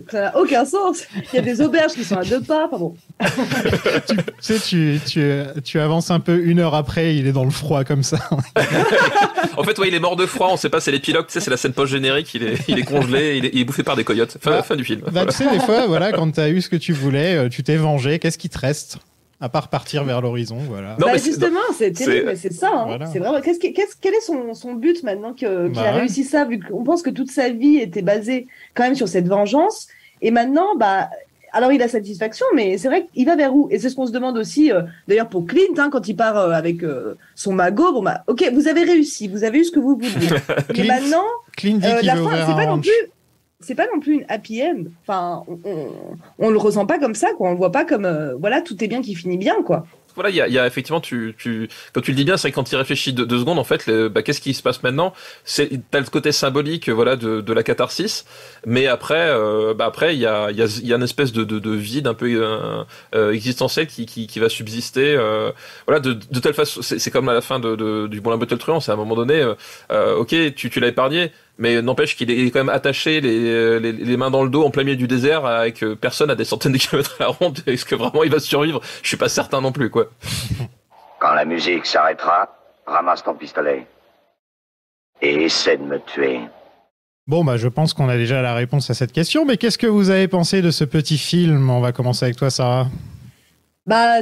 ça n'a aucun sens. Il y a des auberges qui sont à 2 pas, enfin bon. tu avances un peu 1 heure après, il est dans le froid comme ça. En fait, il est mort de froid, on sait pas, c'est l'épilogue, tu sais, c'est la scène post-générique, il est congelé, il est bouffé par des coyotes. Fin du film. Tu sais, des fois, quand t'as eu ce que tu voulais, tu t'es vengé, qu'est-ce qui te reste ? À part partir vers l'horizon, voilà. Non, justement, c'est terrible, mais c'est ça. Voilà. C'est vraiment. Quel est son but maintenant qu'il a réussi ça, vu qu'on pense que toute sa vie était basée quand même sur cette vengeance, et maintenant, alors il a satisfaction, mais c'est vrai qu'il va vers où ? Et c'est ce qu'on se demande aussi, d'ailleurs pour Clint, quand il part avec son magot. Ok, vous avez réussi, vous avez eu ce que vous vouliez. Mais maintenant, Clint dit qu'il veut ouvrir un ranch. C'est pas non plus une happy end. Enfin, on le ressent pas comme ça, quoi. On le voit pas comme tout est bien qui finit bien, quoi. Voilà, il y a effectivement, quand tu le dis bien, c'est que quand tu y réfléchis 2 secondes, en fait, qu'est-ce qui se passe maintenant ? T'as le côté symbolique, de la catharsis, mais après, il y a une espèce de vide un peu existentiel qui va subsister, de telle façon. C'est comme à la fin du Bon la Bottle Truand, c'est à un moment donné, ok, tu l'as épargné. Mais n'empêche qu'il est quand même attaché les mains dans le dos en plein milieu du désert avec personne à des centaines de kilomètres à la ronde. Est-ce que vraiment il va survivre ? Je suis pas certain non plus, quoi. Quand la musique s'arrêtera, ramasse ton pistolet et essaie de me tuer. Bon, je pense qu'on a déjà la réponse à cette question, mais qu'est-ce que vous avez pensé de ce petit film ? On va commencer avec toi, Sarah.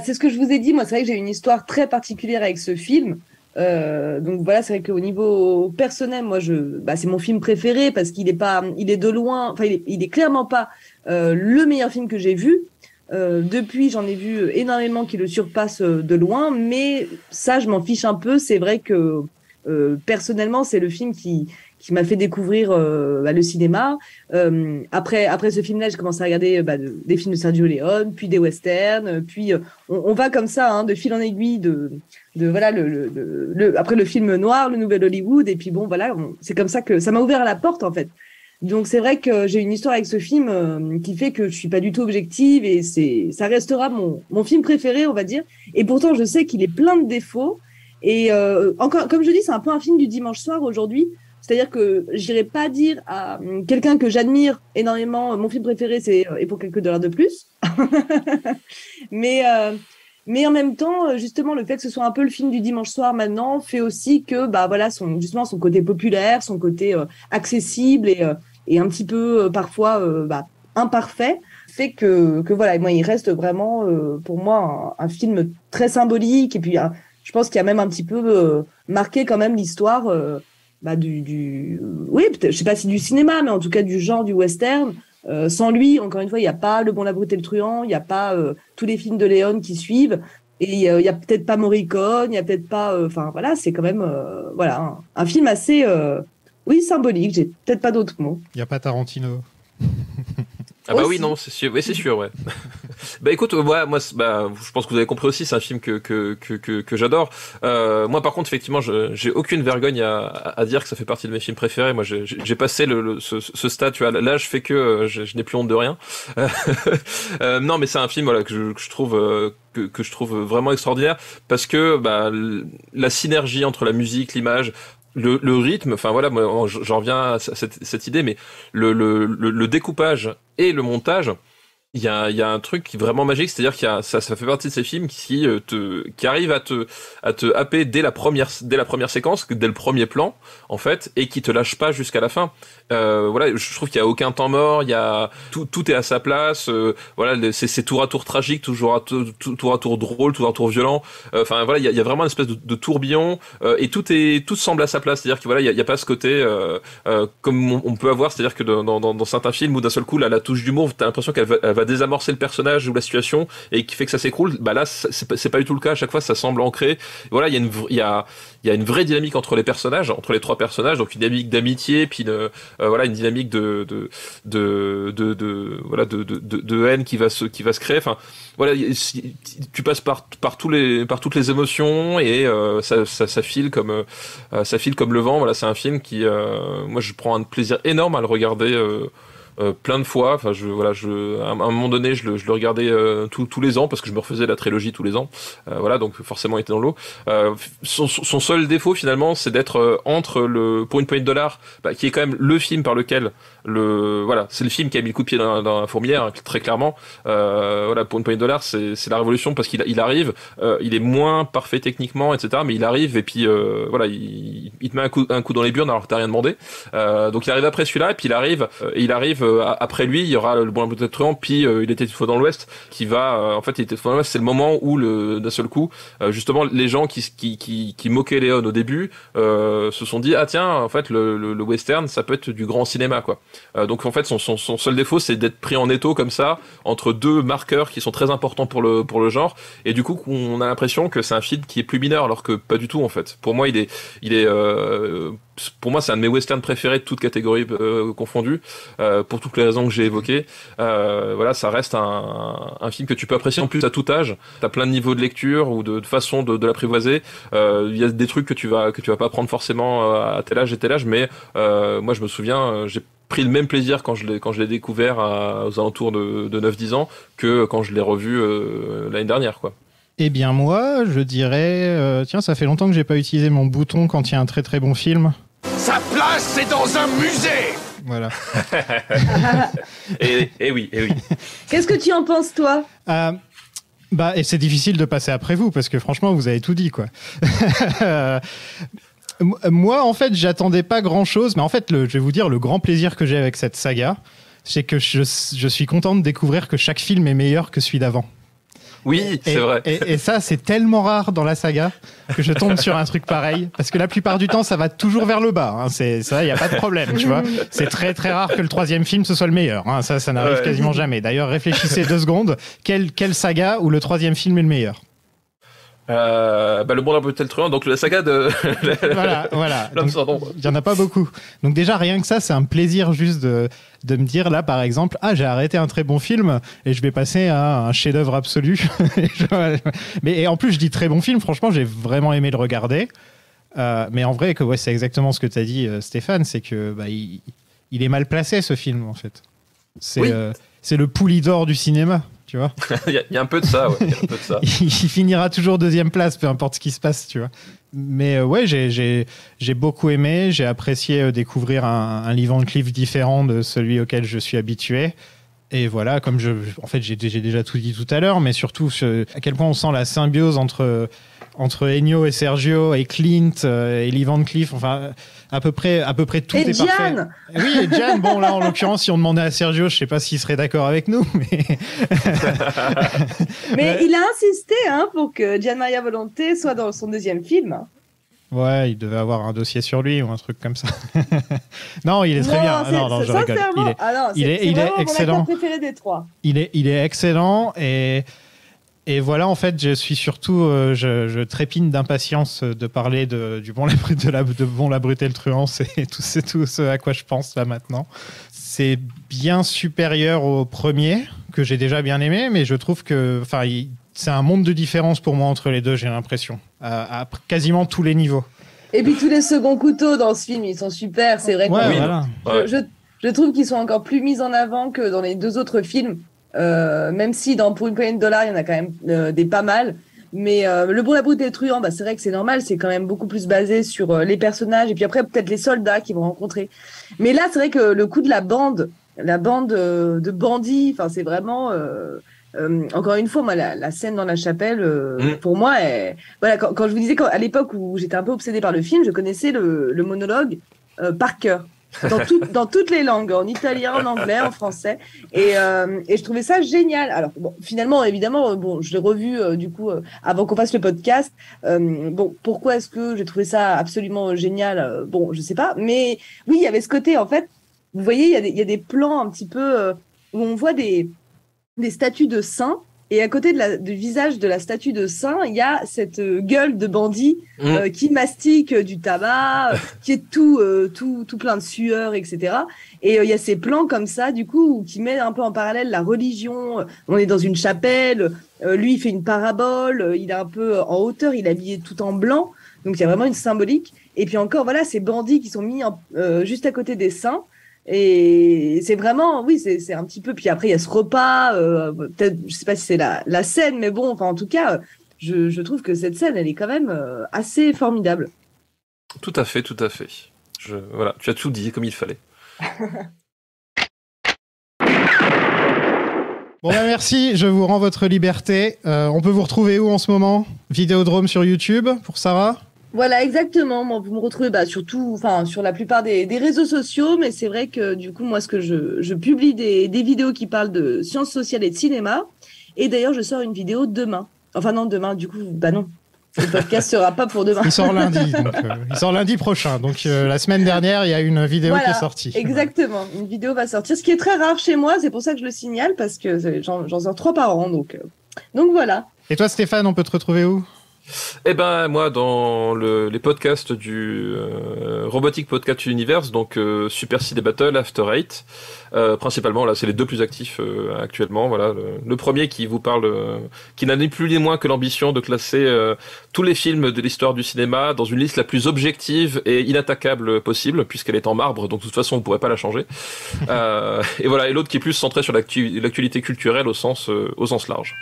C'est ce que je vous ai dit. Moi, c'est vrai que j'ai une histoire très particulière avec ce film. Donc voilà, c'est vrai qu'au niveau personnel, moi, c'est mon film préféré parce qu'il est de loin, il est clairement pas le meilleur film que j'ai vu. Depuis, j'en ai vu énormément qui le surpassent de loin, mais ça, je m'en fiche un peu. C'est vrai que personnellement, c'est le film qui m'a fait découvrir le cinéma. Après ce film-là, j'ai commencé à regarder des films de Sergio Leone, puis des westerns, puis on va comme ça, de fil en aiguille après le film noir, le nouvel Hollywood, et puis c'est comme ça que ça m'a ouvert la porte en fait. Donc c'est vrai que j'ai une histoire avec ce film qui fait que je suis pas du tout objective et ça restera mon film préféré, on va dire. Et pourtant, je sais qu'il est plein de défauts. Et encore, comme je dis, c'est un peu un film du dimanche soir aujourd'hui. C'est-à-dire que j'irai pas dire à quelqu'un que j'admire énormément, mon film préféré, c'est Et pour quelques dollars de plus. Mais en même temps, justement, le fait que ce soit un peu le film du dimanche soir maintenant fait aussi que, son côté populaire, son côté accessible et un petit peu parfois imparfait, fait que voilà, moi, il reste vraiment pour moi un film très symbolique. Et puis, je pense qu'il y a même un petit peu marqué quand même l'histoire oui, peut-être, je sais pas si du cinéma, mais en tout cas du genre du western. Sans lui, encore une fois, il n'y a pas Le Bon, la Brute et le Truand, il n'y a pas tous les films de Leone qui suivent, et il n'y a peut-être pas Morricone, il n'y a peut-être pas... c'est quand même un film assez symbolique, j'ai peut-être pas d'autres mots. Il n'y a pas Tarantino. Ah bah oui, non, c'est sûr, ouais. Écoute, moi, je pense que vous avez compris aussi, c'est un film que j'adore. Moi, par contre, effectivement, j'ai aucune vergogne à dire que ça fait partie de mes films préférés. Moi, j'ai passé ce stade, tu vois, l'âge fait que je n'ai plus honte de rien. Non, mais c'est un film, que je trouve vraiment extraordinaire parce que la synergie entre la musique, l'image, le rythme, moi j'en reviens à cette idée, mais le découpage et le montage, il y a un truc qui est vraiment magique, c'est-à-dire ça fait partie de ces films qui arrivent à te happer dès la première séquence, dès le premier plan, en fait, et qui te lâche pas jusqu'à la fin. Voilà, je trouve qu'il y a aucun temps mort, il y a tout est à sa place. Voilà, c'est tour à tour tragique, tour à tour drôle, tour à tour violent. Enfin voilà, il y a vraiment une espèce de tourbillon, et tout semble à sa place. C'est-à-dire que voilà, il y a pas ce côté comme on peut avoir, c'est-à-dire que dans certains films où d'un seul coup, là, la touche d'humour, t'as l'impression qu'elle va désamorcer le personnage ou la situation et qui fait que ça s'écroule. Bah là, c'est pas du tout le cas. À chaque fois, ça semble ancré. Voilà, il y a une vraie dynamique entre les personnages, entre les trois personnages, donc une dynamique d'amitié, puis voilà, une dynamique de haine qui va se créer. Enfin, voilà, tu passes par toutes les émotions et ça file comme le vent. Voilà, c'est un film qui, moi, je prends un plaisir énorme à le regarder. Plein de fois, enfin à un moment donné je le regardais tous les ans parce que je me refaisais la trilogie tous les ans, voilà, donc forcément il était dans l'eau. Son seul défaut finalement, c'est d'être entre Pour une poignée de dollars, qui est quand même le film par lequel c'est le film qui a mis le coup de pied dans la fourmilière, hein, très clairement. Voilà, Pour une poignée de dollars, c'est la révolution parce qu'il arrive, il est moins parfait techniquement, etc., mais il arrive et puis voilà, il te met un coup dans les burnes alors que t'as rien demandé. Donc il arrive après celui-là et puis il arrive après lui, il y aura Le Bon, la Brute et le Truand, puis Il était une fois dans l'Ouest, qui va en fait, Il était une fois dans l'Ouest, c'est le moment où d'un seul coup, justement, les gens qui moquaient Léon au début se sont dit, ah tiens, en fait le western, ça peut être du grand cinéma, quoi. Donc en fait son seul défaut, c'est d'être pris en étau comme ça entre deux marqueurs qui sont très importants pour le genre, et du coup on a l'impression que c'est un film qui est plus mineur, alors que pas du tout en fait. Pour moi, pour moi, c'est un de mes westerns préférés de toutes catégories confondues, pour toutes les raisons que j'ai évoquées. Voilà, ça reste un film que tu peux apprécier en plus à tout âge. T'as plein de niveaux de lecture ou de façon de l'apprivoiser. Il y a des trucs que tu vas pas apprendre forcément à tel âge et tel âge, mais moi je me souviens, j'ai pris le même plaisir quand je l'ai découvert aux alentours de 9-10 ans que quand je l'ai revu l'année dernière, quoi. Eh bien moi, je dirais, tiens, ça fait longtemps que j'ai pas utilisé mon bouton quand il y a un très très bon film. Sa place, c'est dans un musée. Voilà. et oui. Qu'est-ce que tu en penses, toi ? Et c'est difficile de passer après vous, parce que franchement, vous avez tout dit, quoi. Moi, en fait, j'attendais pas grand-chose, mais en fait, je vais vous dire, le grand plaisir que j'ai avec cette saga, c'est que je suis content de découvrir que chaque film est meilleur que celui d'avant. Oui, c'est vrai. Et ça, c'est tellement rare dans la saga que je tombe sur un truc pareil. Parce que la plupart du temps, ça va toujours vers le bas. Hein. Ça, il n'y a pas de problème, tu vois. C'est très, très rare que le troisième film, ce soit le meilleur. Hein. Ça n'arrive quasiment jamais. D'ailleurs, réfléchissez 2 secondes. Quelle saga où le troisième film est le meilleur ? Le Bon, la Brute et le Truand, donc la saga de voilà. Il y en a pas beaucoup. Donc déjà, rien que ça, c'est un plaisir juste de me dire là, par exemple, j'ai arrêté un très bon film et je vais passer à un chef-d'œuvre absolu. Et en plus, je dis très bon film, franchement, j'ai vraiment aimé le regarder. Mais en vrai, c'est exactement ce que tu as dit, Stéphane, c'est que il est mal placé, ce film, en fait. C'est le Poulidor du cinéma. Tu vois. Il y a un peu de ça, ouais. Il finira toujours 2e place, peu importe ce qui se passe, tu vois. Mais j'ai beaucoup aimé. J'ai apprécié découvrir un Lee Van Cleef différent de celui auquel je suis habitué. Et voilà, comme en fait, j'ai déjà tout dit tout à l'heure, mais surtout à quel point on sent la symbiose entre Ennio et Sergio et Clint et Lee Van Cleef, enfin à peu près tout et est Gian. parfait. Oui, et Gian, bon là en l'occurrence si on demandait à Sergio, je sais pas s'il serait d'accord avec nous, mais mais il a insisté pour que Gian Maria Volonté soit dans son 2e film. Ouais, il devait avoir un dossier sur lui ou un truc comme ça. Non, il est très bien. Non, je rigole. Il est excellent. Mon acteur préféré des 3. Il est excellent et voilà, en fait, je suis surtout, je trépigne d'impatience de parler du Bon, la Brute et le Truand. C'est tout ce à quoi je pense là maintenant. C'est bien supérieur au premier que j'ai déjà bien aimé, mais je trouve que, c'est un monde de différence pour moi entre les deux, j'ai l'impression, à quasiment tous les niveaux. Et puis tous les seconds couteaux dans ce film, ils sont super. C'est vrai que je trouve qu'ils sont encore plus mis en avant que dans les 2 autres films. Même si dans Pour une poignée de dollars, il y en a quand même des pas mal. Mais Le Bon, la Brute et le Truand, c'est vrai que c'est normal, c'est quand même beaucoup plus basé sur les personnages et puis après peut-être les soldats qu'ils vont rencontrer. Mais là, c'est vrai que le coup de la bande la bande de bandits. Enfin, c'est vraiment. Encore une fois, moi, la scène dans la chapelle, pour moi, voilà, quand je vous disais à l'époque où j'étais un peu obsédée par le film, je connaissais le monologue par cœur. Dans toutes les langues, en italien, en anglais, en français, et je trouvais ça génial. Alors bon, finalement, évidemment, bon, je l'ai revu du coup avant qu'on fasse le podcast. Bon, pourquoi est-ce que j'ai trouvé ça absolument génial? Bon, je sais pas, mais oui, il y avait ce côté. En fait, vous voyez, il y a des plans un petit peu où on voit des statues de saints. Et à côté du visage de la statue de saint, il y a cette gueule de bandit qui mastique du tabac, qui est tout plein de sueur, etc. Et il y a ces plans comme ça, du coup, qui mettent un peu en parallèle la religion. On est dans une chapelle, lui, il fait une parabole, il est un peu en hauteur, il est habillé tout en blanc. Donc, il y a vraiment une symbolique. Et puis encore, voilà, ces bandits qui sont mis juste à côté des saints. Et c'est vraiment, oui, c'est un petit peu. Puis après, il y a ce repas. Peut-être, je sais pas si c'est la scène, mais bon, enfin, en tout cas, je trouve que cette scène, elle est quand même assez formidable. Tout à fait, tout à fait. Voilà, tu as tout dit comme il fallait. Bon, bah merci, je vous rends votre liberté. On peut vous retrouver où en ce moment? Vidéodrome sur YouTube pour Sarah? Voilà, exactement. Moi, vous me retrouvez surtout, enfin, sur la plupart des réseaux sociaux, mais c'est vrai que du coup, moi, ce que je publie des vidéos qui parlent de sciences sociales et de cinéma. Et d'ailleurs, je sors une vidéo demain. Enfin non, demain, du coup, non. Le podcast sera pas pour demain. Il sort lundi. Il sort lundi prochain. Donc la semaine dernière, il y a une vidéo qui est sortie. Exactement. Une vidéo va sortir, ce qui est très rare chez moi. C'est pour ça que je le signale, parce que j'en sors 3 par an. Donc voilà. Et toi, Stéphane, on peut te retrouver où? Eh ben, moi, dans les podcasts du Robotic Podcast Universe, donc Super Ciné Battle, After Eight, principalement, là, c'est les 2 plus actifs actuellement. Voilà, le premier qui vous parle, qui n'a ni plus ni moins que l'ambition de classer tous les films de l'histoire du cinéma dans une liste la plus objective et inattaquable possible, puisqu'elle est en marbre, donc de toute façon, on ne pourrait pas la changer. Et voilà, et l'autre qui est plus centré sur l'actualité culturelle au sens large.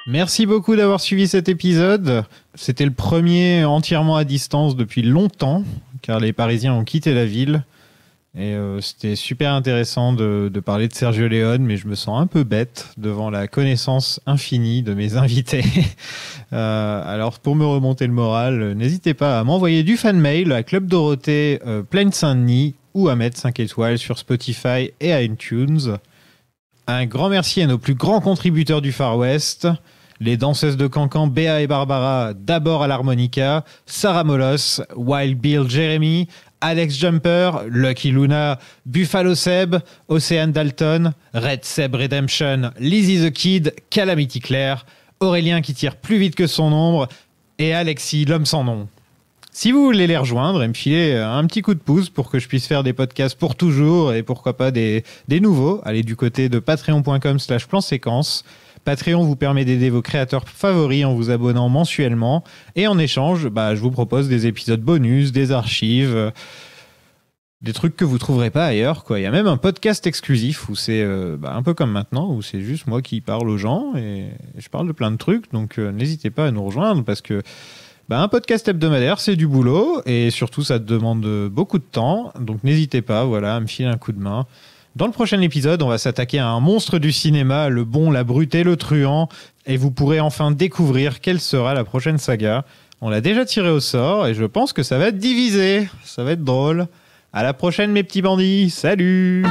Merci beaucoup d'avoir suivi cet épisode. C'était le premier entièrement à distance depuis longtemps, car les Parisiens ont quitté la ville. Et c'était super intéressant de parler de Sergio Leone, mais je me sens un peu bête devant la connaissance infinie de mes invités. Alors, pour me remonter le moral, n'hésitez pas à m'envoyer du fan mail à Club Dorothée, Plaine Saint-Denis, ou à mettre 5 étoiles sur Spotify et à iTunes. Un grand merci à nos plus grands contributeurs du Far West, les danseuses de Cancan Béa et Barbara, d'abord à l'harmonica, Sarah Molos, Wild Bill Jeremy, Alex Jumper, Lucky Luna, Buffalo Seb, Océane Dalton, Red Seb Redemption, Lizzie the Kid, Calamity Claire, Aurélien qui tire plus vite que son ombre et Alexis l'homme sans nom. Si vous voulez les rejoindre et me filer un petit coup de pouce pour que je puisse faire des podcasts pour toujours et pourquoi pas des nouveaux, allez du côté de patreon.com/plan-séquence. Patreon vous permet d'aider vos créateurs favoris en vous abonnant mensuellement. Et en échange, je vous propose des épisodes bonus, des archives, des trucs que vous trouverez pas ailleurs, quoi. Il y a même un podcast exclusif où c'est un peu comme maintenant, où c'est juste moi qui parle aux gens et je parle de plein de trucs. Donc n'hésitez pas à nous rejoindre parce que un podcast hebdomadaire, c'est du boulot et surtout, ça demande beaucoup de temps. Donc, n'hésitez pas, à me filer un coup de main. Dans le prochain épisode, on va s'attaquer à un monstre du cinéma, le bon, la brute et le truand. Et vous pourrez enfin découvrir quelle sera la prochaine saga. On l'a déjà tiré au sort et je pense que ça va être divisé. Ça va être drôle. À la prochaine, mes petits bandits. Salut!